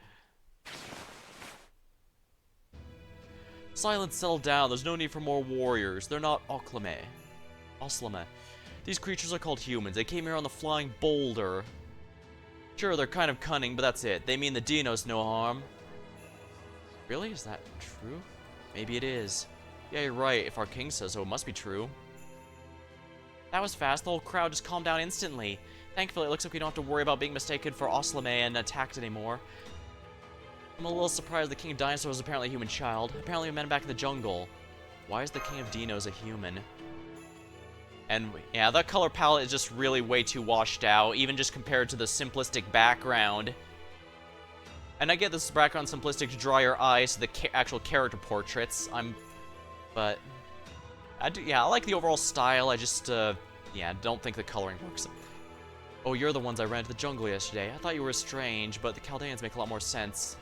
Speaker 2: Silence, settle down. There's no need for more warriors. They're not Oslame. These creatures are called humans. They came here on the flying boulder. Sure, they're kind of cunning, but that's it. They mean the Dinos no harm. Really? Is that true? Maybe it is. Yeah, you're right. If our king says so, it must be true.
Speaker 3: That was fast. The whole crowd just calmed down instantly. Thankfully, it looks like we don't have to worry about being mistaken for Oslame and attacked anymore. I'm a little surprised the King of Dinosaurs is apparently a human child. Apparently we met him back in the jungle. Why is the King of Dinos a human? And yeah, that color palette is just really way too washed out, even just compared to the simplistic background. And I get this background simplistic to draw your eyes to the actual character portraits. But I like the overall style. I just yeah, don't think the coloring works. Oh, you're the ones I ran to the jungle yesterday. I thought you were strange, but the Chaldeans make a lot more sense.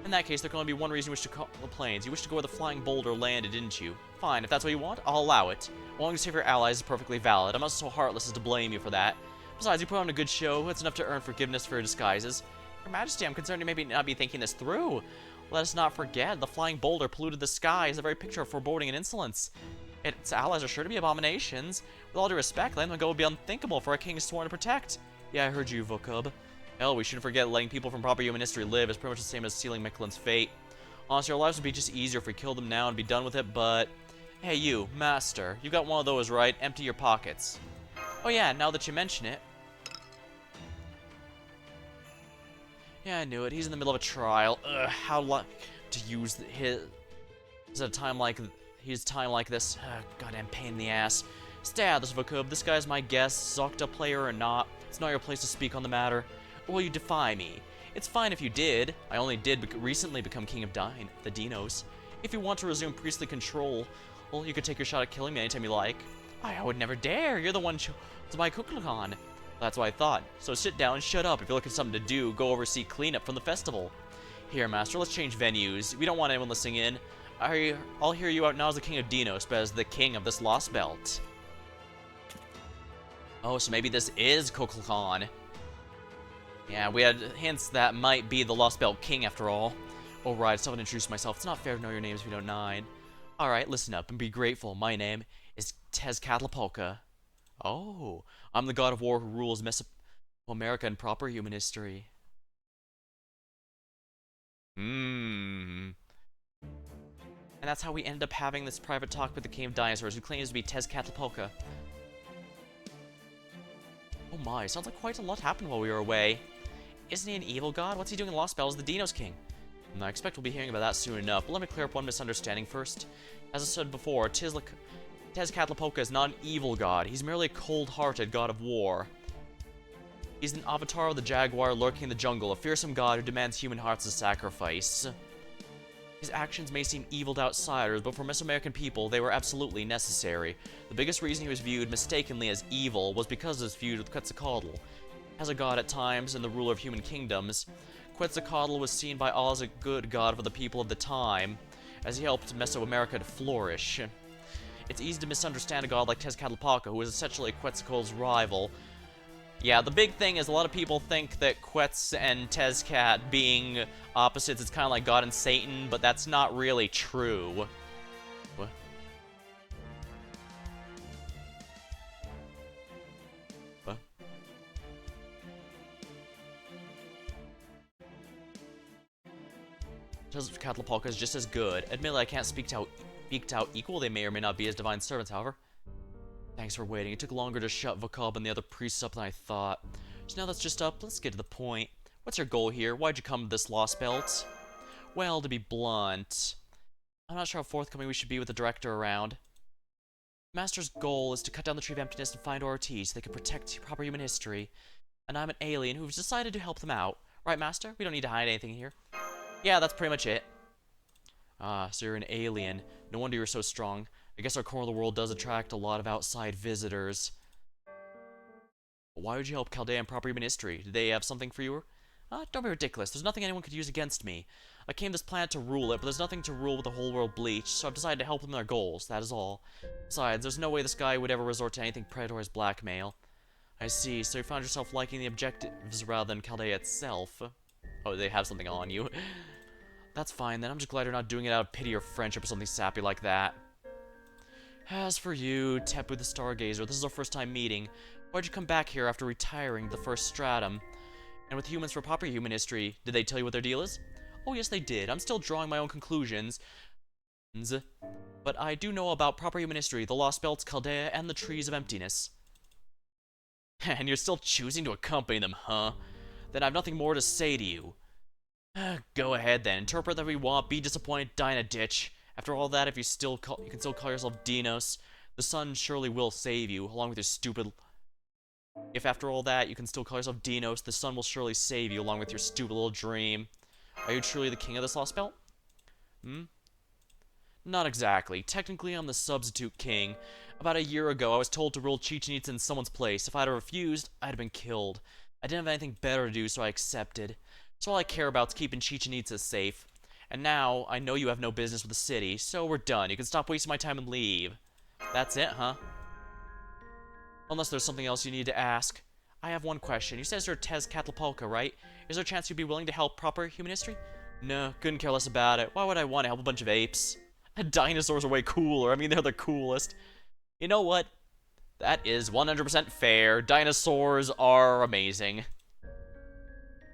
Speaker 3: In that case, there can only be one reason you wish to call the plains. You wish to go where the flying boulder landed, didn't you? Fine, if that's what you want, I'll allow it. Wanting to save your allies is perfectly valid. I'm not so heartless as to blame you for that. Besides, you put on a good show. It's enough to earn forgiveness for your disguises. Your Majesty, I'm concerned you may not be thinking this through. Let us not forget, the flying boulder polluted the sky is the very picture of foreboding and insolence. Its allies are sure to be abominations. With all due respect, letting them go would be unthinkable for a king sworn to protect. Yeah, I heard you, Vokub. Hell, we shouldn't forget letting people from proper human history live is pretty much the same as sealing Mictlan's fate. Honestly, our lives would be just easier if we killed them now and be done with it, but... Hey you, Master, you got one of those, right? Empty your pockets. Oh yeah, now that you mention it.
Speaker 2: Yeah, I knew it. He's in the middle of a trial. Ugh, how long to use his... Is it a time like... His time like this? Ugh, goddamn pain in the ass. Stay out of this, Vakub. This guy's my guest, Zocta player or not. It's not your place to speak on the matter. Or will you defy me? It's fine if you did. I only did recently become king of the Dinos. If you want to resume priestly control, well, you could take your shot at killing me anytime you like. I would never dare. You're the one to buy Kukulkan. That's what I thought. So sit down and shut up. If you're looking for something to do, go oversee cleanup from the festival. Here, Master, let's change venues. We don't want anyone listening in. I'll hear you out now as the king of Dinos, but as the king of this Lostbelt. Oh, so maybe this is Kukulkan. Yeah, we had hints that might be the Lostbelt king after all. Oh, right, I still haven't introduced myself. It's not fair to know your names if you don't nine. Alright, listen up and be grateful. My name is Tezcatlapolca. Oh, I'm the god of war who rules Mesoamerica in proper human history. And that's how we ended up having this private talk with the king of dinosaurs, who claims to be Tezcatlapolca. Oh my, sounds like quite a lot happened while we were away. Isn't he an evil god? What's he doing in Lostbelt as the Dinos king? I expect we'll be hearing about that soon enough, but let me clear up one misunderstanding first. As I said before, Tezcatlapolca is not an evil god. He's merely a cold-hearted god of war. He's an avatar of the jaguar lurking in the jungle, a fearsome god who demands human hearts as sacrifice. His actions may seem evil to outsiders, but for Mesoamerican people, they were absolutely necessary. The biggest reason he was viewed mistakenly as evil was because of his feud with Quetzalcoatl. As a god at times and the ruler of human kingdoms, Quetzalcoatl was seen by all as a good god for the people of the time, as he helped Mesoamerica to flourish. It's easy to misunderstand a god like Tezcatlapolca, who is essentially Quetzalcoatl's rival. Yeah, the big thing is a lot of people think that Quetz and Tezcat being opposites, it's kind of like God and Satan, but that's not really true. What? What? Tezcatlapolca is just as good. Admittedly, I can't speak to how equal they may or may not be as divine servants, however. Thanks for waiting. It took longer to shut Vakub and the other priests up than I thought. So now that's just up, let's get to the point. What's your goal here? Why'd you come to this Lostbelt? Well, to be blunt, I'm not sure how forthcoming we should be with the director around. Master's goal is to cut down the Tree of Emptiness and find Ortiz so they can protect proper human history. And I'm an alien who's decided to help them out. Right, Master? We don't need to hide anything here. Yeah, that's pretty much it. Ah, so you're an alien. No wonder you're so strong. I guess our corner of the world does attract a lot of outside visitors. But why would you help Chaldea in proper human history? Do they have something for you? Don't be ridiculous. There's nothing anyone could use against me. I came to this planet to rule it, but there's nothing to rule with the whole world bleached, so I've decided to help them in their goals. That is all. Besides, there's no way this guy would ever resort to anything predatory as blackmail. I see, so you found yourself liking the objectives rather than Chaldea itself. Oh, they have something on you. That's fine, then. I'm just glad you're not doing it out of pity or friendship or something sappy like that. As for you, Tepu the Stargazer, this is our first time meeting. Why'd you come back here after retiring the first stratum? And with Humans for Proper Human History, did they tell you what their deal is? Oh yes, they did. I'm still drawing my own conclusions. But I do know about Proper Human History, the Lostbelt, Chaldea, and the Trees of Emptiness. And you're still choosing to accompany them, huh? Then I have nothing more to say to you. Go ahead then, interpret that we want, be disappointed, die in a ditch. After all that, if you can still call yourself Dinos, the sun surely will save you, along with your stupid... If after all that, you can still call yourself Dinos, the sun will surely save you, along with your stupid little dream. Are you truly the king of this Lostbelt? Not exactly. Technically, I'm the substitute king. About a year ago, I was told to rule Chichen Itza in someone's place. If I'd have refused, I'd have been killed. I didn't have anything better to do, so I accepted. So all I care about is keeping Chichen Itza safe. And now, I know you have no business with the city, so we're done. You can stop wasting my time and leave. That's it, huh? Unless there's something else you need to ask. I have one question. You said you're Tezcatlapolca, right? Is there a chance you'd be willing to help proper human history? No, couldn't care less about it. Why would I want to help a bunch of apes? Dinosaurs are way cooler. I mean, they're the coolest. You know what? That is 100% fair. Dinosaurs are amazing.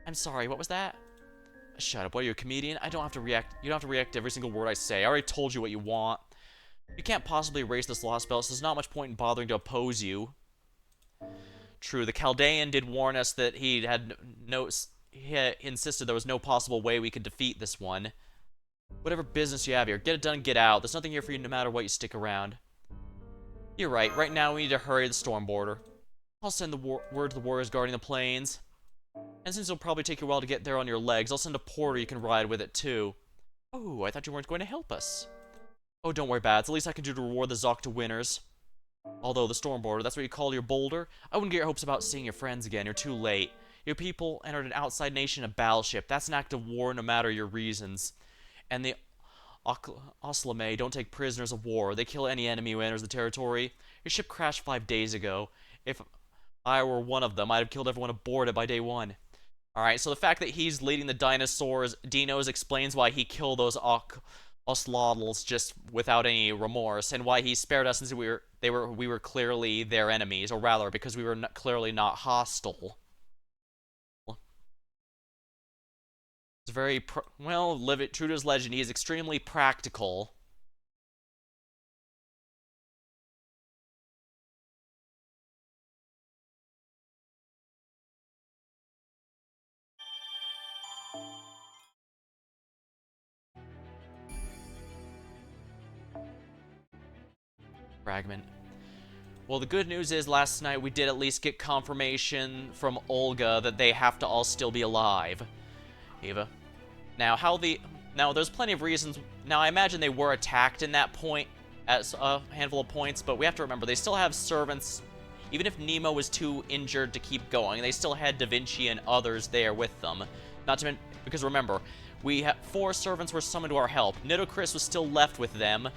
Speaker 2: I'm sorry, what was that? Shut up, what are you, a comedian? I don't have to react. You don't have to react to every single word I say. I already told you what you want. You can't possibly erase this Lostbelt, so there's not much point in bothering to oppose you. True, the Chaldean did warn us that he had he insisted there was no possible way we could defeat this one. Whatever business you have here, get it done, get out. There's nothing here for you no matter what, you stick around. You're right, right now we need to hurry to the storm border. I'll send the word to the warriors guarding the plains. And since it'll probably take you a while to get there on your legs, I'll send a porter you can ride with it too. Oh, I thought you weren't going to help us. Oh, don't worry, Bats. The least I can do to reward the Zocta winners. Although the storm border, that's what you call your boulder, I wouldn't get your hopes about seeing your friends again. You're too late. Your people entered an outside nation, a battleship. That's an act of war no matter your reasons. And the Oslame don't take prisoners of war. They kill any enemy who enters the territory. Your ship crashed 5 days ago. If I were one of them, I'd have killed everyone aboard it by day 1. Alright, so the fact that he's leading the dinosaurs, Dinos, explains why he killed those Oslotls just without any remorse, and why he spared us since we were clearly their enemies, or rather, because we were clearly not hostile. It's very, well, live it true to his legend, he is extremely practical. Fragment. Well, the good news is last night we did at least get confirmation from Olga that they have to all still be alive. Eva. Now, there's plenty of reasons. Now, I imagine they were attacked in that point at a handful of points, but we have to remember, they still have servants. Even if Nemo was too injured to keep going, they still had Da Vinci and others there with them. Not to mention, because remember, 4 servants were summoned to our help. Nitocris was still left with them.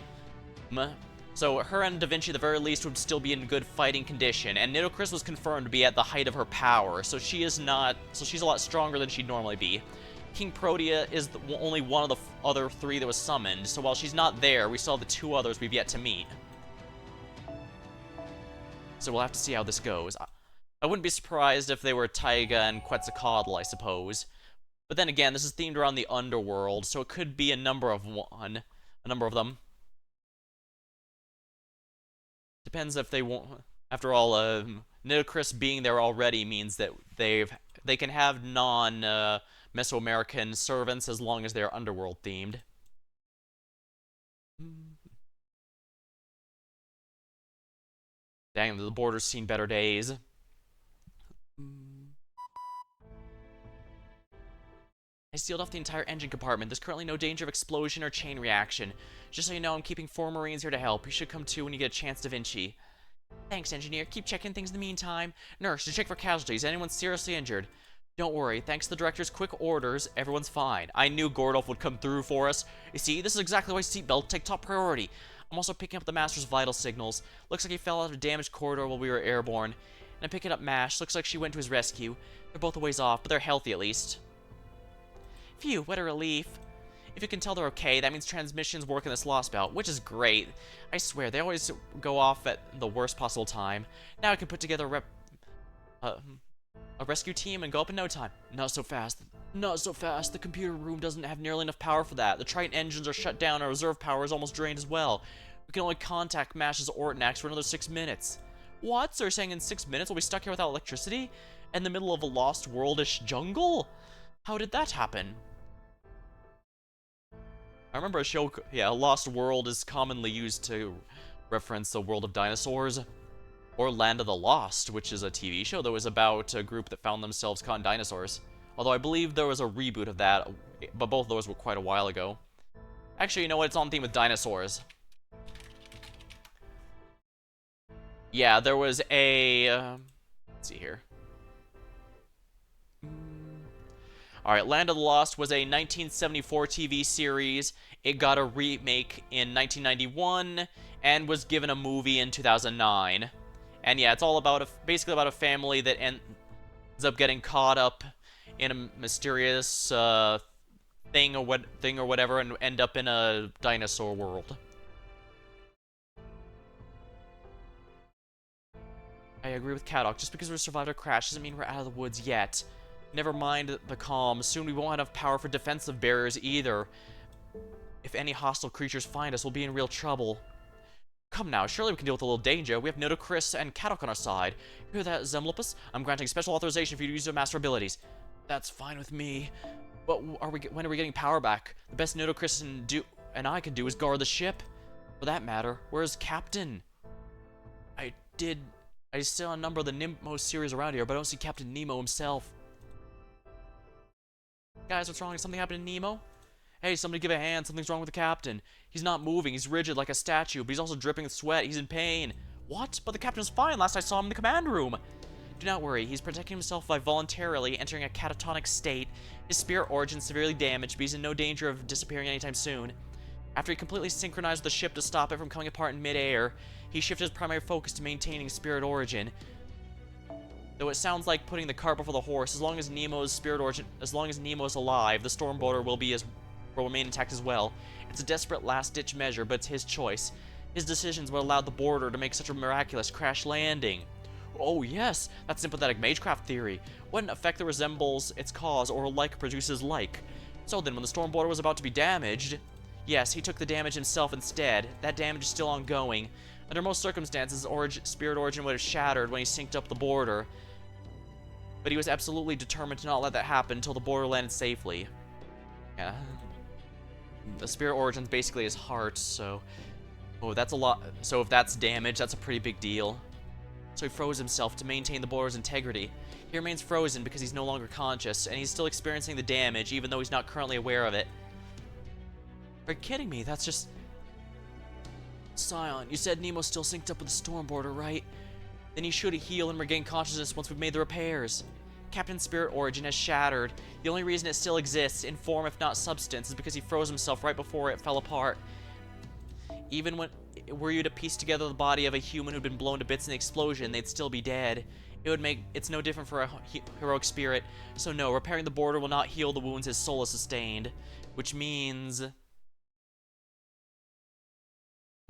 Speaker 2: So her and Da Vinci, at the very least, would still be in good fighting condition, and Nitocris was confirmed to be at the height of her power, so she's a lot stronger than she'd normally be. King Protea is only one of the other 3 that was summoned, so while she's not there, we still have the 2 others we've yet to meet. So we'll have to see how this goes. I wouldn't be surprised if they were Taiga and Quetzalcoatl, I suppose. But then again, this is themed around the underworld, so it could be a number of them. Depends if they won't. After all, Nitocris being there already means that they can have non-Mesoamerican servants as long as they're underworld themed. Dang, the border's seen better days. I sealed off the entire engine compartment. There's currently no danger of explosion or chain reaction. Just so you know, I'm keeping 4 Marines here to help. You should come too when you get a chance, Da Vinci. Thanks, Engineer. Keep checking things in the meantime. Nurse, to check for casualties. Anyone seriously injured? Don't worry. Thanks to the Director's quick orders, everyone's fine. I knew Gordolf would come through for us. You see, this is exactly why seatbelts take top priority. I'm also picking up the Master's vital signals. Looks like he fell out of a damaged corridor while we were airborne. And I'm picking up Mash. Looks like she went to his rescue. They're both a ways off, but they're healthy at least. Phew, what a relief. If you can tell they're okay, that means transmissions work in this Lostbelt, which is great. I swear, they always go off at the worst possible time. Now I can put together a rescue team and go up in no time. Not so fast. Not so fast. The computer room doesn't have nearly enough power for that. The Triton engines are shut down, our reserve power is almost drained as well. We can only contact Mash's Ortanax for another 6 minutes. What? So you're saying in 6 minutes we'll be stuck here without electricity? In the middle of a lost worldish jungle? How did that happen? I remember a show, yeah, Lost World is commonly used to reference the world of dinosaurs. Or Land of the Lost, which is a TV show that was about a group that found themselves caught in dinosaurs. Although I believe there was a reboot of that, but both of those were quite a while ago. Actually, you know what? It's on theme with dinosaurs. Yeah, there was a... let's see here. Alright, Land of the Lost was a 1974 TV series. It got a remake in 1991 and was given a movie in 2009. And yeah, it's all about basically about a family that ends up getting caught up in a mysterious thing or whatever and end up in a dinosaur world. I agree with Kadok. Just because we survived a crash doesn't mean we're out of the woods yet. Never mind the calm. Soon we won't have enough power for defensive barriers either. If any hostile creatures find us, we'll be in real trouble. Come now, surely we can deal with a little danger. We have Nitocris and Kadok on our side. You hear that, Zemlopus? I'm granting special authorization for you to use your master abilities. That's fine with me. But when are we getting power back? The best Noto Chris and I can do is guard the ship. For that matter, where's Captain? I still a number of the Nemo series around here, but I don't see Captain Nemo himself. Guys, what's wrong? Something happened to Nemo? Hey, somebody give a hand. Something's wrong with the captain. He's not moving. He's rigid like a statue, but he's also dripping with sweat. He's in pain. What? But the captain's fine. Last I saw him in the command room. Do not worry. He's protecting himself by voluntarily entering a catatonic state. His spirit origin is severely damaged, but he's in no danger of disappearing anytime soon. After he completely synchronized the ship to stop it from coming apart in mid-air, he shifted his primary focus to maintaining spirit origin. Though it sounds like putting the cart before the horse, as long as Nemo is alive, the storm boarder will remain intact as well. It's a desperate last-ditch measure, but it's his choice. His decisions would allow the boarder to make such a miraculous crash landing. Oh yes, that's sympathetic magecraft theory. What an effect that resembles its cause, or like produces like. So then, when the storm boarder was about to be damaged, yes, he took the damage himself instead. That damage is still ongoing. Under most circumstances, spirit origin would have shattered when he synced up the boarder. But he was absolutely determined to not let that happen until the boarder landed safely. Yeah. The spirit origin's basically his heart, so... Oh, that's a lot. So if that's damage, that's a pretty big deal. So he froze himself to maintain the boarder's integrity. He remains frozen because he's no longer conscious, and he's still experiencing the damage, even though he's not currently aware of it. Are you kidding me? That's just... Scion, you said Nemo's still synced up with the storm boarder, right? Then he should heal and regain consciousness once we've made the repairs. Captain's spirit origin has shattered. The only reason it still exists, in form if not substance, is because he froze himself right before it fell apart. Even were you to piece together the body of a human who'd been blown to bits in the explosion, they'd still be dead. It's no different for a heroic spirit. So no, repairing the boarder will not heal the wounds his soul has sustained. Which means... Come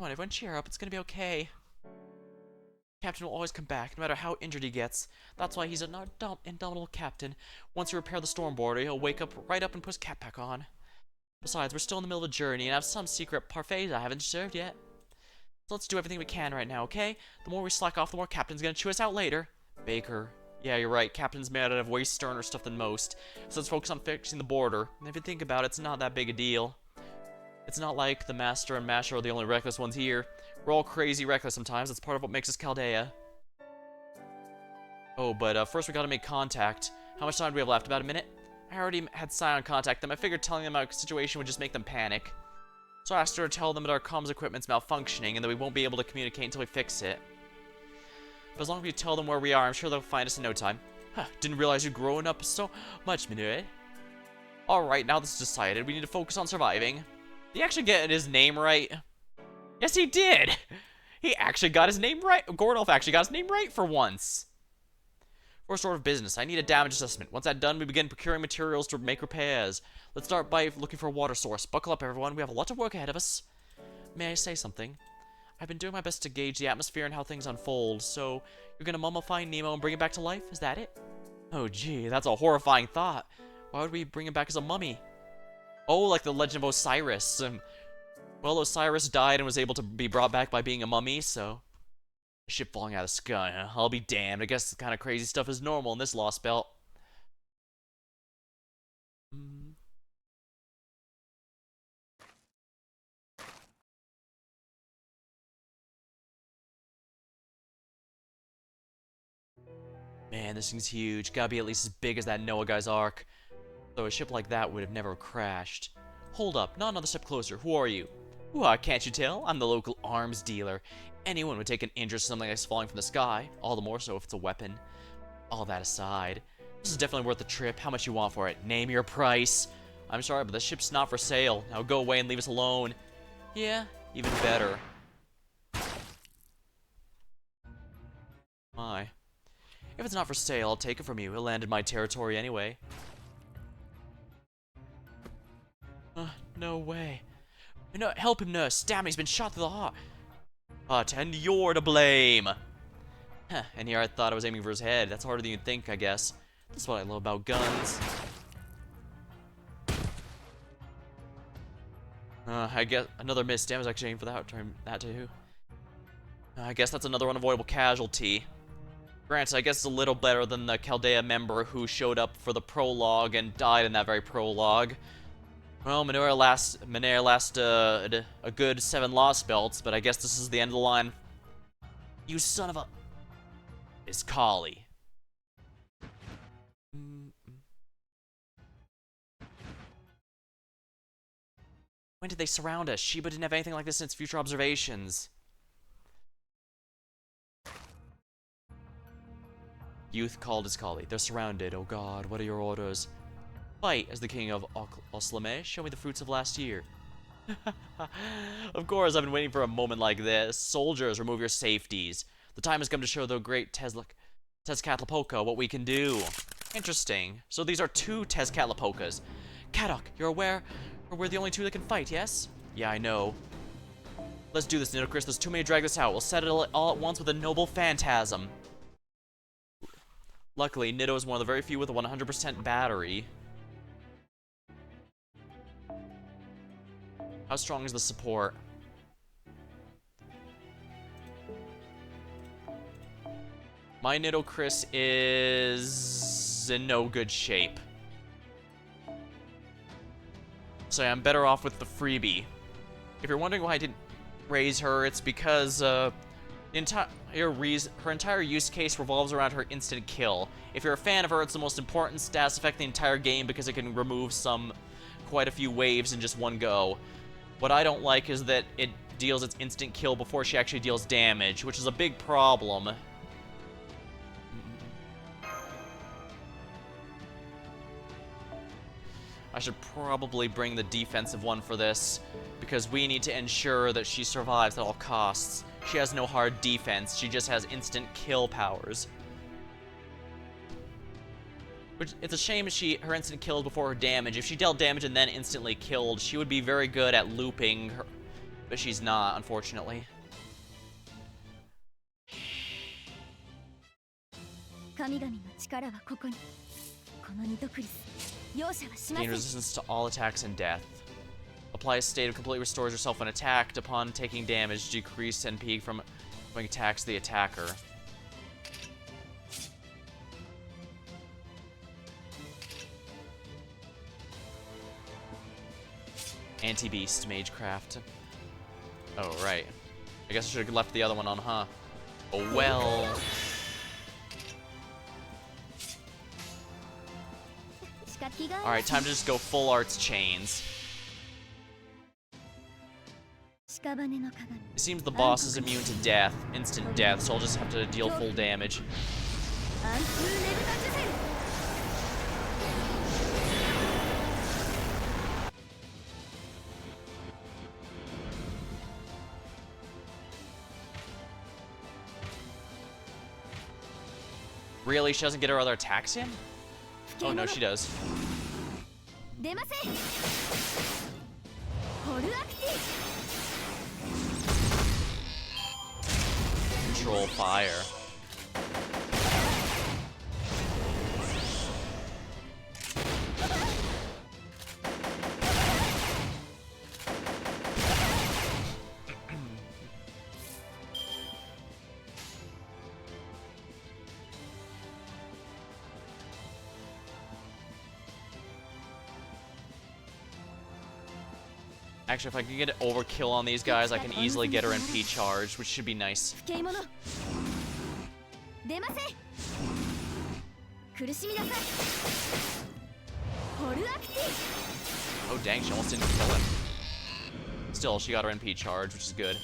Speaker 2: on, everyone cheer up, it's gonna be okay. Captain will always come back, no matter how injured he gets. That's why he's an indomitable captain. Once you repair the storm boarder, he'll wake up right up and put his cap back on. Besides, we're still in the middle of a journey and have some secret parfaits I haven't served yet. So let's do everything we can right now, okay? The more we slack off, the more Captain's gonna chew us out later. Baker. Yeah, you're right. Captain's made out of way sterner stuff than most. So let's focus on fixing the boarder. And if you think about it, it's not that big a deal. It's not like the Master and Masher are the only reckless ones here. We're all crazy reckless sometimes. That's part of what makes us Chaldea. Oh, but first we gotta make contact. How much time do we have left? About a minute? I already had Scion contact them. I figured telling them our situation would just make them panic. So I asked her to tell them that our comms equipment's malfunctioning and that we won't be able to communicate until we fix it. But as long as we tell them where we are, I'm sure they'll find us in no time. Huh, didn't realize you'd grown up so much, Minue. Alright, now this is decided. We need to focus on surviving. Did he actually get his name right? Yes, he did! He actually got his name right. Gordolf actually got his name right for once. First order of business, I need a damage assessment. Once that's done, we begin procuring materials to make repairs. Let's start by looking for a water source. Buckle up, everyone. We have a lot of work ahead of us. May I say something? I've been doing my best to gauge the atmosphere and how things unfold, so you're gonna mummify Nemo and bring him back to life? Is that it? Oh, gee, that's a horrifying thought. Why would we bring him back as a mummy? Oh, like the Legend of Osiris. Well, Osiris died and was able to be brought back by being a mummy, so... A ship falling out of the sky, huh? I'll be damned. I guess the kind of crazy stuff is normal in this Lostbelt. Man, this thing's huge. Gotta be at least as big as that Noah guy's ark. Though a ship like that would have never crashed. Hold up, not another step closer. Who are you? Why, can't you tell? I'm the local arms dealer. Anyone would take an interest in something that's falling from the sky. All the more so if it's a weapon. All that aside, this is definitely worth the trip. How much you want for it? Name your price. I'm sorry, but the ship's not for sale. Now go away and leave us alone. Yeah, even better. My. If it's not for sale, I'll take it from you. It'll land in my territory anyway. No way. No, help him, nurse. Damn, he's been shot through the heart. And you're to blame. Huh, and here I thought I was aiming for his head. That's harder than you'd think, I guess. That's what I love about guns. I guess another miss. Damn, I was actually aiming for that too. I guess that's another unavoidable casualty.
Speaker 1: Granted, I guess it's a little better than the Chaldea member who showed up for the prologue and died in that very prologue. Well, Manera lasted a good 7 lost belts, but I guess this is the end of the line. You son of a... It's Kali. When did they surround us? Sheba didn't have anything like this in its future observations. Youth called as Kali. They're surrounded. Oh god, what are your orders? Fight as the king of Oslame. Show me the fruits of last year. Of course, I've been waiting for a moment like this. Soldiers, remove your safeties. The time has come to show the great Tezcatlipoca what we can do. Interesting. So these are 2 Tezcatlipocas. Kadok, you're aware we're the only 2 that can fight, yes? Yeah, I know. Let's do this, Nitocris. There's too many to drag this out. We'll settle it all at once with a noble phantasm. Luckily, Nitto is one of the very few with a 100% battery. How strong is the support? My Nitocris is in no good shape. So I'm better off with the freebie. If you're wondering why I didn't raise her, it's because her entire use case revolves around her instant kill. If you're a fan of her, it's the most important stats effect in the entire game because it can remove quite a few waves in just one go. What I don't like is that it deals its instant kill before she actually deals damage, which is a big problem. I should probably bring the defensive one for this, because we need to ensure that she survives at all costs. She has no hard defense, she just has instant kill powers. Which, it's a shame her instant killed before her damage. If she dealt damage and then instantly killed, she would be very good at looping her, but she's not, unfortunately. Gain resistance to all attacks and death. Apply a state of completely restores yourself when attacked. Upon taking damage, decrease NP from when attacks the attacker. Anti-beast, magecraft. Oh, right. I guess I should have left the other one on, huh? Oh, well. Alright, time to just go full arts chains. It seems the boss is immune to death, instant death, so I'll just have to deal full damage. Really? She doesn't get her other attacks in? Oh no, she does. Control fire. Actually, if I can get overkill on these guys, I can easily get her NP charged, which should be nice. Oh dang, she almost didn't kill him. Still, she got her NP charged, which is good.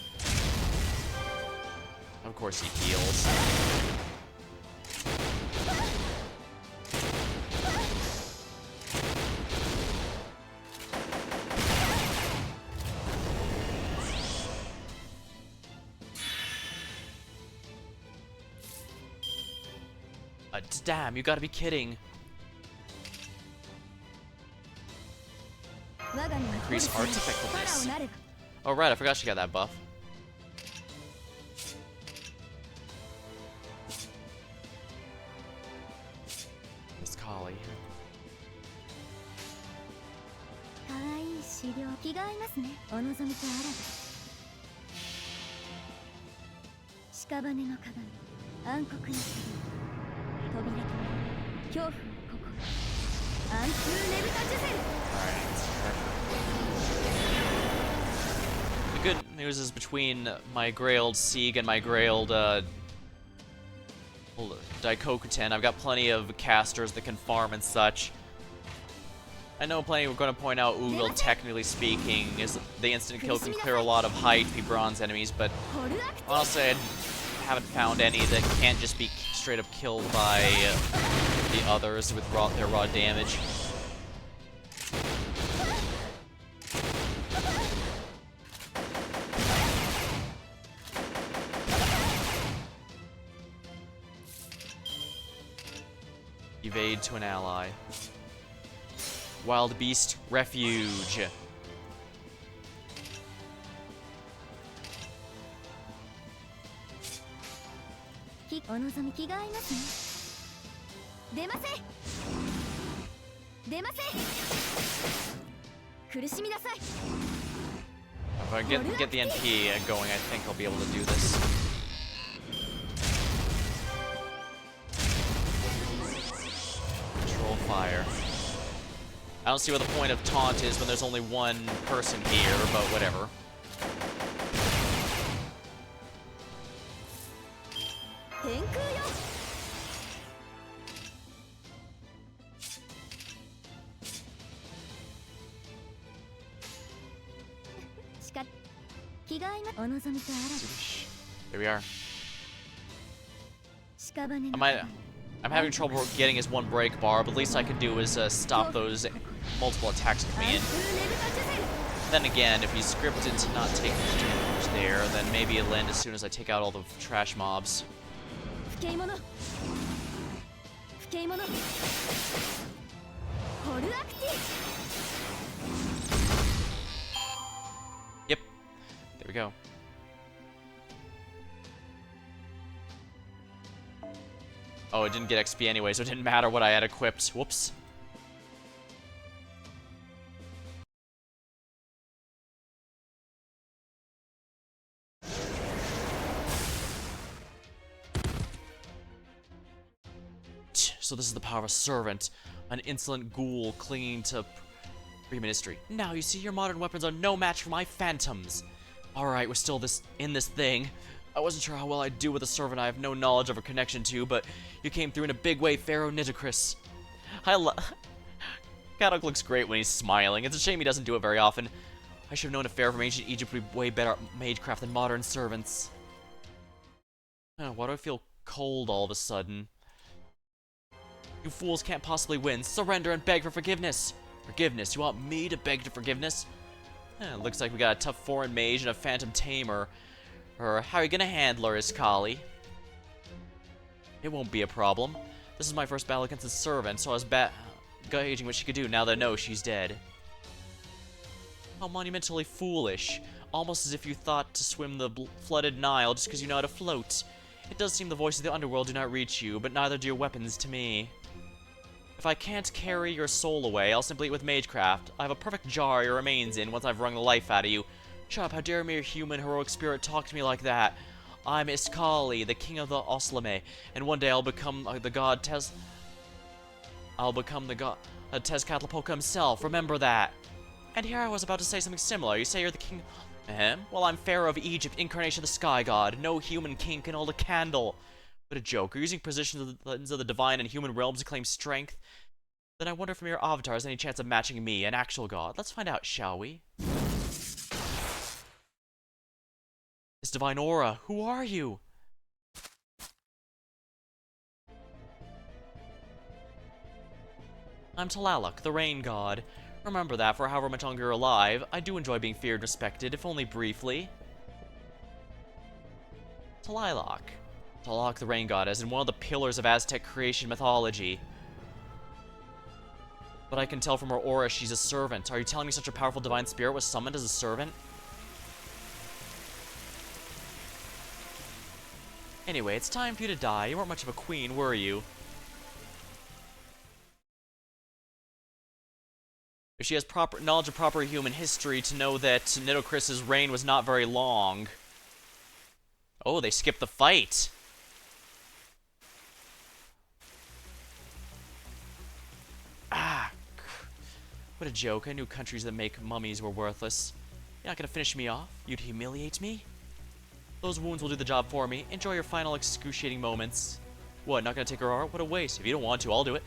Speaker 1: Of course he heals. Damn, you gotta be kidding. Increase arts effectiveness. Oh right, I forgot she got that buff. It's Kali.
Speaker 4: 暗黒の扉と恐怖の心暗空ねぶたジュゼル
Speaker 1: The good news is between my Grailed Sieg and my Grailed Daikokuten, I've got plenty of casters that can farm and such. I know plenty we're going to point out Oogle, technically speaking, is the instant kill can clear a lot of high HP bronze enemies, but honestly I haven't found any that can't just be straight up killed by the others with their raw damage. Evade to an ally. Wild Beast Refuge.
Speaker 4: お望み気が合いますね出ませ出ませ苦しみなさい
Speaker 1: If I get the NP going, I think I'll be able to do this. Control fire. I don't see what the point of taunt is when there's only one person here, but whatever.
Speaker 4: 天空よしか気が合いまお望みとあら
Speaker 1: There we are.
Speaker 4: 屍の
Speaker 1: I'm having trouble getting his one break bar, but at least I can do is stop those multiple attacks coming in. Then again, if he's scripted to not take damage there, then maybe it'll end as soon as I take out all the trash mobs.
Speaker 4: 不敬者不敬者ホルアクティ
Speaker 1: Yep. There we go. Oh, it didn't get XP anyway, so it didn't matter what I had equipped. Whoops. So this is the power of a servant, an insolent ghoul clinging to pre-ministry. Now you see, your modern weapons are no match for my phantoms. Alright, we're still in this thing. I wasn't sure how well I'd do with a servant I have no knowledge of or connection to, but you came through in a big way, Pharaoh Nitocris. Gadok looks great when he's smiling. It's a shame he doesn't do it very often. I should have known a Pharaoh from ancient Egypt would be way better at magecraft than modern servants. Why do I feel cold all of a sudden? You fools can't possibly win. Surrender and beg for forgiveness. Forgiveness? You want me to beg for forgiveness? Looks like we got a tough foreign mage and a phantom tamer. Or how are you gonna handle her, Iskali? It won't be a problem. This is my first battle against a servant, so I was gauging what she could do now that I know she's dead. How monumentally foolish. Almost as if you thought to swim the flooded Nile just because you know how to float. It does seem the voices of the underworld do not reach you, but neither do your weapons to me. If I can't carry your soul away, I'll simply eat with magecraft. I have a perfect jar your remains in once I've wrung the life out of you. Shut up, how dare mere human heroic spirit talk to me like that? I'm Iskali, the king of the Oslame, and one day I'll become the god Tezcatlipoca himself, remember that. And here I was about to say something similar. You say you're the king... Well, I'm Pharaoh of Egypt, incarnation of the Sky God. No human king can hold a candle. What a joke. You're using positions of the divine and human realms to claim strength? Then I wonder if your avatar has any chance of matching me, an actual god. Let's find out, shall we? This divine aura, who are you? I'm Talaluk, the rain god. Remember that for however much longer you're alive. I do enjoy being feared and respected, if only briefly. Talaluk. Talaluk, the rain goddess, and one of the pillars of Aztec creation mythology. But I can tell from her aura she's a servant. Are you telling me such a powerful divine spirit was summoned as a servant? Anyway, it's time for you to die. You weren't much of a queen, were you? If she has proper knowledge of proper human history to know that Nitocris's reign was not very long. Oh, they skipped the fight.
Speaker 2: What a joke. I knew countries that make mummies were worthless. You're not gonna finish me off? You'd humiliate me? Those wounds will do the job for me. Enjoy your final excruciating moments. What, not gonna take her art? What a waste. If you don't want to, I'll do it.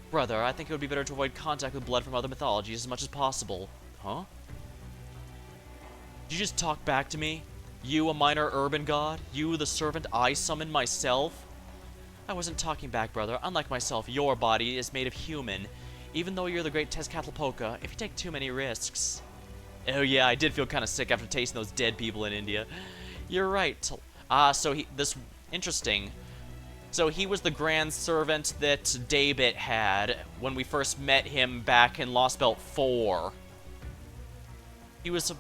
Speaker 2: Brother, I think it would be better to avoid contact with blood from other mythologies as much as possible. Huh? Did you just talk back to me? You, a minor urban god? You, the servant I summoned myself? I wasn't talking back, brother. Unlike myself, your body is made of human. Even though you're the great Tezcatlipoca, if you take too many risks... Oh yeah, I did feel kind of sick after tasting those dead people in India. You're right. Interesting. So he was the grand servant that David had when we first met him back in Lostbelt 4. He was...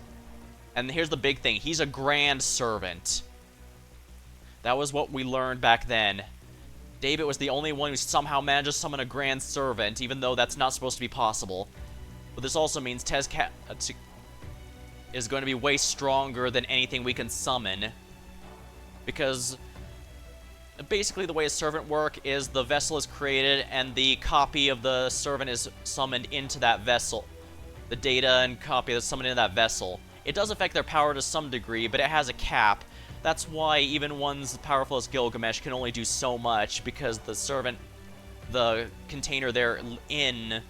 Speaker 2: And here's the big thing. He's a grand servant. That was what we learned back then. David was the only one who somehow managed to summon a grand servant, even though that's not supposed to be possible. But this also means Tezcat is going to be way stronger than anything we can summon. Because basically the way a servant works is the vessel is created and the copy of the servant is summoned into that vessel. The data and copy is summoned into that vessel. It does affect their power to some degree, but it has a cap. That's why even ones as powerful as Gilgamesh can only do so much, because the servant, the container they're in,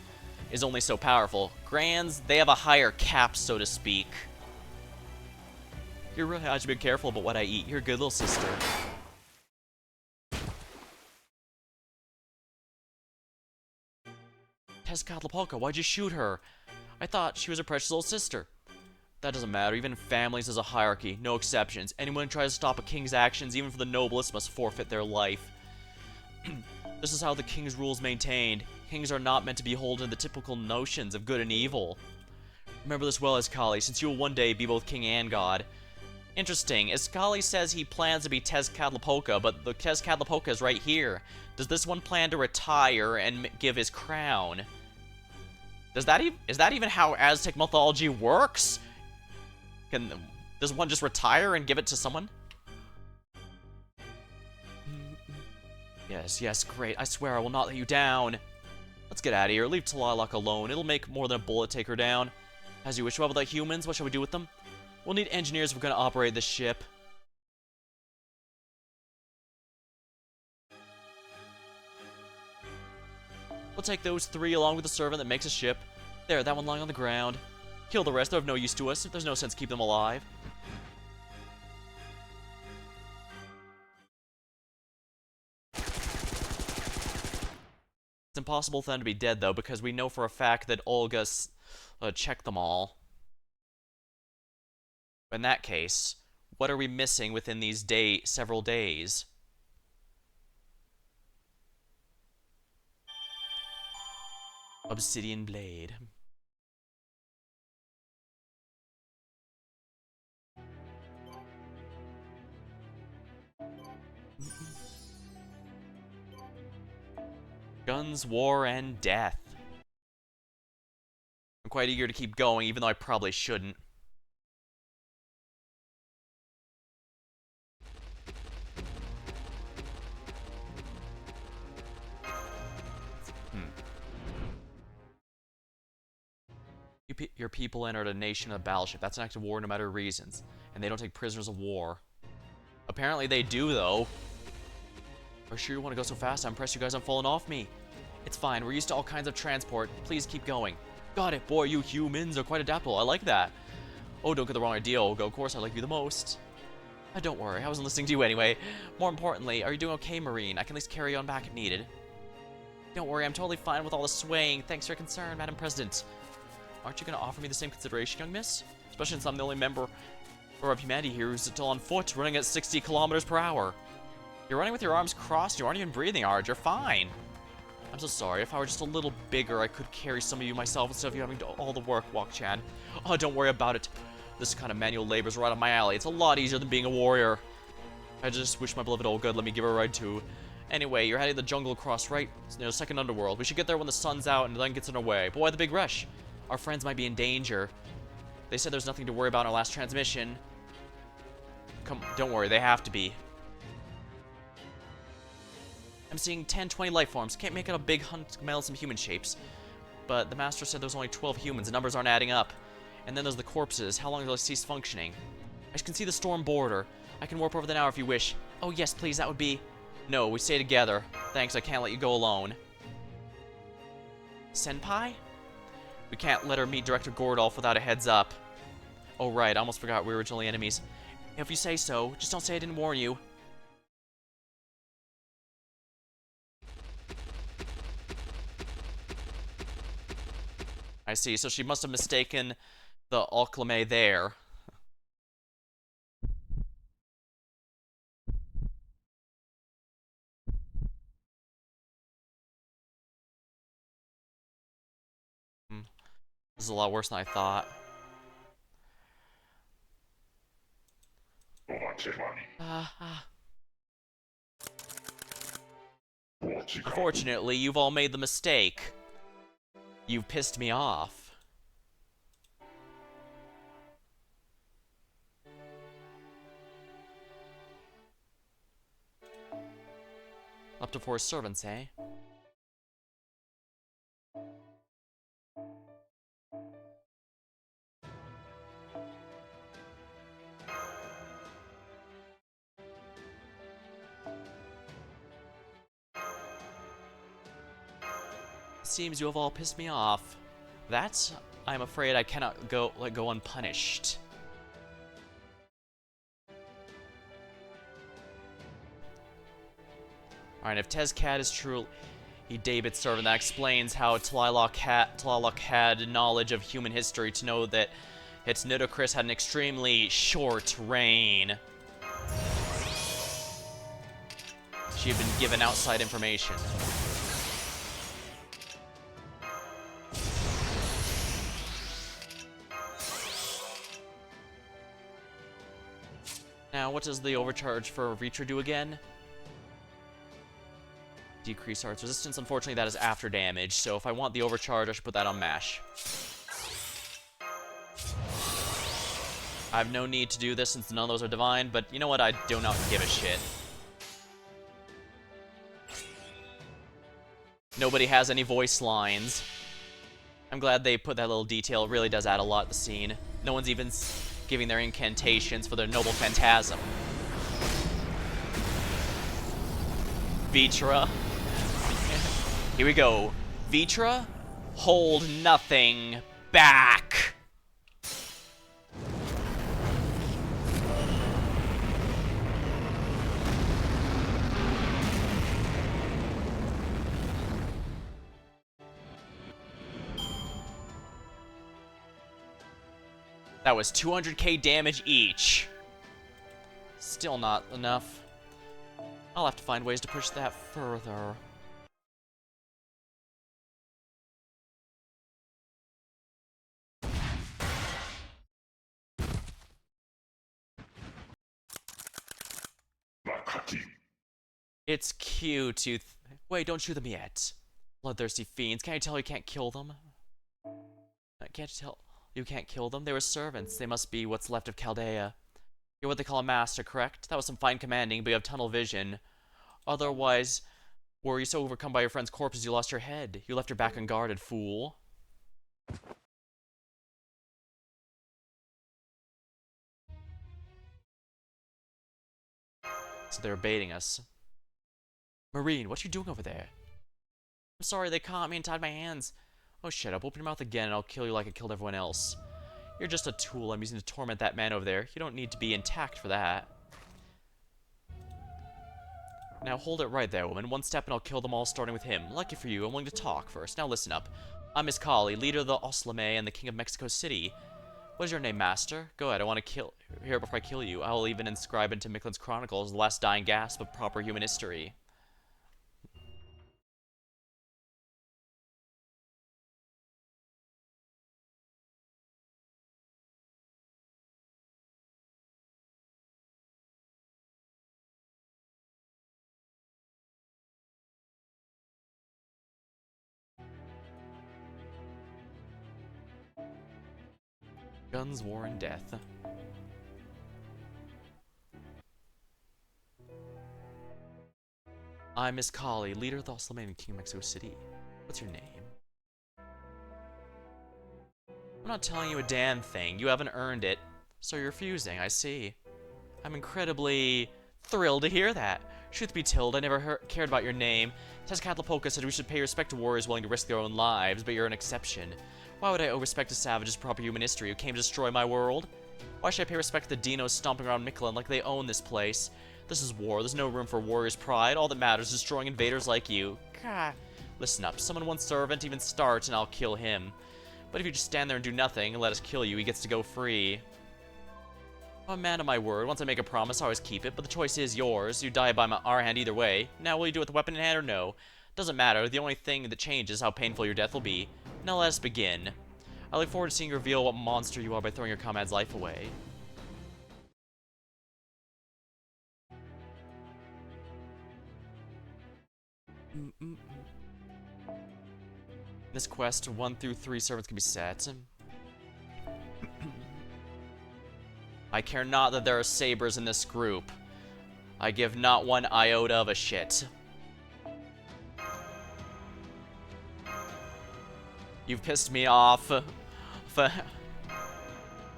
Speaker 2: is only so powerful. Grands, they have a higher cap, so to speak. You really have to be careful about what I eat. You're a good little sister. Tezcatlipoca, why'd you shoot her? I thought she was a precious little sister. That doesn't matter. Even in families, there's a hierarchy. No exceptions. Anyone who tries to stop a king's actions, even for the noblest, must forfeit their life. This is how the king's rule is maintained. Kings are not meant to be beholden to the typical notions of good and evil. Remember this well, Iskali, since you will one day be both king and god. Interesting. Iskali says he plans to be Tezcatlipoca, but the Tezcatlipoca is right here. Does this one plan to retire and give his crown? Is that even how Aztec mythology works? Does one just retire and give it to someone? Yes, great. I swear I will not let you down. Let's get out of here. Leave Talalak alone. It'll make more than a bullet take her down. As you wish. What about the humans? What shall we do with them? We'll need engineers if we're going to operate this ship. We'll take those 3 along with the servant that makes a ship. There, that one lying on the ground. Kill the rest, they're of no use to us. There's no sense keep them alive. It's impossible for them to be dead, though, because we know for a fact that Olga checked them all. In that case, what are we missing within these several days? Obsidian blade. Guns, war, and death. I'm quite eager to keep going, even though I probably shouldn't. Your people entered a nation of a battleship. That's an act of war no matter reasons. And they don't take prisoners of war. Apparently they do, though. Are you sure you want to go so fast? I'm impressed you guys aren't falling off me. It's fine. We're used to all kinds of transport. Please keep going. Got it. Boy, you humans are quite adaptable. I like that. Oh, don't get the wrong idea, Olga. Of course, I like you the most. Don't worry. I wasn't listening to you anyway. More importantly, are you doing okay, Marine? I can at least carry on back if needed. Don't worry. I'm totally fine with all the swaying. Thanks for your concern, Madam President. Aren't you going to offer me the same consideration, young miss? Especially since I'm the only member of humanity here who's still on foot, running at 60 kilometers per hour. You're running with your arms crossed. You aren't even breathing hard. You're fine. I'm so sorry. If I were just a little bigger, I could carry some of you myself instead of you having to do all the work, Walk-chan. Oh, don't worry about it. This kind of manual labor is right up my alley. It's a lot easier than being a warrior. I just wish my beloved Olga would let me give her a ride too. Anyway, you're heading to the jungle across right near the second underworld. We should get there when the sun's out and then gets in our way. But why the big rush? Our friends might be in danger. They said there's nothing to worry about in our last transmission. Come, don't worry, they have to be. I'm seeing 10, 20 life forms. Can't make out a big hunt male some human shapes.
Speaker 1: But the Master said there was only 12 humans. The numbers aren't adding up. And then there's the corpses. How long until they cease functioning? I can see the storm border. I can warp over the now if you wish. Oh, yes, please, that would be... No, we stay together. Thanks, I can't let you go alone. Senpai? We can't let her meet Director Gordolf without a heads up. Oh, right, I almost forgot we were originally enemies. If you say so, just don't say I didn't warn you. I see, so she must have mistaken the Alclame there. This is a lot worse than I thought. Unfortunately, you've all made the mistake. You've pissed me off. Up to 4 servants, eh? Seems you have all pissed me off. That, I'm afraid I cannot let go unpunished. Alright, if Tezcat is truly David's servant, that explains how Tlaloc had knowledge of human history to know that its Nidocris had an extremely short reign. She had been given outside information. Now, what does the overcharge for Reacher do again? Decrease arts resistance. Unfortunately, that is after damage, so if I want the overcharge, I should put that on MASH. I have no need to do this since none of those are divine, but you know what? I do not give a shit. Nobody has any voice lines. I'm glad they put that little detail. It really does add a lot to the scene. No one's even giving their incantations for their noble phantasm. Vitra. Here we go. Vitra, hold nothing back. That was 200k damage each. Still not enough. I'll have to find ways to push that further. It's cute, you wait, don't shoot them yet. Bloodthirsty fiends, can't you tell you can't kill them? Can't you tell you can't kill them? They were servants. They must be what's left of Chaldea. You're what they call a master, correct? That was some fine commanding, but you have tunnel vision. Otherwise, were you so overcome by your friend's corpses you lost your head? You left her back unguarded, fool. So they're baiting us. Marine, what you doing over there? I'm sorry, they caught me and tied my hands. Oh shit up, open your mouth again and I'll kill you like I killed everyone else. You're just a tool I'm using to torment that man over there. You don't need to be intact for that. Now hold it right there, woman. One step and I'll kill them all, starting with him. Lucky for you, I'm willing to talk first. Now listen up. I'm Miss Kali, leader of the Oslame and the King of Mexico City. What is your name, master? Go ahead, I want to hear it before I kill you. I will even inscribe into Mictlan's chronicles the last dying gasp of proper human history. Guns, war, and death. I'm Miss Kali, leader of the Oslame and King of Mexico City. What's your name?
Speaker 2: I'm not telling you a damn thing. You haven't earned it. So you're refusing, I see. I'm incredibly thrilled to hear that. Truth be told, I never cared about your name. Tezcatlipoca said we should pay respect to warriors willing to risk their own lives, but you're an exception. Why would I owe respect to savages of proper human history who came to destroy my world? Why should I pay respect to the dinos stomping around Mictlan like they own this place? This is war. There's no room for warriors' pride. All that matters is destroying invaders like you. Gah. Listen up. Someone wants to event even start, and I'll kill him. But if you just stand there and do nothing and let us kill you, he gets to go free. I'm a man of my word. Once I make a promise, I always keep it, but the choice is yours. You die by our hand either way. Now, will you do it with the weapon in hand or no? Doesn't matter. The only thing that changes is how painful your death will be. Now let us begin. I look forward to seeing you reveal what monster you are by throwing your comrade's life away. In this quest, 1 through 3 servants can be set. I care not that there are sabers in this group. I give not one iota of a shit. You've pissed me off. And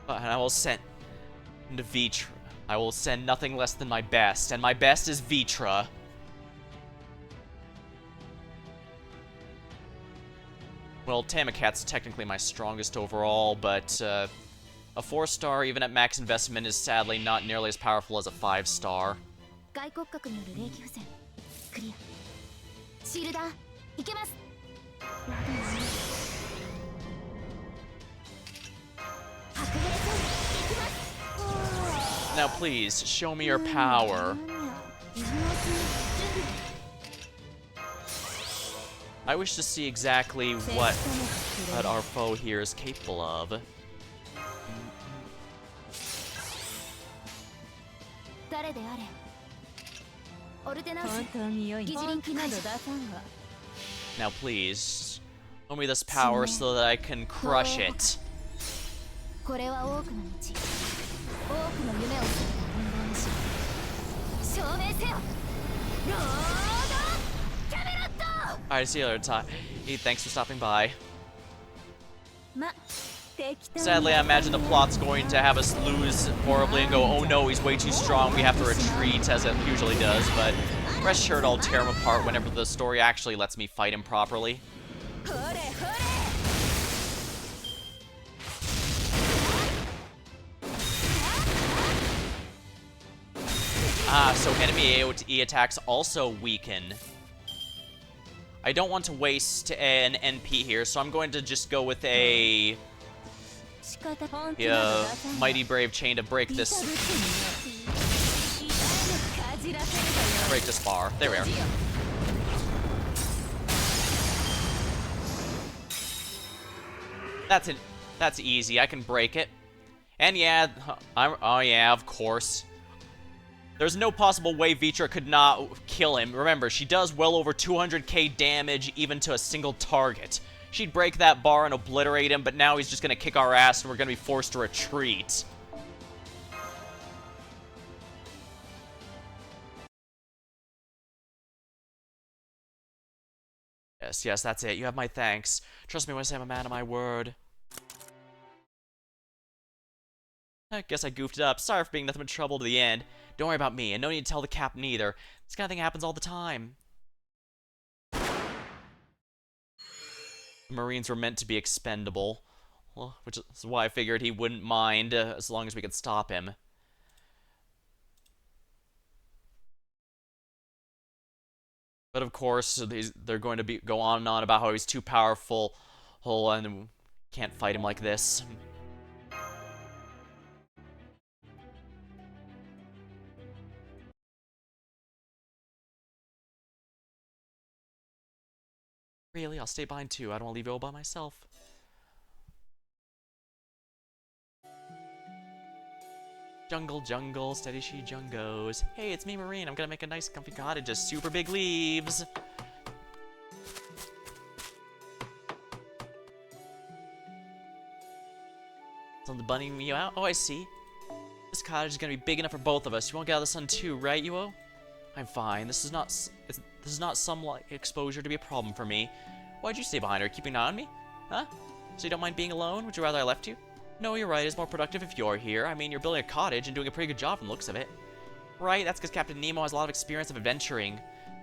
Speaker 2: I will send to Vitra. I will send nothing less than my best, and my best is Vitra. Well, Tamakat's technically my strongest overall, but a 4-star, even at max investment, is sadly not nearly as powerful as a 5-star. Now please, show me your power. I wish to see exactly what our foe here is capable of. Now please, show me this power so that I can crush it. Alright, see you later, Ty. Hey, thanks for stopping by. Sadly, I imagine the plot's going to have us lose horribly and go, oh no, he's way too strong, we have to retreat, as it usually does, but rest assured I'll tear him apart whenever the story actually lets me fight him properly. Ah, so enemy AoE attacks also weaken. I don't want to waste an NP here, so I'm going to just go with a Mighty Brave Chain to break this bar. There we are. That's it. That's easy. I can break it. And yeah, oh yeah, of course. There's no possible way Vitra could not kill him. Remember, she does well over 200k damage even to a single target. She'd break that bar and obliterate him, but now he's just gonna kick our ass and we're gonna be forced to retreat. Yes, that's it. You have my thanks. Trust me when I say I'm a man of my word. I guess I goofed it up. Sorry for being nothing but trouble to the end. Don't worry about me, and no need to tell the captain either. This kind of thing happens all the time. The Marines were meant to be expendable, well, which is why I figured he wouldn't mind as long as we could stop him. But of course, they're going to go on and on about how he's too powerful, and can't fight him like this. Really? I'll stay behind too. I don't want to leave you all by myself. Jungle, jungle, steady she jungos. Hey, it's me, Marine. I'm gonna make a nice comfy cottage, just super big leaves. Something bunnying you out? Oh, I see. This cottage is gonna be big enough for both of us. You won't get out of the sun too, right, Yuo? I'm fine. This is not some exposure to be a problem for me. Why'd you stay behind her? Keeping an eye on me? Huh?
Speaker 1: So you don't mind being alone? Would you rather I left you? No, you're right. It's more productive if you're here. I mean, you're building a cottage and doing a pretty good job from the looks of it. Right, that's because Captain Nemo has a lot of experience of adventuring.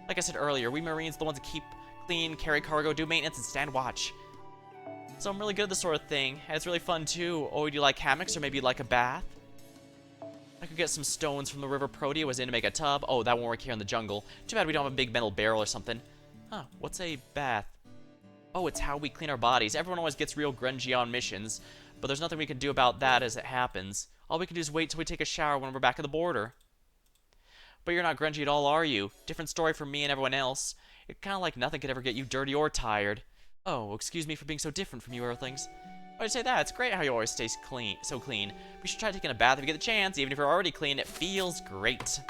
Speaker 1: Like I said earlier, we Marines are the ones that keep clean, carry cargo, do maintenance, and stand watch. So I'm really good at this sort of thing, and it's really fun too. Oh, do you like hammocks, or maybe you'd like a bath? I could get some stones from the river Protea was in to make a tub. Oh, that won't work here in the jungle. Too bad we don't have a big metal barrel or something. Huh, what's a bath? Oh, it's how we clean our bodies. Everyone always gets real grungy on missions, but there's nothing we can do about that as it happens. All we can do is wait till we take a shower when we're back at the border. But you're not grungy at all, are you? Different story from me and everyone else. It's kind of like nothing could ever get you dirty or tired. Oh, excuse me for being so different from you Earthlings. Why'd you say that? It's great how you always stay clean, so clean. We should try taking a bath if you get the chance. Even if you're already clean, it feels great.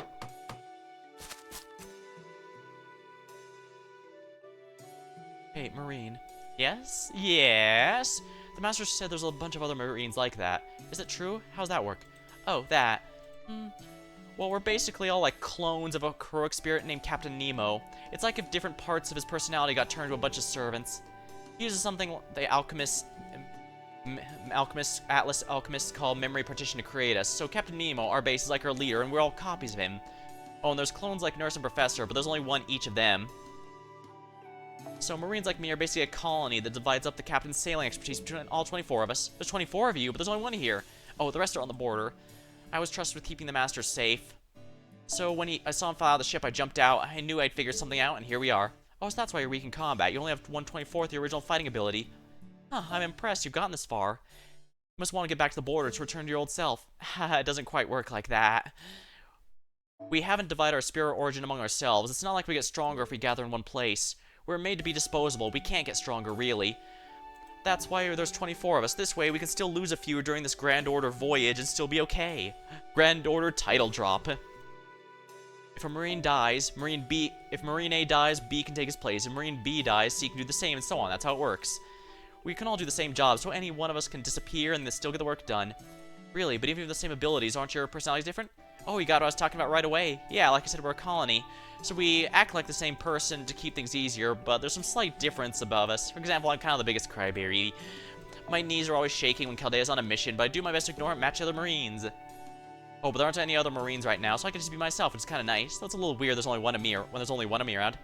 Speaker 1: Hey, Marine. Yes? Yes? The Master said there's a bunch of other Marines like that. Is it true? How's that work? Oh, that. Well, we're basically all like clones of a heroic spirit named Captain Nemo. It's like if different parts of his personality got turned to a bunch of servants. He uses something the Atlas alchemists call memory partition to create us. So Captain Nemo, our base, is like our leader, and we're all copies of him. Oh, and there's clones like Nurse and Professor, but there's only one each of them. So Marines like me are basically a colony that divides up the captain's sailing expertise between all 24 of us. There's 24 of you, but there's only one here. Oh, the rest are on the border. I was trusted with keeping the Master safe. So when I saw him fly out of the ship, I jumped out. I knew I'd figured something out, and here we are. Oh, so that's why you're weak in combat. You only have 1/24th the original fighting ability. Huh, I'm impressed you've gotten this far. You must want to get back to the border to return to your old self. Haha, it doesn't quite work like that. We haven't divided our spirit origin among ourselves. It's not like we get stronger if we gather in one place. We're made to be disposable. We can't get stronger, really. That's why there's 24 of us. This way, we can still lose a few during this Grand Order voyage and still be okay. Grand Order title drop. If a Marine dies, if Marine A dies, B can take his place. If Marine B dies, C can do the same, and so on. That's how it works. We can all do the same job, so any one of us can disappear and still get the work done. Really, but even with the same abilities, aren't your personalities different? Oh, you got what I was talking about right away. Yeah, like I said, we're a colony. So we act like the same person to keep things easier, but there's some slight difference above us. For example, I'm kind of the biggest crybaby. My knees are always shaking when Caldea's on a mission, but I do my best to ignore it and match the other Marines. Oh, but there aren't any other Marines right now, so I can just be myself, which is kind of nice. That's a little weird, there's only one of me, when there's only one of me around.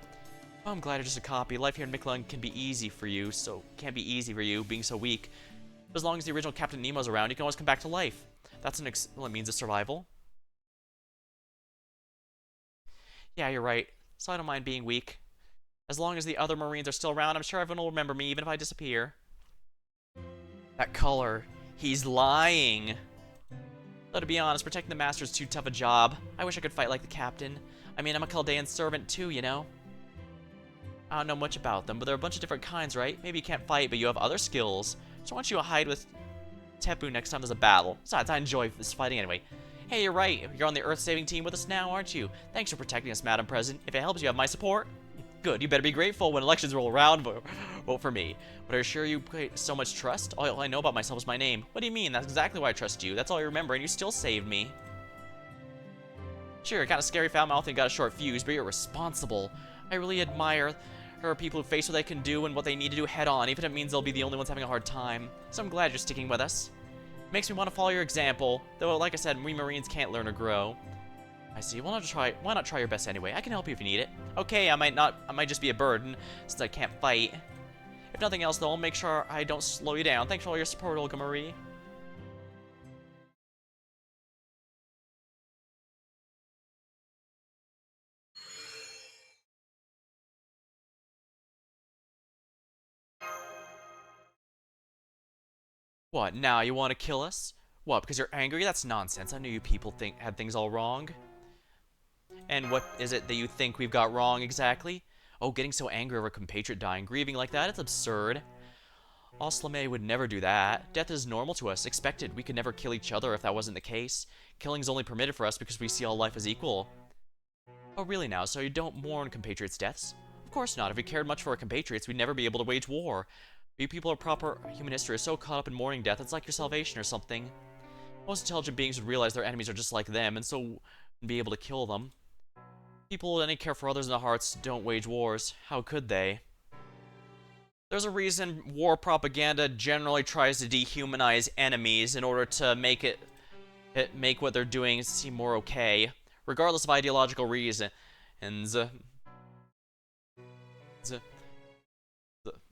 Speaker 1: Oh, I'm glad you're just a copy. Life here in Mictlan can be easy for you, can't be easy for you, being so weak. But as long as the original Captain Nemo's around, you can always come back to life. That's an excellent means of survival. Yeah, you're right. So I don't mind being weak. As long as the other Marines are still around, I'm sure everyone will remember me, even if I disappear. That color. He's lying. Though to be honest, protecting the Master is too tough a job. I wish I could fight like the Captain. I mean, I'm a Chaldean servant too, you know? I don't know much about them, but there are a bunch of different kinds, right? Maybe you can't fight, but you have other skills. So why don't you hide with Tepu next time there's a battle? Besides, I enjoy this fighting anyway. Hey, you're right. You're on the Earth-saving team with us now, aren't you? Thanks for protecting us, Madam President. If it helps, you have my support. Good. You better be grateful when elections roll around. Vote for me. But are sure you put so much trust? All I know about myself is my name. What do you mean? That's exactly why I trust you. That's all I remember, and you still saved me. Sure, kind of scary foul-mouthed and got a short fuse, but you're responsible. I really admire people who face what they can do and what they need to do head-on, even if it means they'll be the only ones having a hard time. So I'm glad you're sticking with us. Makes me want to follow your example, though like I said, we Marines can't learn or grow. I see. Why not try your best anyway? I can help you if you need it. Okay, I might just be a burden, since I can't fight. If nothing else, though, I'll make sure I don't slow you down. Thanks for all your support, Olga Marie. What, now you want to kill us? What, because you're angry? That's nonsense. I knew you people had things all wrong. And what is it that you think we've got wrong exactly? Oh, getting so angry over a compatriot dying, grieving like that, it's absurd. Oslame would never do that. Death is normal to us, expected. We could never kill each other if that wasn't the case. Killing is only permitted for us because we see all life as equal. Oh, really now? So you don't mourn compatriots' deaths? Of course not. If we cared much for our compatriots, we'd never be able to wage war. You people of proper human history are so caught up in mourning death, it's like your salvation or something. Most intelligent beings would realize their enemies are just like them, and so be able to kill them. People with any care for others in their hearts don't wage wars. How could they? There's a reason war propaganda generally tries to dehumanize enemies in order to make what they're doing seem more okay, regardless of ideological reasons.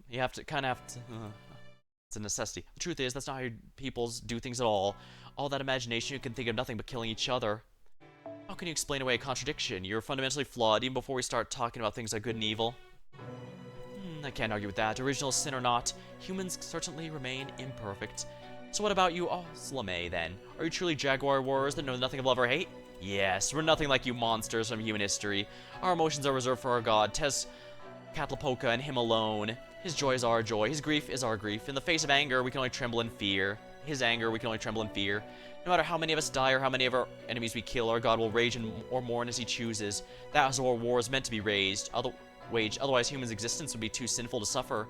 Speaker 1: You have to kind of have to. It's a necessity. The truth is, that's not how peoples do things at all. All that imagination, you can think of nothing but killing each other. How can you explain away a contradiction? You're fundamentally flawed even before we start talking about things like good and evil. I can't argue with that. Original sin or not, humans certainly remain imperfect. So what about you, Slame, then? Are you truly jaguar warriors that know nothing of love or hate? Yes, we're nothing like you monsters from human history. Our emotions are reserved for our god, Tezcatlipoca, and him alone. His joy is our joy, his grief is our grief. In the face of anger, we can only tremble in fear. His anger, we can only tremble in fear. No matter how many of us die or how many of our enemies we kill, our god will rage or mourn as he chooses. That is what war is meant to be waged. Otherwise, human's existence would be too sinful to suffer.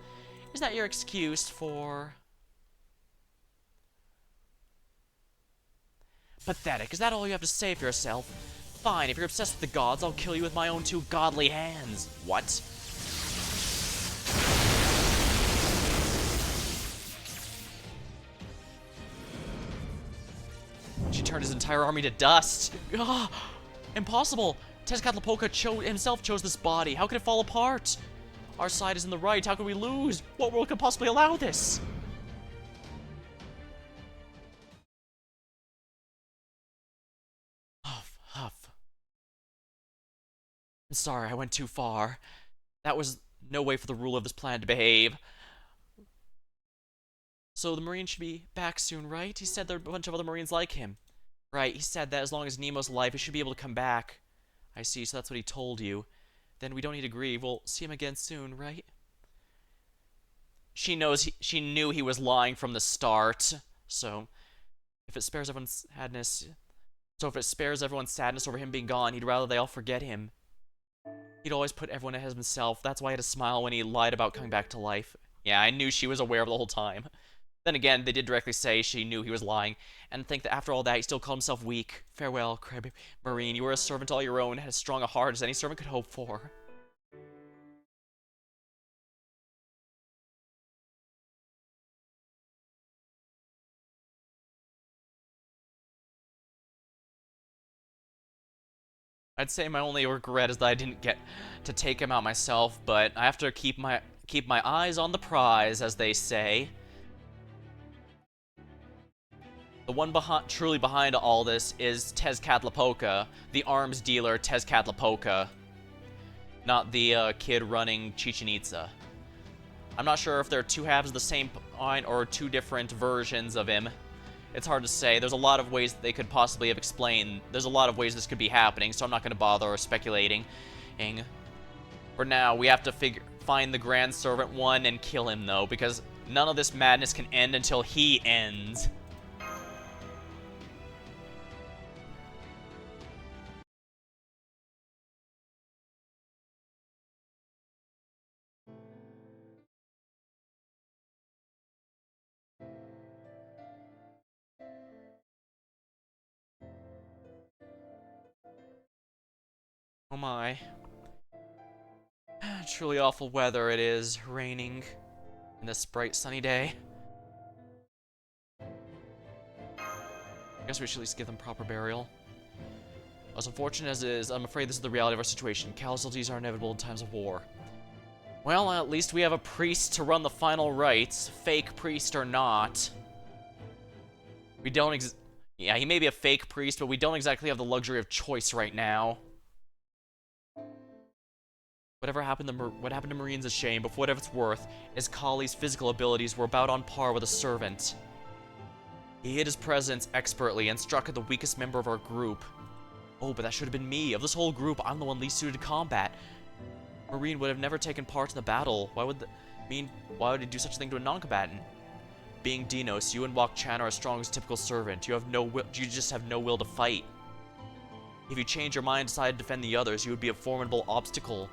Speaker 1: Is that your excuse for... Pathetic. Is that all you have to say for yourself? Fine, if you're obsessed with the gods, I'll kill you with my own two godly hands. What? She turned his entire army to dust. Ugh, impossible! Tezcatlipoca himself chose this body. How could it fall apart? Our side is in the right. How could we lose? What world could possibly allow this? Huff, huff. I'm sorry, I went too far. That was no way for the ruler of this planet to behave. So the Marine should be back soon, right? He said there are a bunch of other Marines like him. Right, he said that as long as Nemo's alive, he should be able to come back. I see, so that's what he told you. Then we don't need to grieve. We'll see him again soon, right? She knew he was lying from the start. So, if it spares everyone's sadness over him being gone, he'd rather they all forget him. He'd always put everyone ahead of himself. That's why he had a smile when he lied about coming back to life. Yeah, I knew she was aware of it the whole time. Then again, they did directly say she knew he was lying, and think that after all that, he still called himself weak. Farewell, Crab Marine. You were a servant all your own, and had as strong a heart as any servant could hope for. I'd say my only regret is that I didn't get to take him out myself, but I have to keep my eyes on the prize, as they say. The one truly behind all this is Tezcatlipoca, the arms dealer Tezcatlipoca, not the kid running Chichen Itza. I'm not sure if they're two halves of the same point or two different versions of him. It's hard to say. There's a lot of ways that they could possibly have explained. There's a lot of ways this could be happening, so I'm not going to bother speculating. For now, we have to find the Grand Servant one and kill him, though, because none of this madness can end until he ends. Oh my. Truly awful weather it is, raining in this bright sunny day. I guess we should at least give them proper burial. As unfortunate as it is, I'm afraid this is the reality of our situation. Casualties are inevitable in times of war. Well, at least we have a priest to run the final rites, fake priest or not. We don't yeah, he may be a fake priest, but we don't exactly have the luxury of choice right now. What happened to Marine's a shame, but for whatever it's worth, Kali's physical abilities were about on par with a servant. He hid his presence expertly and struck at the weakest member of our group. Oh, but that should have been me. Of this whole group, I'm the one least suited to combat. Marine would have never taken part in the battle. Why would he do such a thing to a non-combatant? Being Dinos, you and Wak-chan are as strong as a typical servant. You just have no will to fight. If you change your mind and decide to defend the others, you would be a formidable obstacle.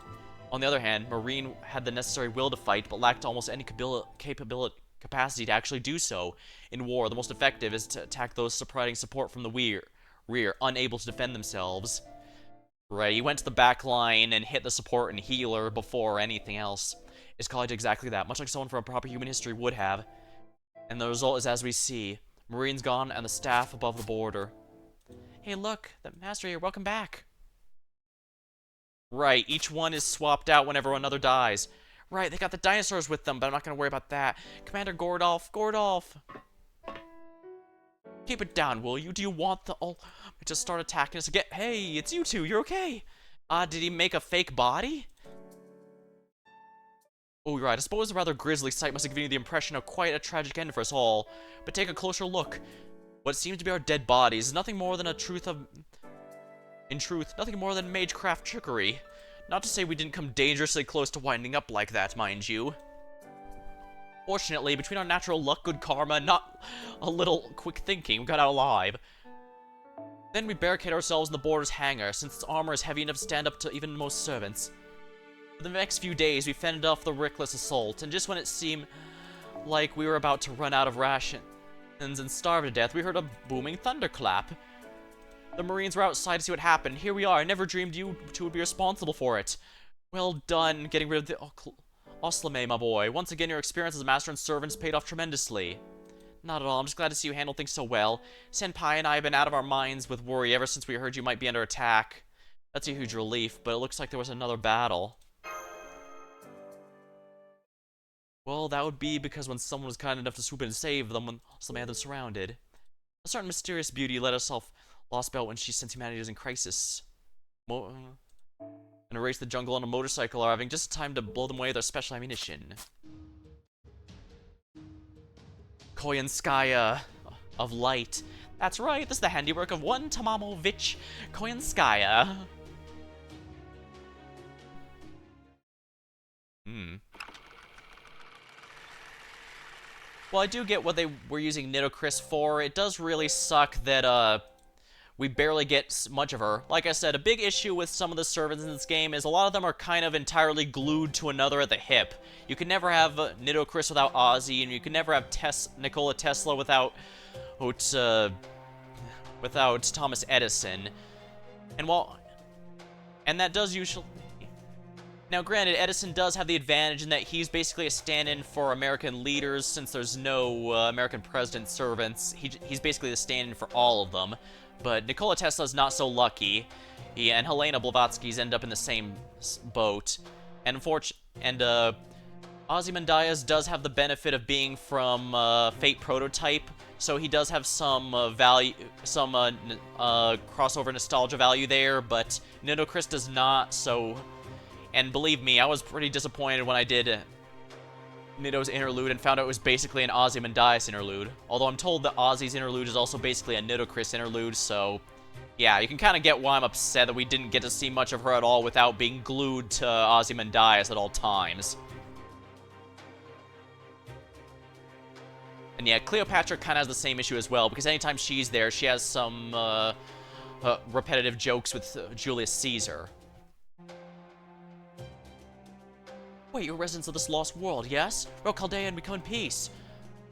Speaker 1: On the other hand, Marine had the necessary will to fight, but lacked almost any capacity to actually do so. In war, the most effective is to attack those providing support from the rear, unable to defend themselves. Right, he went to the back line and hit the support and healer before anything else.
Speaker 2: His colleague did exactly that, much like someone from a proper human history would have. And the result is as we see. Marine's gone and the staff above the border. Hey look, the master here, welcome back. Right, each one is swapped out whenever another dies. Right, they got the dinosaurs with them, but I'm not gonna worry about that. Commander Gordolf, Gordolf! Keep it down, will you? Do you want the to start attacking us again? Hey, it's you two, you're okay. Did he make a fake body? Oh, right, I suppose a rather grisly sight must have given you the impression of quite a tragic end for us all. But take a closer look. What seems to be our dead bodies is nothing more than in truth, nothing more than magecraft trickery. Not to say we didn't come dangerously close to winding up like that, mind you. Fortunately, between our natural luck, good karma, and not a little quick thinking, we got out alive. Then we barricade ourselves in the border's hangar, since its armor is heavy enough to stand up to even most servants. For the next few days, we fended off the reckless assault, and just when it seemed like we were about to run out of rations and starve to death, we heard a booming thunderclap. The Marines were outside to see what happened. Here we are. I never dreamed you two would be responsible for it. Well done, getting rid of the Oslame, my boy. Once again, your experience as a master and servants paid off tremendously. Not at all. I'm just glad to see you handle things so well. Senpai and I have been out of our minds with worry ever since we heard you might be under attack. That's a huge relief, but it looks like there was another battle. Well, that would be because when someone was kind enough to swoop in and save them when Oslame had them surrounded. A certain mysterious beauty led us off Lostbelt when she sensed humanity was in crisis. And erased the jungle on a motorcycle, arriving just in time to blow them away with their special ammunition. Koyanskaya of Light. That's right, this is the handiwork of one Tamamovich Koyanskaya. Well, I do get what they were using Nitocris for. It does really suck that, we barely get much of her. Like I said, a big issue with some of the servants in this game is a lot of them are kind of entirely glued to another at the hip. You can never have Nitocris without Ozzy, and you can never have Nikola Tesla without Thomas Edison. And that does usually... Now, granted, Edison does have the advantage in that he's basically a stand-in for American leaders, since there's no American president servants. He's basically the stand-in for all of them. But Nikola Tesla's not so lucky. He and Helena Blavatsky's end up in the same boat. And Ozymandias does have the benefit of being from Fate Prototype, so he does have some crossover nostalgia value there, but Nitocris does not, so... And believe me, I was pretty disappointed when I did Nito's interlude and found out it was basically an Ozymandias interlude. Although I'm told that Ozzy's interlude is also basically a Nitocris interlude, so... Yeah, you can kind of get why I'm upset that we didn't get to see much of her at all without being glued to Ozymandias at all times. And yeah, Cleopatra kind of has the same issue as well, because anytime she's there, she has some repetitive jokes with Julius Caesar. Wait, you're residents of this lost world, yes? We're Chaldea and we come in peace.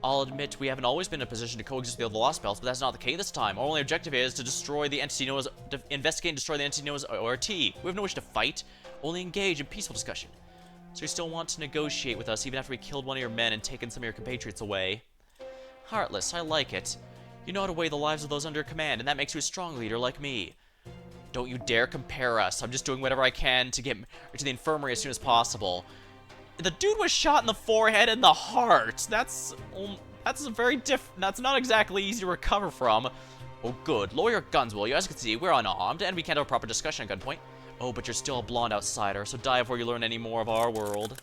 Speaker 2: I'll admit we haven't always been in a position to coexist with the other Lostbelts, but that's not the case this time. Our only objective is to destroy the entity known as... to investigate and destroy the entity known as ORT. We have no wish to fight, only engage in peaceful discussion. So you still want to negotiate with us even after we killed one of your men and taken some of your compatriots away? Heartless, I like it. You know how to weigh the lives of those under your command, and that makes you a strong leader like me. Don't you dare compare us. I'm just doing whatever I can to get to the infirmary as soon as possible. The dude was shot in the forehead and the heart. That's not exactly easy to recover from. Oh, good. Lower your guns, will you? As you can see, we're unarmed, and we can't have a proper discussion at gunpoint. Oh, but you're still a blonde outsider, so die before you learn any more of our world.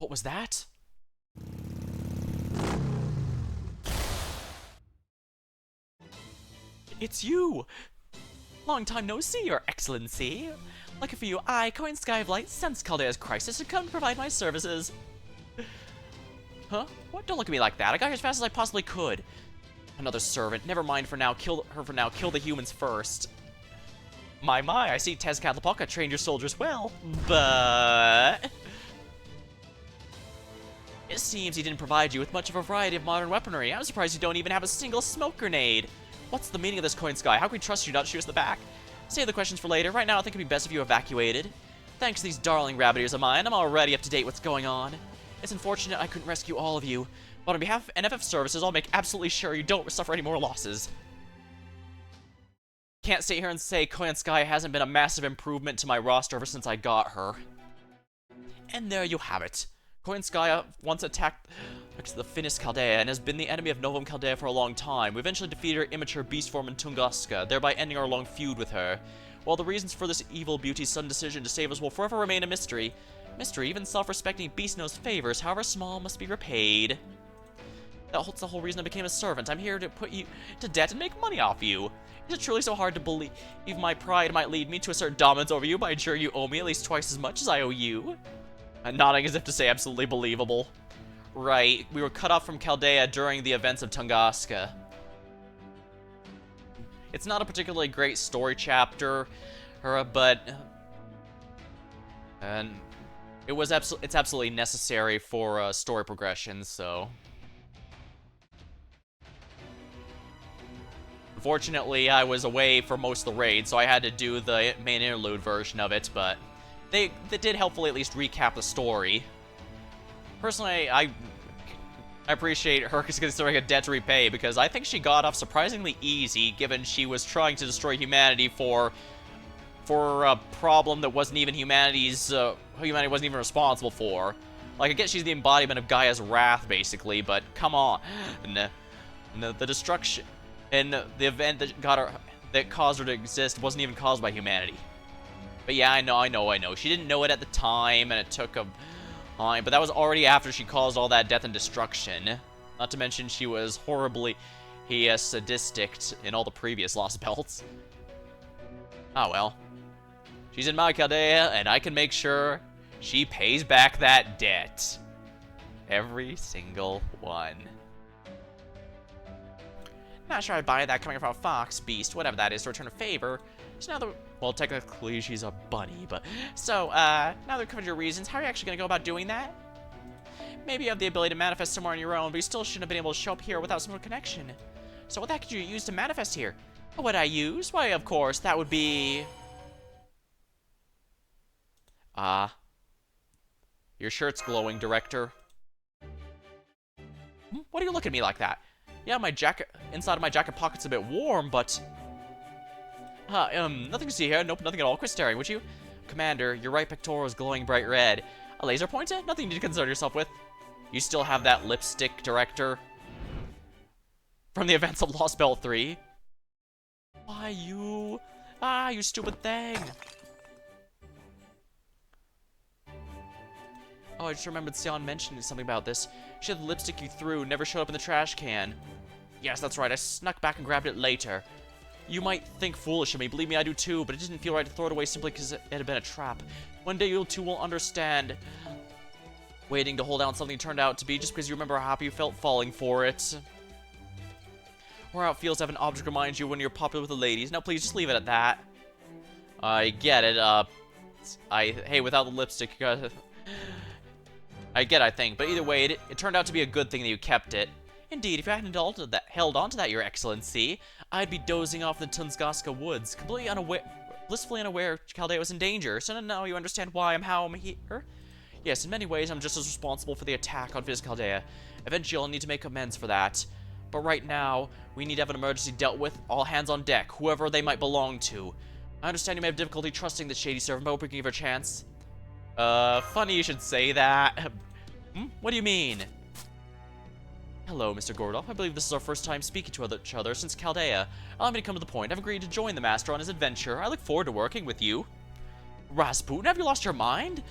Speaker 2: What was that? It's you! Long time no see, Your Excellency. Lucky for you, I, Coin Sky of Light, sensed Chaldea's crisis and come to provide my services. Huh? What? Don't look at me like that. I got here as fast as I possibly could. Another servant. Never mind for now. Kill her for now. Kill the humans first. My, I see Tezcatlipoca trained your soldiers well, but...
Speaker 1: It seems he didn't provide you with much of a variety of modern weaponry. I'm surprised you don't even have a single smoke grenade. What's the meaning of this coin sky? How can we trust you not to shoot us in the back? Save the questions for later. Right now, I think it'd be best if you evacuated. Thanks to these darling rabbit ears of mine, I'm already up to date with what's going on. It's unfortunate I couldn't rescue all of you, but on behalf of NFF Services, I'll make absolutely sure you don't suffer any more losses. Can't sit here and say Koyan Sky hasn't been a massive improvement to my roster ever since I got her. And there you have it. Koyan Sky once attacked the Finis Chaldea and has been the enemy of Novum Chaldea for a long time. We eventually defeated her immature beast form in Tunguska, thereby ending our long feud with her. While the reasons for this evil beauty's sudden decision to save us will forever remain a mystery, even self-respecting beast knows favors, however small, must be repaid. That's the whole reason I became a servant. I'm here to put you to debt and make money off you. Is it truly so hard to believe my pride might lead me to assert dominance over you by ensuring you owe me at least twice as much as I owe you? I'm nodding as if to say absolutely believable. Right, we were cut off from Chaldea during the events of Tunguska. It's not a particularly great story chapter, but it's absolutely necessary for story progression, so. Unfortunately, I was away for most of the raid, so I had to do the main interlude version of it, but they did helpfully at least recap the story. Personally, I appreciate her considering a debt to repay, because I think she got off surprisingly easy, given she was trying to destroy humanity for a problem that wasn't even humanity wasn't even responsible for. Like, I guess she's the embodiment of Gaia's wrath, basically, but come on. The destruction and the event that caused her to exist wasn't even caused by humanity. But yeah, I know. She didn't know it at the time, and it took a time, but that was already after she caused all that death and destruction. Not to mention she was horribly sadistic in all the previous Lostbelts. Ah well. She's in my Chaldea, and I can make sure she pays back that debt. Every single one. Not sure I'd buy that coming from a fox, beast, whatever that is, to return a favor. So now that, well, technically she's a bunny, but... So, now that we've covered your reasons, how are you actually going to go about doing that? Maybe you have the ability to manifest somewhere on your own, but you still shouldn't have been able to show up here without some sort of connection. So what the heck could you use to manifest here? What would I use? Why, of course, that would be... Your shirt's glowing, Director. What are you looking at me like that? Yeah, my jacket, inside of my jacket pocket's a bit warm, but... nothing to see here. Nope, nothing at all. Quit staring, would you? Commander, your right pectoral is glowing bright red. A laser pointer? Nothing you need to concern yourself with. You still have that lipstick, Director? From the events of Lostbelt 3? Why, you... you stupid thing. Oh, I just remembered Sion mentioning something about this. She had the lipstick you threw, never showed up in the trash can. Yes, that's right, I snuck back and grabbed it later. You might think foolish of me, believe me, I do too, but it didn't feel right to throw it away simply because it had been a trap. One day you two will understand. Waiting to hold out something turned out to be just because you remember how happy you felt falling for it. Or how it feels to have an object remind you when you're popular with the ladies. Now please, just leave it at that. I get it, hey, without the lipstick, you gotta... I get it, I think, but either way, it turned out to be a good thing that you kept it. Indeed, if I hadn't held on to that, Your Excellency, I'd be dozing off in the Tunguska woods, completely blissfully unaware Chaldea was in danger. So now you understand why how I'm here? Yes, in many ways, I'm just as responsible for the attack on Finis Chaldea. Eventually, I'll need to make amends for that. But right now, we need to have an emergency dealt with, all hands on deck, whoever they might belong to. I understand you may have difficulty trusting the shady servant, but we're giving her a chance. Funny you should say that. What do you mean? Hello, Mr. Gordoff. I believe this is our first time speaking to each other since Chaldea. Allow me to come to the point. I've agreed to join the Master on his adventure. I look forward to working with you. Rasputin, have you lost your mind?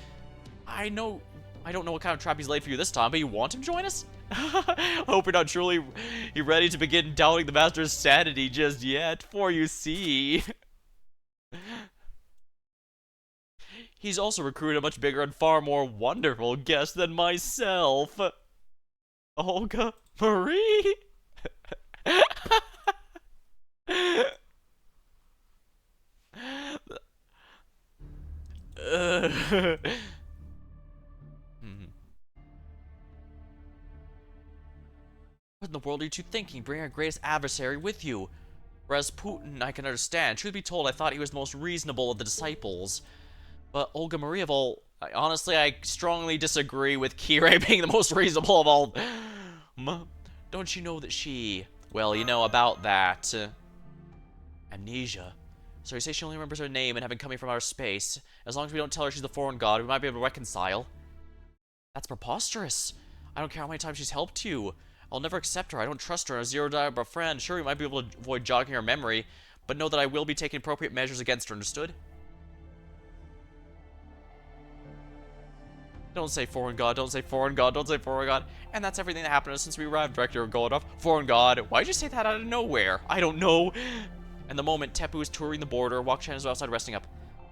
Speaker 1: I don't know what kind of trap he's laid for you this time, but you want him to join us? I hope you're not truly ready to begin doubting the Master's sanity just yet, for you see... He's also recruited a much bigger and far more wonderful guest than myself. Olga Marie?
Speaker 2: What in the world are you two thinking, bringing our greatest adversary with you? Rasputin, I can understand. Truth be told, I thought he was the most reasonable of the disciples. But Olga Maria of all... honestly, I strongly disagree with Kirei being the most reasonable of all. Don't you know that she... Well, you know about that. Amnesia. So you say she only remembers her name and having coming from outer space. As long as we don't tell her she's the foreign god, we might be able to reconcile. That's preposterous. I don't care how many times she's helped you. I'll never accept her. I don't trust her. A zero-dial friend. Sure, we might be able to avoid jogging her memory, but know that I will be taking appropriate measures against her. Understood? Don't say foreign god. Don't say foreign god. Don't say foreign god. And that's everything that happened to us since we arrived, Director Goldov. Foreign god. Why'd you say that out of nowhere? I don't know. And the moment Tepu is touring the border, Wak-chan is outside resting up.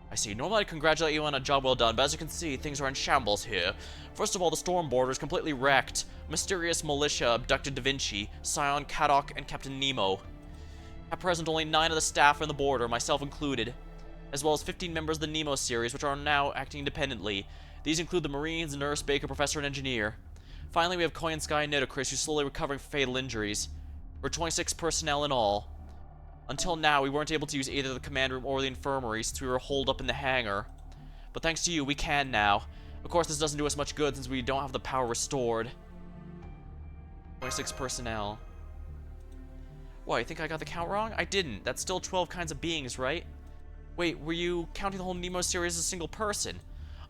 Speaker 2: I see. Normally I'd congratulate you on a job well done, but as you can see, things are in shambles here. First of all, the storm border is completely wrecked. Mysterious militia abducted Da Vinci, Scion, Kadok, and Captain Nemo. At present, only 9 of the staff are on the border, myself included, as well as 15 members of the Nemo series, which are now acting independently. These include the Marines, nurse, baker, professor, and engineer. Finally, we have Koyansky and Nitocris, who's slowly recovering from fatal injuries. We're 26 personnel in all. Until now, we weren't able to use either the command room or the infirmary since we were holed up in the hangar. But thanks to you, we can now. Of course, this doesn't do us much good since we don't have the power restored. 26 personnel. What, you think I got the count wrong? I didn't. That's still 12 kinds of beings, right? Wait, were you counting the whole Nemo series as a single person?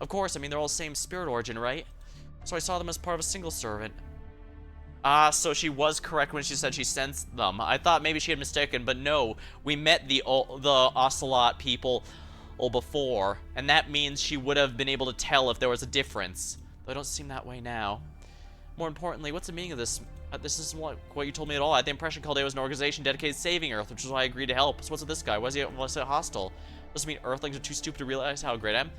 Speaker 2: Of course, I mean, they're all the same spirit origin, right? So I saw them as part of a single servant. Ah, so she was correct when she said she sensed them. I thought maybe she had mistaken, but no. We met the Ocelot people before, and that means she would have been able to tell if there was a difference. Though it don't seem that way now. More importantly, what's the meaning of this? This isn't what you told me at all. I had the impression Caldea was an organization dedicated to saving Earth, which is why I agreed to help. So what's with this guy? Why is he hostile? Does it mean Earthlings are too stupid to realize how great I am?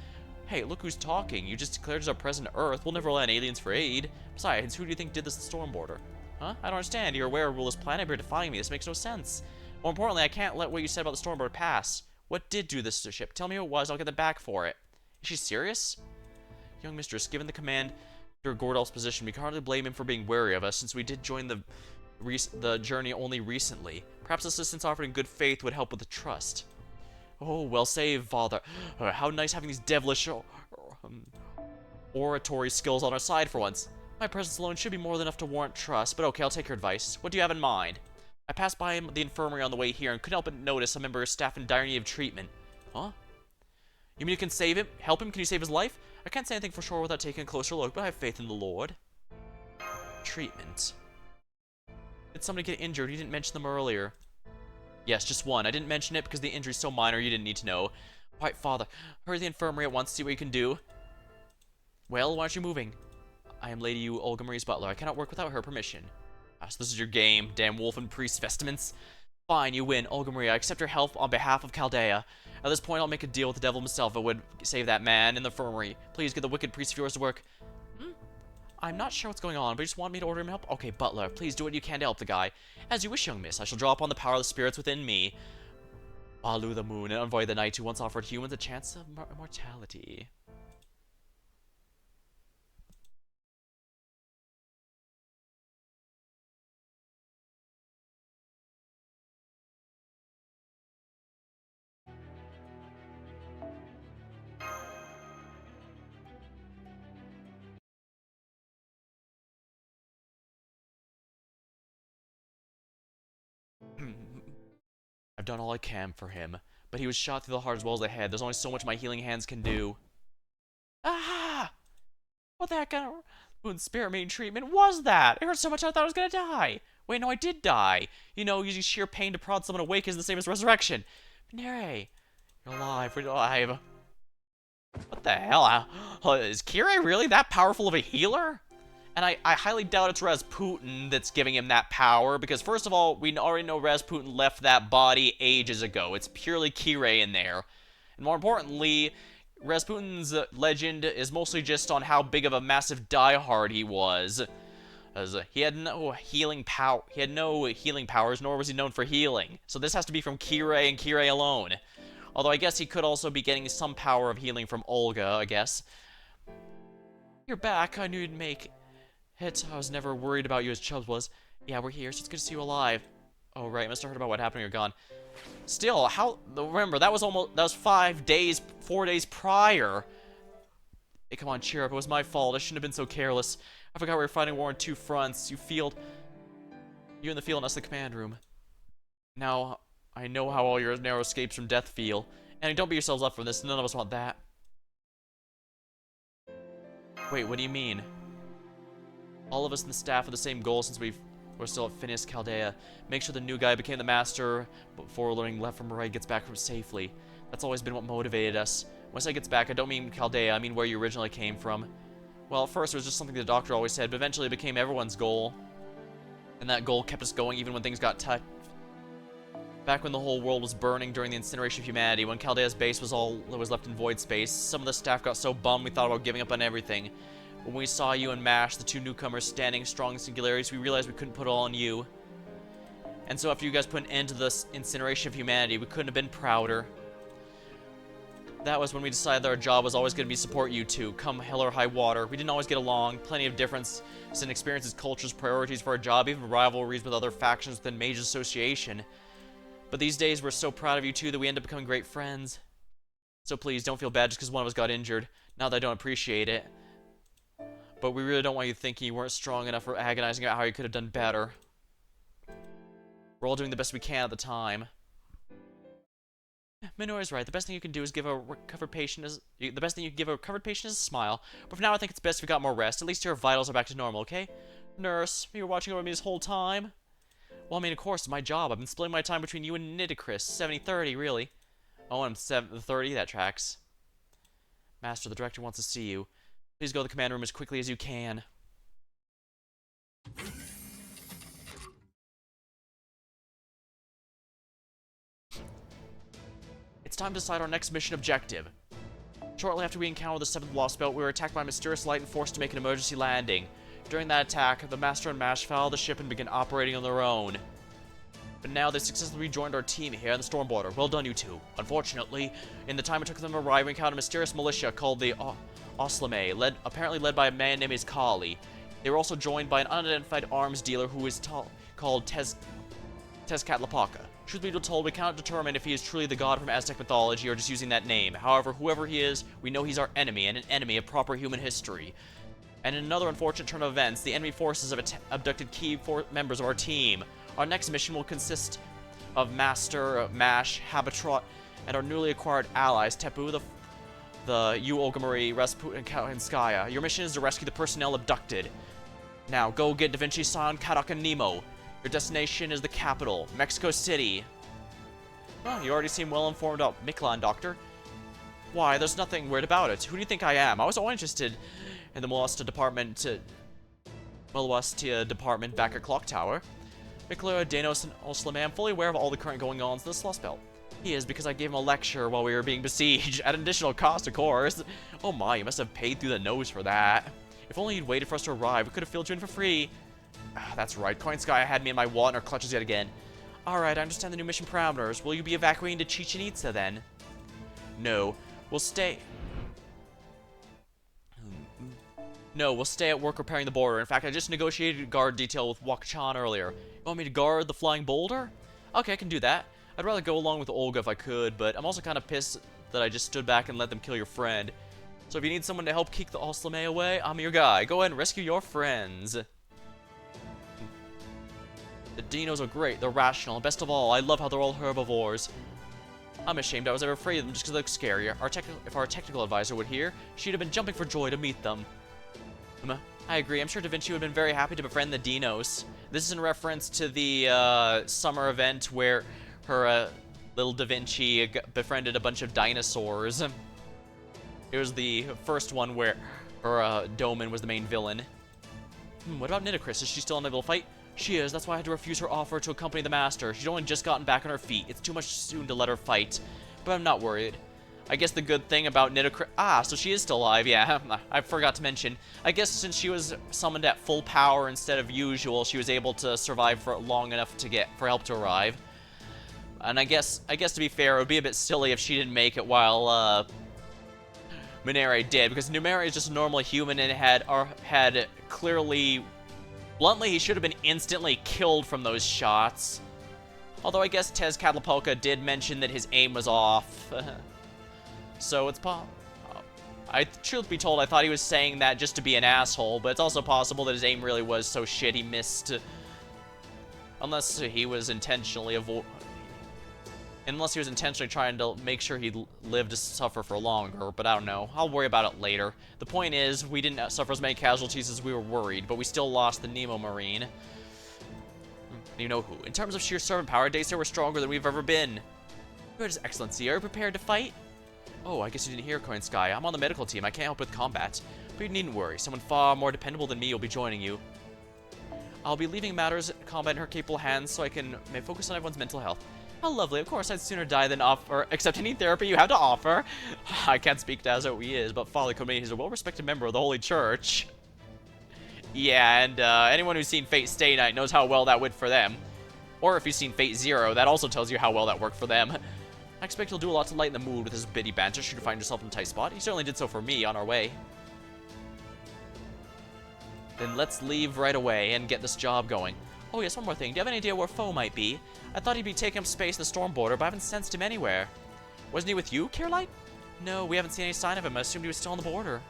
Speaker 2: Hey, look who's talking. You just declared as our president Earth. We'll never rely on aliens for aid. Besides, who do you think did this to the storm border? Huh? I don't understand. You're aware of rule this planet, but you're defying me. This makes no sense. More importantly, I can't let what you said about the storm border pass. What did do this to the ship? Tell me who it was. I'll get them back for it. Is she serious? Young mistress, given the command to Gordolf's position, we can hardly blame him for being wary of us, since we did join the journey only recently. Perhaps assistance offered in good faith would help with the trust. Oh, well saved, father. How nice having these devilish oratory skills on our side for once. My presence alone should be more than enough to warrant trust, but okay, I'll take your advice. What do you have in mind? I passed by the infirmary on the way here and couldn't help but notice a member of staff in dire need of treatment. Huh? You mean you can save him? Help him? Can you save his life? I can't say anything for sure without taking a closer look, but I have faith in the Lord. Treatment. Did somebody get injured? You didn't mention them earlier. Yes, just one. I didn't mention it because the injury's so minor you didn't need to know. Alright, father. Hurry to the infirmary at once, see what you can do. Well, why aren't you moving? I am Lady Yu, Olga Marie's butler. I cannot work without her permission. Ah, so this is your game, damn wolf and priest vestments. Fine, you win. Olga Maria, I accept your help on behalf of Chaldea. At this point, I'll make a deal with the devil himself if it would save that man in the infirmary. Please get the wicked priest of yours to work. I'm not sure what's going on, but you just want me to order him help? Okay, butler, please do what you can to help the guy. As you wish, young miss. I shall draw upon the power of the spirits within me. Balu the moon, and Envoy the night, who once offered humans a chance of immortality. I've done all I can for him, but he was shot through the heart as well as the head. There's only so much my healing hands can do. Ah! What the heck kind of moon spirit main treatment was that? It hurt so much I thought I was gonna die. Wait, no, I did die. You know, using sheer pain to prod someone awake isn't the same as resurrection. Nere, you're alive. We're alive. What the hell? Is Kirei really that powerful of a healer? And I highly doubt it's Rasputin that's giving him that power, because first of all, we already know Rasputin left that body ages ago. It's purely Kirei in there. And more importantly, Rasputin's legend is mostly just on how big of a massive diehard he was. As he had no healing power. He had no healing powers, nor was he known for healing. So this has to be from Kirei and Kirei alone. Although I guess he could also be getting some power of healing from Olga, I guess. You're back. I knew you'd make it. I was never worried about you as Chubbs was.
Speaker 1: Yeah, we're here, so it's good to see you alive. Oh, right, I must have heard about what happened when you're gone. Still, how... Remember, that was 4 days prior. Hey, come on, cheer up. It was my fault. I shouldn't have been so careless. I forgot we were fighting war on 2 fronts. You in the field and us in the command room. Now, I know how all your narrow escapes from death feel. And don't beat yourselves up for this. None of us want that. Wait, what do you mean? All of us in the staff have the same goal since we're still at Phineas Chaldea. Make sure the new guy became the master before learning left from right gets back from safely. That's always been what motivated us. When I say gets back, I don't mean Chaldea, I mean where you originally came from. Well, at first it was just something the doctor always said, but eventually it became everyone's goal. And that goal kept us going even when things got tough. Back when the whole world was burning during the incineration of humanity, when Chaldea's base was all that was left in void space, some of the staff got so bummed we thought about giving up on everything. When we saw you and Mash, the 2 newcomers, standing strong in singularities, we realized we couldn't put it all on you. And so after you guys put an end to this incineration of humanity, we couldn't have been prouder. That was when we decided that our job was always going to be support you two, come hell or high water. We didn't always get along, plenty of difference in experiences, cultures, priorities for our job, even rivalries with other factions within Mage's Association. But these days, we're so proud of you two that we end up becoming great friends. So please, don't feel bad just because one of us got injured. Not that I don't appreciate it. But we really don't want you thinking you weren't strong enough or agonizing about how you could have done better. We're all doing the best we can at the time. Minoru's right. The best thing you can do is give a recovered patient is a smile. But for now, I think it's best if we got more rest. At least your vitals are back to normal, okay? Nurse, you were watching over me this whole time? Well, I mean, of course, it's my job. I've been splitting my time between you and Nitocris. 70-30, really. Oh, and I'm 7-30? That tracks. Master, the director wants to see you. Please go to the command room as quickly as you can. It's time to decide our next mission objective. Shortly after we encountered the 7th Lostbelt, we were attacked by a mysterious light and forced to make an emergency landing. During that attack, the Master and Mash fell out of the ship and began operating on their own. But now they successfully rejoined our team here in the Storm Border. Well done, you two. Unfortunately, in the time it took them to arrive, we encountered a mysterious militia called the Oslame, apparently led by a man named Kali. They were also joined by an unidentified arms dealer who is called Tezcatlapaka. Truth be told, we cannot determine if he is truly the god from Aztec mythology or just using that name. However, whoever he is, we know he's our enemy, and an enemy of proper human history. And in another unfortunate turn of events, the enemy forces have abducted key members of our team. Our next mission will consist of Master, Mash, Habitrot, and our newly acquired allies, Tepu, the Yu-Ogamari, Rasputin, and Skaya. Your mission is to rescue the personnel abducted. Now, go get Da Vinci-san, Kadak, and Nemo. Your destination is the capital, Mexico City. Oh, you already seem well informed about Mictlan, Doctor. Why, there's nothing weird about it. Who do you think I am? I was all interested in the Molostia department back at Clock Tower. Mikla, Danos, and Oslame, I'm fully aware of all the current going-ons in the Lostbelt. He is because I gave him a lecture while we were being besieged, at an additional cost, of course. Oh my, you must have paid through the nose for that. If only you'd waited for us to arrive, we could have filled you in for free. Ah, that's right, Coin Sky had me in my wallet in her clutches yet again. Alright, I understand the new mission parameters. Will you be evacuating to Chichen Itza then? No, we'll stay... No, we'll stay at work repairing the border. In fact, I just negotiated a guard detail with Wak-chan earlier. You want me to guard the flying boulder? Okay, I can do that. I'd rather go along with Olga if I could, but I'm also kind of pissed that I just stood back and let them kill your friend. So if you need someone to help keep the Oslame away, I'm your guy. Go ahead and rescue your friends. The dinos are great, they're rational, and best of all, I love how they're all herbivores. I'm ashamed I was ever afraid of them just because they look scary. If our technical advisor would hear, she'd have been jumping for joy to meet them. I agree, I'm sure Da Vinci would have been very happy to befriend the dinos. This is in reference to the summer event where her little Da Vinci befriended a bunch of dinosaurs. It was the first one where her Doman was the main villain. What about Nitocris? Is she still unable to fight? She is, that's why I had to refuse her offer to accompany the Master. She'd only just gotten back on her feet. It's too much soon to let her fight. But I'm not worried. I guess the good thing about Nitocris... Ah, so she is still alive, yeah. I forgot to mention. I guess since she was summoned at full power instead of usual, she was able to survive for long enough to get for help to arrive. And I guess to be fair, it would be a bit silly if she didn't make it while Minere did, because Numere is just a normal human and had clearly Bluntly, he should have been instantly killed from those shots. Although I guess Tezcatlipoca did mention that his aim was off. So it's truth be told, I thought he was saying that just to be an asshole, but it's also possible that his aim really was so shit he missed. Unless he was intentionally trying to make sure he lived to suffer for longer, but I don't know. I'll worry about it later. The point is, we didn't suffer as many casualties as we were worried, but we still lost the Nemo Marine. You know who. In terms of sheer servant power, Dacer were stronger than we've ever been. Good, His Excellency. Are you prepared to fight? Oh, I guess you didn't hear, Coin Sky. I'm on the medical team. I can't help with combat. But you needn't worry. Someone far more dependable than me will be joining you. I'll be leaving matters of combat in her capable hands so I may focus on everyone's mental health. How lovely. Of course, I'd sooner die than accept any therapy you have to offer. I can't speak to as who he is, but Father Kome is a well-respected member of the Holy Church. Yeah, and anyone who's seen Fate Stay Night knows how well that went for them. Or if you've seen Fate Zero, that also tells you how well that worked for them. I expect he'll do a lot to lighten the mood with his bitty banter should you find yourself in a tight spot. He certainly did so for me on our way. Then let's leave right away and get this job going. Oh yes, one more thing. Do you have any idea where Foe might be? I thought he'd be taking up space in the storm border, but I haven't sensed him anywhere. Wasn't he with you, Carelight? No, we haven't seen any sign of him. I assumed he was still on the border.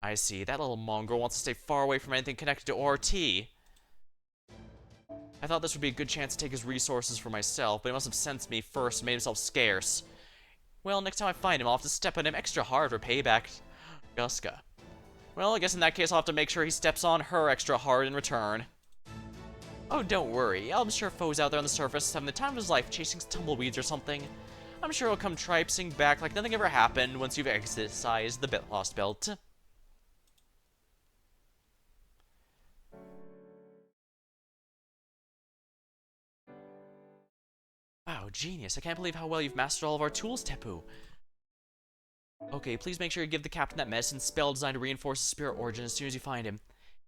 Speaker 1: I see. That little mongrel wants to stay far away from anything connected to RT. I thought this would be a good chance to take his resources for myself, but he must have sensed me first and made himself scarce. Well, next time I find him, I'll have to step on him extra hard for payback. Guska. Well, I guess in that case I'll have to make sure he steps on her extra hard in return. Oh, don't worry. I'm sure Foe's out there on the surface having the time of his life chasing tumbleweeds or something. I'm sure he'll come tripsing back like nothing ever happened once you've exercised the Lostbelt. Wow, genius. I can't believe how well you've mastered all of our tools, Tepu. Okay, please make sure you give the captain that medicine spell designed to reinforce his spirit origin as soon as you find him.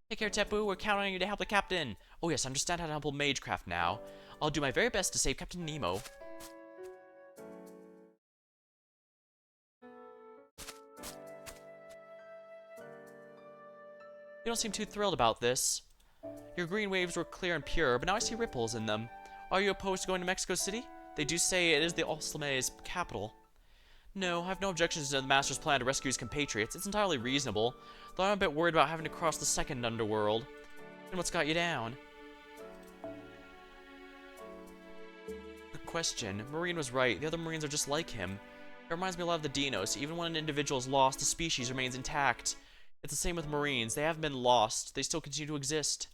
Speaker 1: Take care, Tepu. We're counting on you to help the captain. Oh yes, I understand how to humble magecraft now. I'll do my very best to save Captain Nemo. You don't seem too thrilled about this. Your green waves were clear and pure, but now I see ripples in them. Are you opposed to going to Mexico City? They do say it is the Oslame's capital. No, I have no objections to the Master's plan to rescue his compatriots. It's entirely reasonable, though I'm a bit worried about having to cross the second underworld. And what's got you down? Good question. Marine was right. The other Marines are just like him. It reminds me a lot of the Dinos. Even when an individual is lost, the species remains intact. It's the same with Marines. They haven't been lost. They still continue to exist.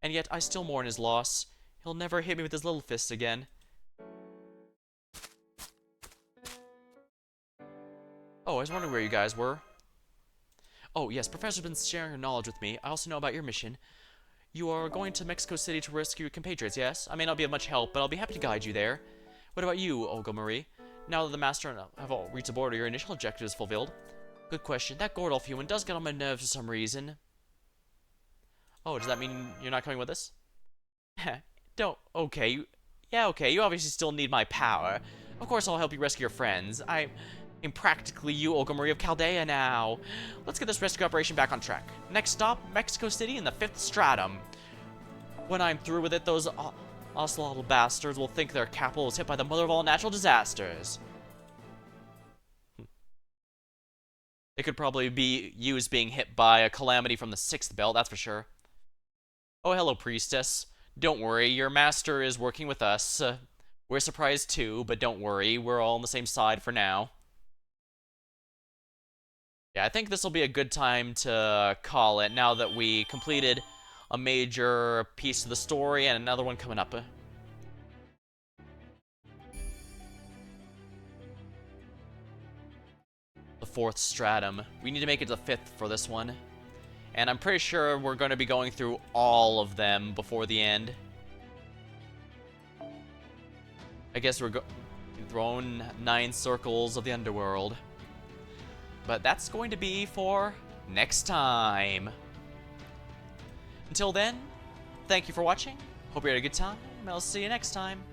Speaker 1: And yet, I still mourn his loss. He'll never hit me with his little fists again. Oh, I was wondering where you guys were. Oh, yes, Professor's been sharing her knowledge with me. I also know about your mission. You are going to Mexico City to rescue your compatriots, yes? I may not be of much help, but I'll be happy to guide you there. What about you, Olga Marie? Now that the Master and I have all reached the border, your initial objective is fulfilled. Good question. That Gordolf human does get on my nerves for some reason. Oh, does that mean you're not coming with us? Okay, yeah, okay, you obviously still need my power. Of course I'll help you rescue your friends. I'm practically you, Olga Marie of Chaldea now. Let's get this rescue operation back on track. Next stop, Mexico City in the 5th Stratum. When I'm through with it, those ocelotl bastards will think their capital was hit by the mother of all natural disasters. It could probably be used being hit by a calamity from the 6th belt, that's for sure. Oh, hello, priestess. Don't worry, your master is working with us. We're surprised too, but don't worry, we're all on the same side for now. Yeah, I think this will be a good time to call it now that we completed a major piece of the story and another one coming up. The 4th Stratum. We need to make it to the 5th for this one. And I'm pretty sure we're going to be going through all of them before the end. I guess we're throwing 9 circles of the underworld. But that's going to be for next time. Until then, thank you for watching. Hope you had a good time. I'll see you next time.